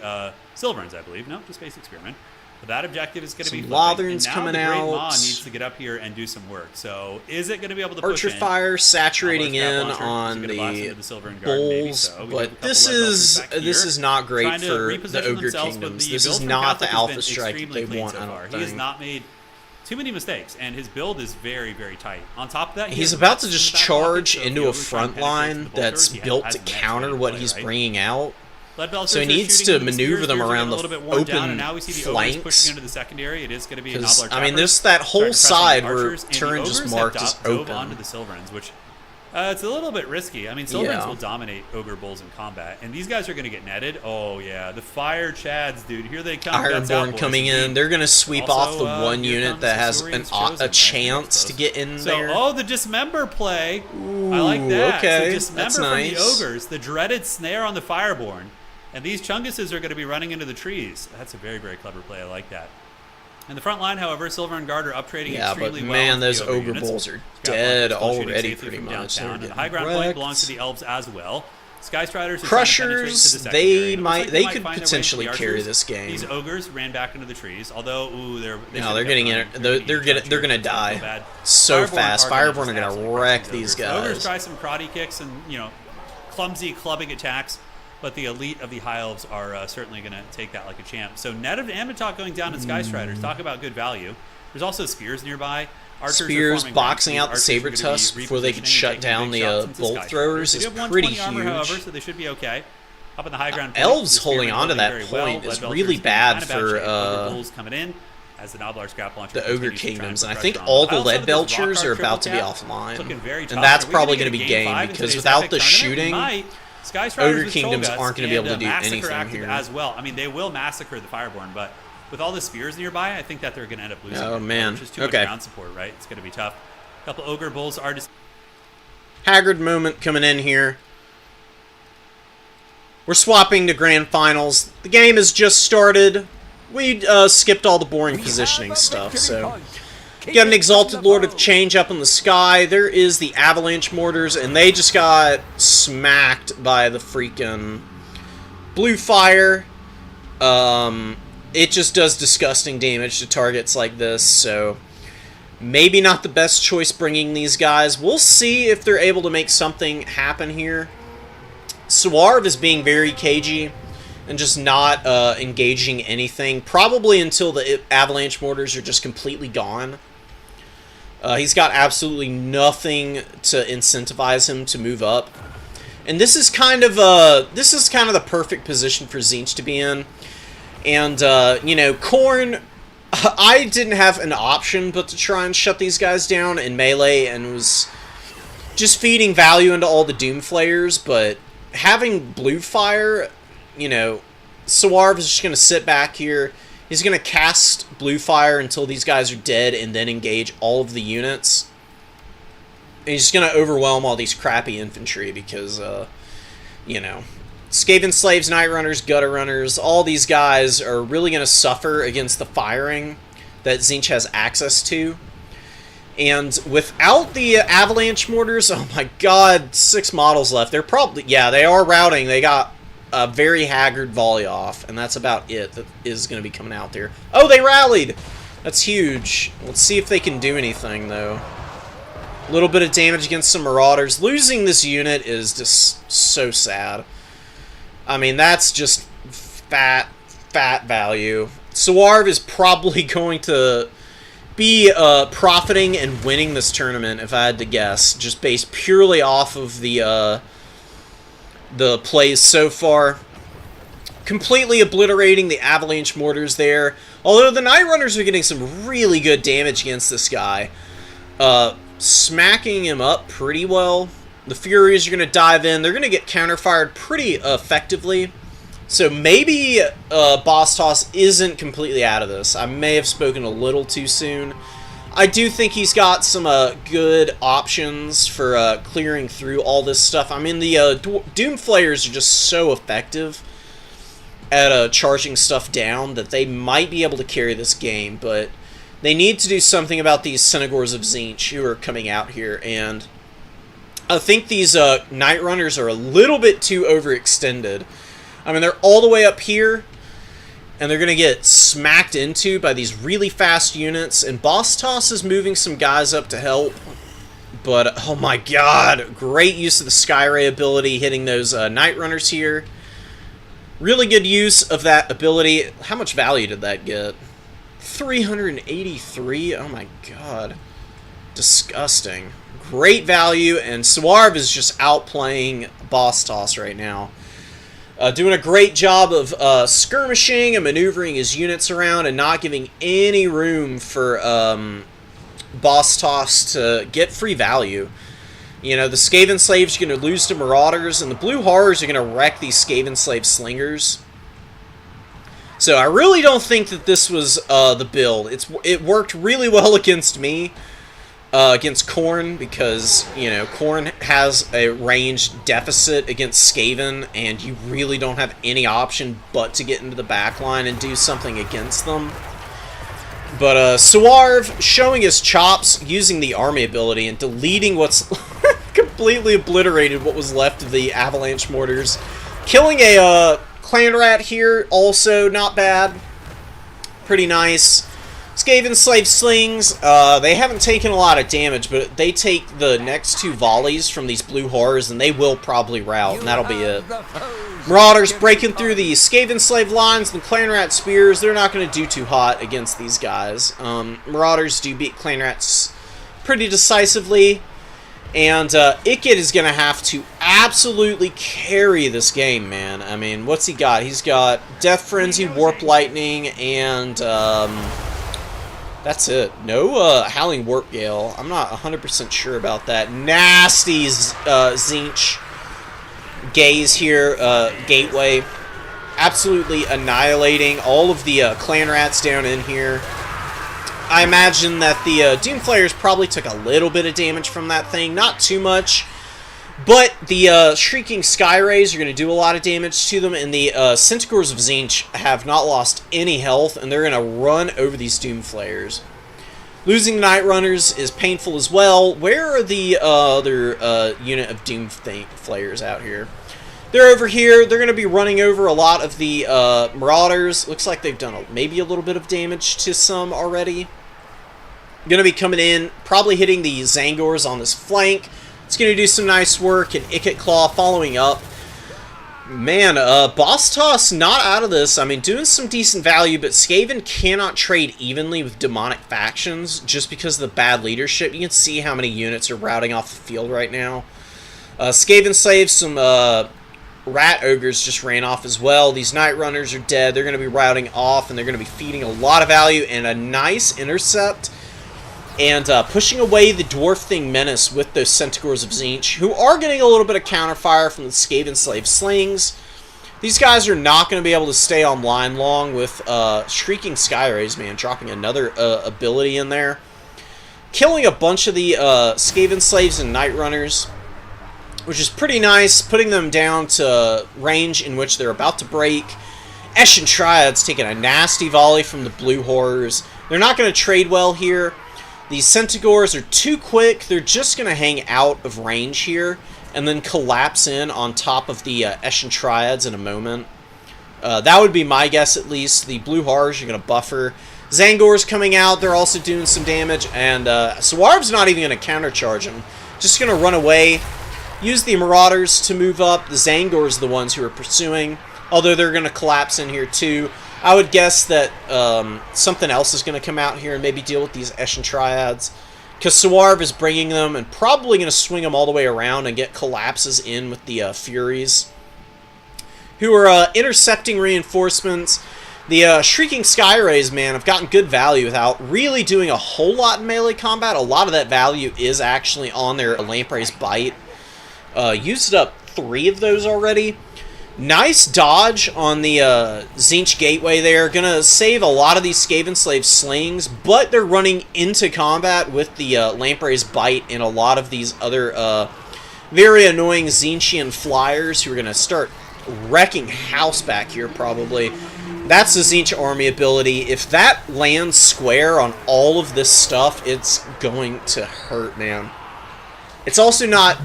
Silverins, I believe. No, just basic Spearmen. But that objective is going to be Some flipping. Lotherns And now coming the Great out. Maw needs to get up here and do some work. So is it going to be able to Archer push in? Fire saturating Scrap in launcher. on Is it gonna blast the into Silver and Garden? Maybe Bulls, so. We have a but couple this Lead Belters is back this here, is not great trying to for the reposition Ogre themselves, but Kingdoms. the This build is from not the Catholic has Alpha been Strike that extremely they clean want, so I far. don't He has think. not made too many mistakes, and his build is very, very tight. On top of that, He's has about to Mets in just the back charge pocket, so if into the a Ogres try front and penetrate line to the that's Bolters, he built has to Mets ready counter to what play, he's right? bringing out. Lead Belters So he are needs shooting to into the maneuver spears. them Spears are around getting the a little bit worn down, and open now we see the Ogres flanks. pushing into the secondary. It is going to be a Because, Nobbler I mean, Trappers that whole trying to press on the side where Archers, and the Turin just Ogres marked have as dove open. onto the Silverens, which it's a little bit risky. I mean, Silverens Yeah. will dominate Ogre Bulls in combat, and these guys are going to get netted. Oh, yeah. The Fire Chads, dude. Here they come. Guns out, Ironborn boys. coming in. They're going to sweep off the one here unit comes that has Historian's a Chosen, right? chance to get in So, there. oh, the Dismember play. I like that. okay. So Dismember That's from nice. the Ogres. The dreaded snare on the Fireborn. And these Chunguses are going to be running into the trees. That's a very, very clever play. I like that. In the front line, however, Silver and Guard are up trading Yeah, but extremely well. man, with those the Ogre units. Bulls are Scrap dead Launcher still shooting already safely pretty from much. downtown. They're And the getting high ground point wrecked. belongs to the Elves as well. Sky Striders are Crushers, trying to penetrate into the they secondary. It looks like they might could find their way potentially into the carry Archers. this game. These Ogres ran back into the trees, although No, they're getting in. They're gonna die so fast. Fireborn are gonna wreck these Ogres guys. try some karate kicks and clumsy clubbing attacks, but the elite of the High Elves are certainly going to take that like a champ. So Net of Amatok going down in Sky Striders. Talk about good value. There's also Spears nearby. Archers Spears are boxing out the Archers Saber are gonna be Tusk before they could repositioning shut and down taking big the shots into bolt Sky throwers Striders. is They have pretty 120 armor, however, huge. so they should be okay. Up in the high ground. Elves point, holding on to that very well. point is Lead Belters really in bad kind of for shape. Ogre Bulls coming in as the Nobbler Scrap Launcher the Ogre continues to try Kingdoms, put and I pressure think on all them. the I also Lead think this Belchers Rock are Art about to be triple offline, looking very tough. and that's Are we probably gonna going to get be game game 5 in because today's without epic the tournament? shooting, Might. Sky Striders Ogre with Kingdoms Trollguts aren't going to be able to and, do Massacre anything active here. as well. I mean, they will massacre the Fireborn, but with all the spears nearby, I think that they're going to end up losing. Oh, it, man. which is too Okay. much ground support, right? It's going to be tough. A couple Ogre Bulls are just Haggard moment coming in here. We're swapping to Grand Finals. The game has just started. We skipped all the boring positioning stuff, so... Got an Exalted Lord of Change up in the sky. There is the Avalanche Mortars, and they just got smacked by the freaking Blue Fire. It just does disgusting damage to targets like this, so... Maybe not the best choice bringing these guys. We'll see if they're able to make something happen here. Suarv is being very cagey and just not engaging anything. Probably until the Avalanche Mortars are just completely gone. He's got absolutely nothing to incentivize him to move up. And this is kind of the perfect position for Tzeentch to be in. And, Khorne... I didn't have an option but to try and shut these guys down in melee and was just feeding value into all the Doomflayers, but having Blue Fire, Suarv is just going to sit back here. He's going to cast Blue Fire until these guys are dead and then engage all of the units. And he's just going to overwhelm all these crappy infantry because, Skaven Slaves, Night Runners, Gutter Runners, all these guys are really going to suffer against the firing that Tzeentch has access to. And without the Avalanche Mortars, oh my god, 6 models left. They're probably, they are routing. They got a very haggard volley off, and that's about it that is going to be coming out there. Oh, they rallied! That's huge. Let's see if they can do anything, though. A little bit of damage against some Marauders. Losing this unit is just so sad. I mean, that's just fat value. Suarv is probably going to be profiting and winning this tournament, if I had to guess, just based purely off of the plays so far. Completely obliterating the Avalanche Mortars there. Although the Night Runners are getting some really good damage against this guy. Smacking him up pretty well. The Furies are going to dive in. They're going to get counterfired pretty effectively. So maybe Boss Toss isn't completely out of this. I may have spoken a little too soon. I do think he's got some good options for clearing through all this stuff. I mean, the Doomflayers are just so effective at charging stuff down that they might be able to carry this game, but they need to do something about these Centaurs of Tzeentch who are coming out here, and I think these Night Runners are a little bit too overextended. I mean, they're all the way up here, and they're going to get smacked into by these really fast units, and Boss Toss is moving some guys up to help. But, oh my god, great use of the Skyray ability, hitting those Night Runners here. Really good use of that ability. How much value did that get? 383? Oh my god. Disgusting. Great value, and Swarv is just outplaying Boss Toss right now. Doing a great job of skirmishing and maneuvering his units around and not giving any room for Boss Toss to get free value. You know, the Skaven Slaves are going to lose to Marauders, and the Blue Horrors are going to wreck these Skaven Slave Slingers. So I really don't think that this was the build. It worked really well against me, against Khorne, because, you know, Khorne has a range deficit against Skaven, and you really don't have any option but to get into the backline and do something against them. But Swarv showing his chops, using the army ability, and deleting what's completely obliterated what was left of the Avalanche Mortars. Killing a Clan Rat here, also not bad. Pretty nice. Skaven Slave Slings, they haven't taken a lot of damage, but they take the next two volleys from these Blue Horrors, and they will probably rout, and that'll be it. Marauders breaking through the Skaven Slave lines, and Clan Rat Spears, they're not going to do too hot against these guys. Marauders do beat Clan Rats pretty decisively, and Ikit is going to have to absolutely carry this game, man. I mean, what's he got? He's got Death Frenzy, Warp Lightning, and that's it. No Howling Warp Gale. I'm not 100% sure about that. Nasty Tzeentch Gaze here, Gateway. Absolutely annihilating all of the Clan Rats down in here. I imagine that the Doomflayers probably took a little bit of damage from that thing. Not too much. But the Shrieking Skyrays are going to do a lot of damage to them, and the Centaurs of Tzeentch have not lost any health, and they're going to run over these Doomflayers. Losing Night Runners is painful as well. Where are the other unit of Doomflayers out here? They're over here. They're going to be running over a lot of the Marauders. Looks like they've done maybe a little bit of damage to some already. Going to be coming in, probably hitting the Zangors on this flank. It's going to do some nice work, and Ikit Claw following up. Man, Boss Toss not out of this. I mean, doing some decent value, but Skaven cannot trade evenly with demonic factions just because of the bad leadership. You can see how many units are routing off the field right now. Skaven Slaves, some Rat Ogres just ran off as well. These Night Runners are dead. They're going to be routing off, and they're going to be feeding a lot of value and a nice intercept. And pushing away the Dwarf Thing Menace with those Centaurs of Tzeentch, who are getting a little bit of counterfire from the Skaven Slave Slings. These guys are not going to be able to stay online long with Shrieking Skyrays, man, dropping another ability in there. Killing a bunch of the Skaven Slaves and Night Runners, which is pretty nice, putting them down to range in which they're about to break. Eshin Triads taking a nasty volley from the Blue Horrors. They're not going to trade well here. These Centaurs are too quick. They're just going to hang out of range here and then collapse in on top of the Eshin Triads in a moment. That would be my guess, at least. The Blue Horrors are going to buffer. Zangor's coming out. They're also doing some damage. And Swarv's not even going to countercharge him. Just going to run away. Use the Marauders to move up. The Zangor's the ones who are pursuing, although they're going to collapse in here too. I would guess that something else is going to come out here and maybe deal with these Eshin Triads, because Swarv is bringing them and probably going to swing them all the way around and get collapses in with the Furies, who are intercepting reinforcements. The Shrieking Skyrays, man, have gotten good value without really doing a whole lot in melee combat. A lot of that value is actually on their Lamprey's Bite. Used up 3 of those already. Nice dodge on the Tzeentch Gateway there. Gonna save a lot of these Skaven Slave Slings, but they're running into combat with the Lamprey's Bite and a lot of these other very annoying Tzeentchian flyers who are gonna start wrecking house back here probably. That's the Tzeentch army ability. If that lands square on all of this stuff, it's going to hurt, man. It's also not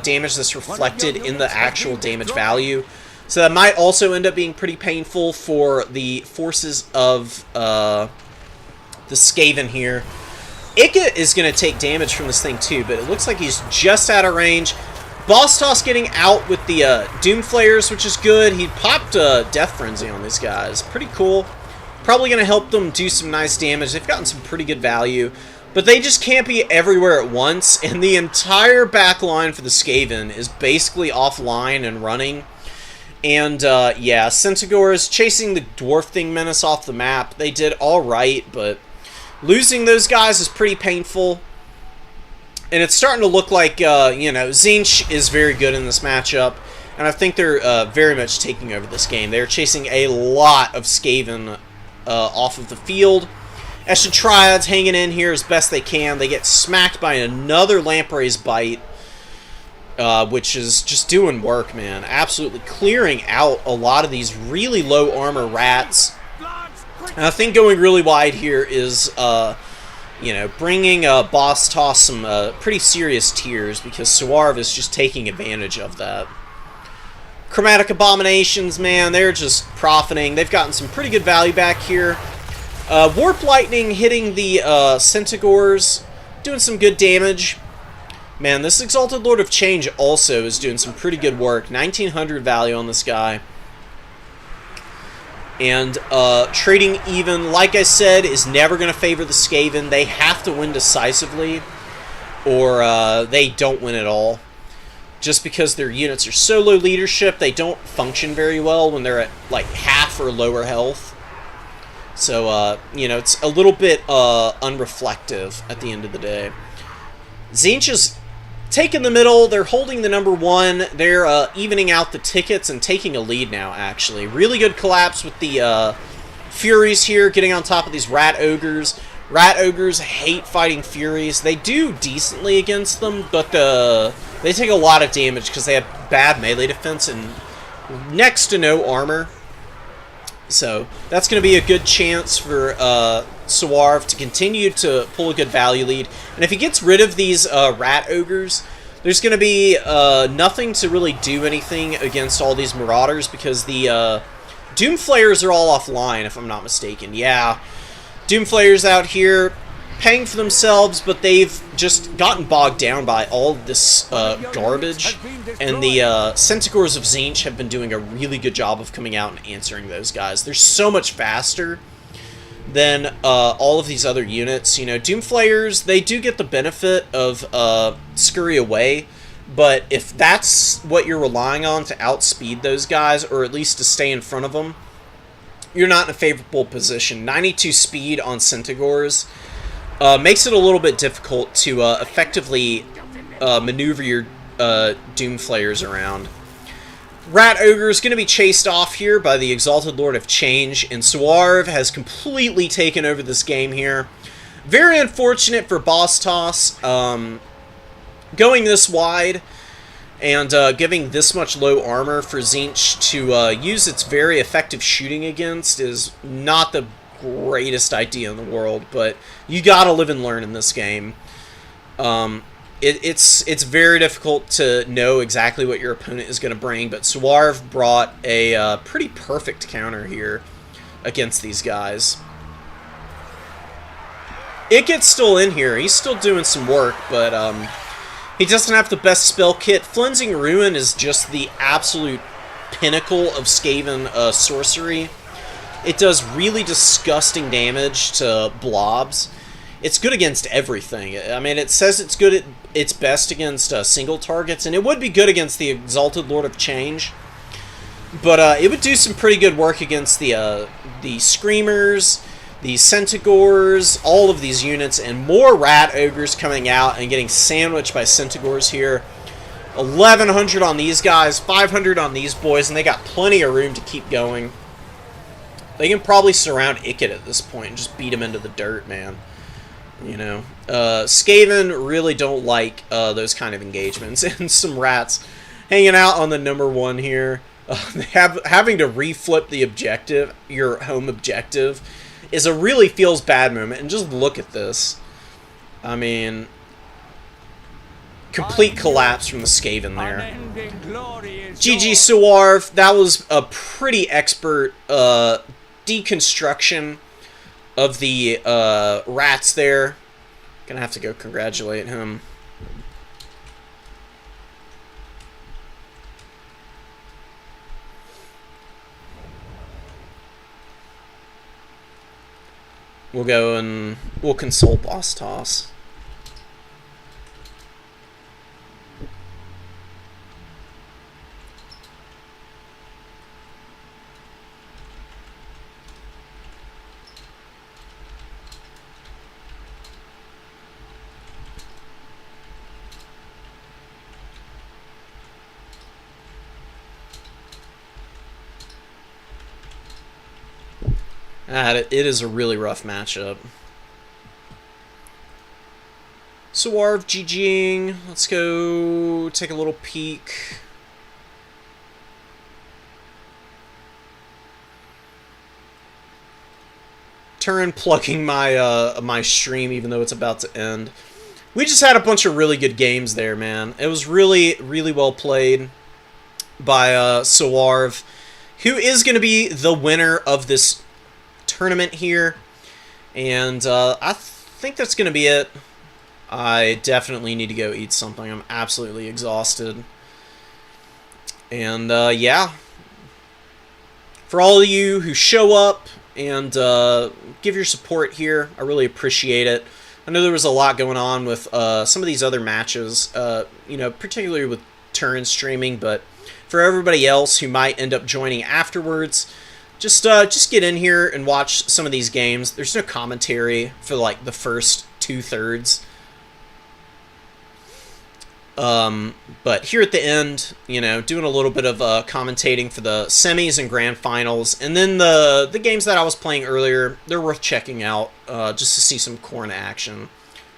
damage that's reflected in the actual damage value. So that might also end up being pretty painful for the forces of the Skaven here. Ika is going to take damage from this thing too, but it looks like he's just out of range. Boss Toss getting out with the Doom Flares, which is good. He popped Death Frenzy on these guys. Pretty cool. Probably going to help them do some nice damage. They've gotten some pretty good value. But they just can't be everywhere at once, and the entire back line for the Skaven is basically offline and running. And, yeah, Centaur is chasing the Dwarf Thing Menace off the map. They did alright, but losing those guys is pretty painful. And it's starting to look like, you know, Tzeentch is very good in this matchup. And I think they're very much taking over this game. They're chasing a lot of Skaven off of the field. Escher Triads hanging in here as best they can. They get smacked by another Lamprey's Bite, which is just doing work, man. Absolutely clearing out a lot of these really low armor rats. And I think going really wide here is, you know, bringing Boss Toss some pretty serious tears, because Suarv is just taking advantage of that. Chromatic Abominations, man, they're just profiting. They've gotten some pretty good value back here. Warp Lightning hitting the Centaurs, doing some good damage. Man, this Exalted Lord of Change also is doing some pretty good work. 1900 value on this guy. And trading even, like I said, is never going to favor the Skaven. They have to win decisively, or they don't win at all. Just because their units are so low leadership, they don't function very well when they're at like half or lower health. So, you know, it's a little bit unreflective at the end of the day. Tzeentch is taking the middle. They're holding the number one. They're evening out the tickets and taking a lead now, actually. Really good collapse with the Furies here, getting on top of these Rat Ogres. Rat Ogres hate fighting Furies. They do decently against them, but they take a lot of damage because they have bad melee defense and next to no armor. So that's going to be a good chance for Suarv to continue to pull a good value lead. And if he gets rid of these Rat Ogres, there's going to be nothing to really do anything against all these Marauders, because the Doom Flayers are all offline, if I'm not mistaken. Yeah, Doom Flayers out here paying for themselves, but they've just gotten bogged down by all of this garbage, and the Centaurs of Tzeentch have been doing a really good job of coming out and answering those guys. They're so much faster than all of these other units. You know, Doom Flayers, they do get the benefit of scurry away, but if that's what you're relying on to outspeed those guys, or at least to stay in front of them, you're not in a favorable position. 92 speed on Centaurs makes it a little bit difficult to effectively maneuver your Doom Flayers around. Rat Ogre is going to be chased off here by the Exalted Lord of Change, and Suarv has completely taken over this game here. Very unfortunate for Boss Toss. Going this wide and giving this much low armor for Tzeentch to use its very effective shooting against is not the greatest idea in the world, but you gotta live and learn in this game. It's very difficult to know exactly what your opponent is going to bring, but Suarv brought a pretty perfect counter here against these guys. Ikit's still in here. He's still doing some work, but he doesn't have the best spell kit. Flensing Ruin is just the absolute pinnacle of Skaven sorcery. It does really disgusting damage to blobs. It's good against everything. I mean, it says it's good at its best against single targets, and it would be good against the Exalted Lord of Change. But it would do some pretty good work against the Screamers, the Centaurs, all of these units, and more Rat Ogres coming out and getting sandwiched by Centaurs here. 1100 on these guys, 500 on these boys, and they got plenty of room to keep going. They can probably surround Ikit at this point and just beat him into the dirt, man. You know, Skaven really don't like those kind of engagements, and some rats hanging out on the number one here. Having to reflip the objective, your home objective, is a really feels bad moment. And just look at this. I mean, complete collapse from the Skaven there. Unending glory is GG yours. Suarv, that was a pretty expert deconstruction of the rats there. Gonna have to go congratulate him. We'll go and we'll console Boss Toss. It is a really rough matchup. Suarv GGing. Let's go take a little peek. Turin plugging my my stream even though it's about to end. We just had a bunch of really good games there, man. It was really, really well played by Suarv, who is going to be the winner of this tournament here. And I think that's going to be it. I definitely need to go eat something. I'm absolutely exhausted. And yeah, for all of you who show up and give your support here, I really appreciate it. I know there was a lot going on with some of these other matches, you know, particularly with Turin streaming, but for everybody else who might end up joining afterwards, just get in here and watch some of these games. There's no commentary for like the first 2/3. But here at the end, you know, doing a little bit of commentating for the semis and grand finals, and then the games that I was playing earlier, they're worth checking out just to see some Corn action.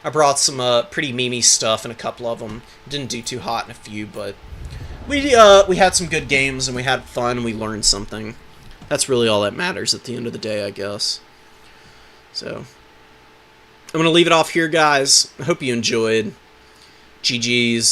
I brought some pretty memey stuff in a couple of them. Didn't do too hot in a few, but we had some good games and we had fun and we learned something. That's really all that matters at the end of the day, I guess. So I'm gonna leave it off here, guys. I hope you enjoyed. GG's.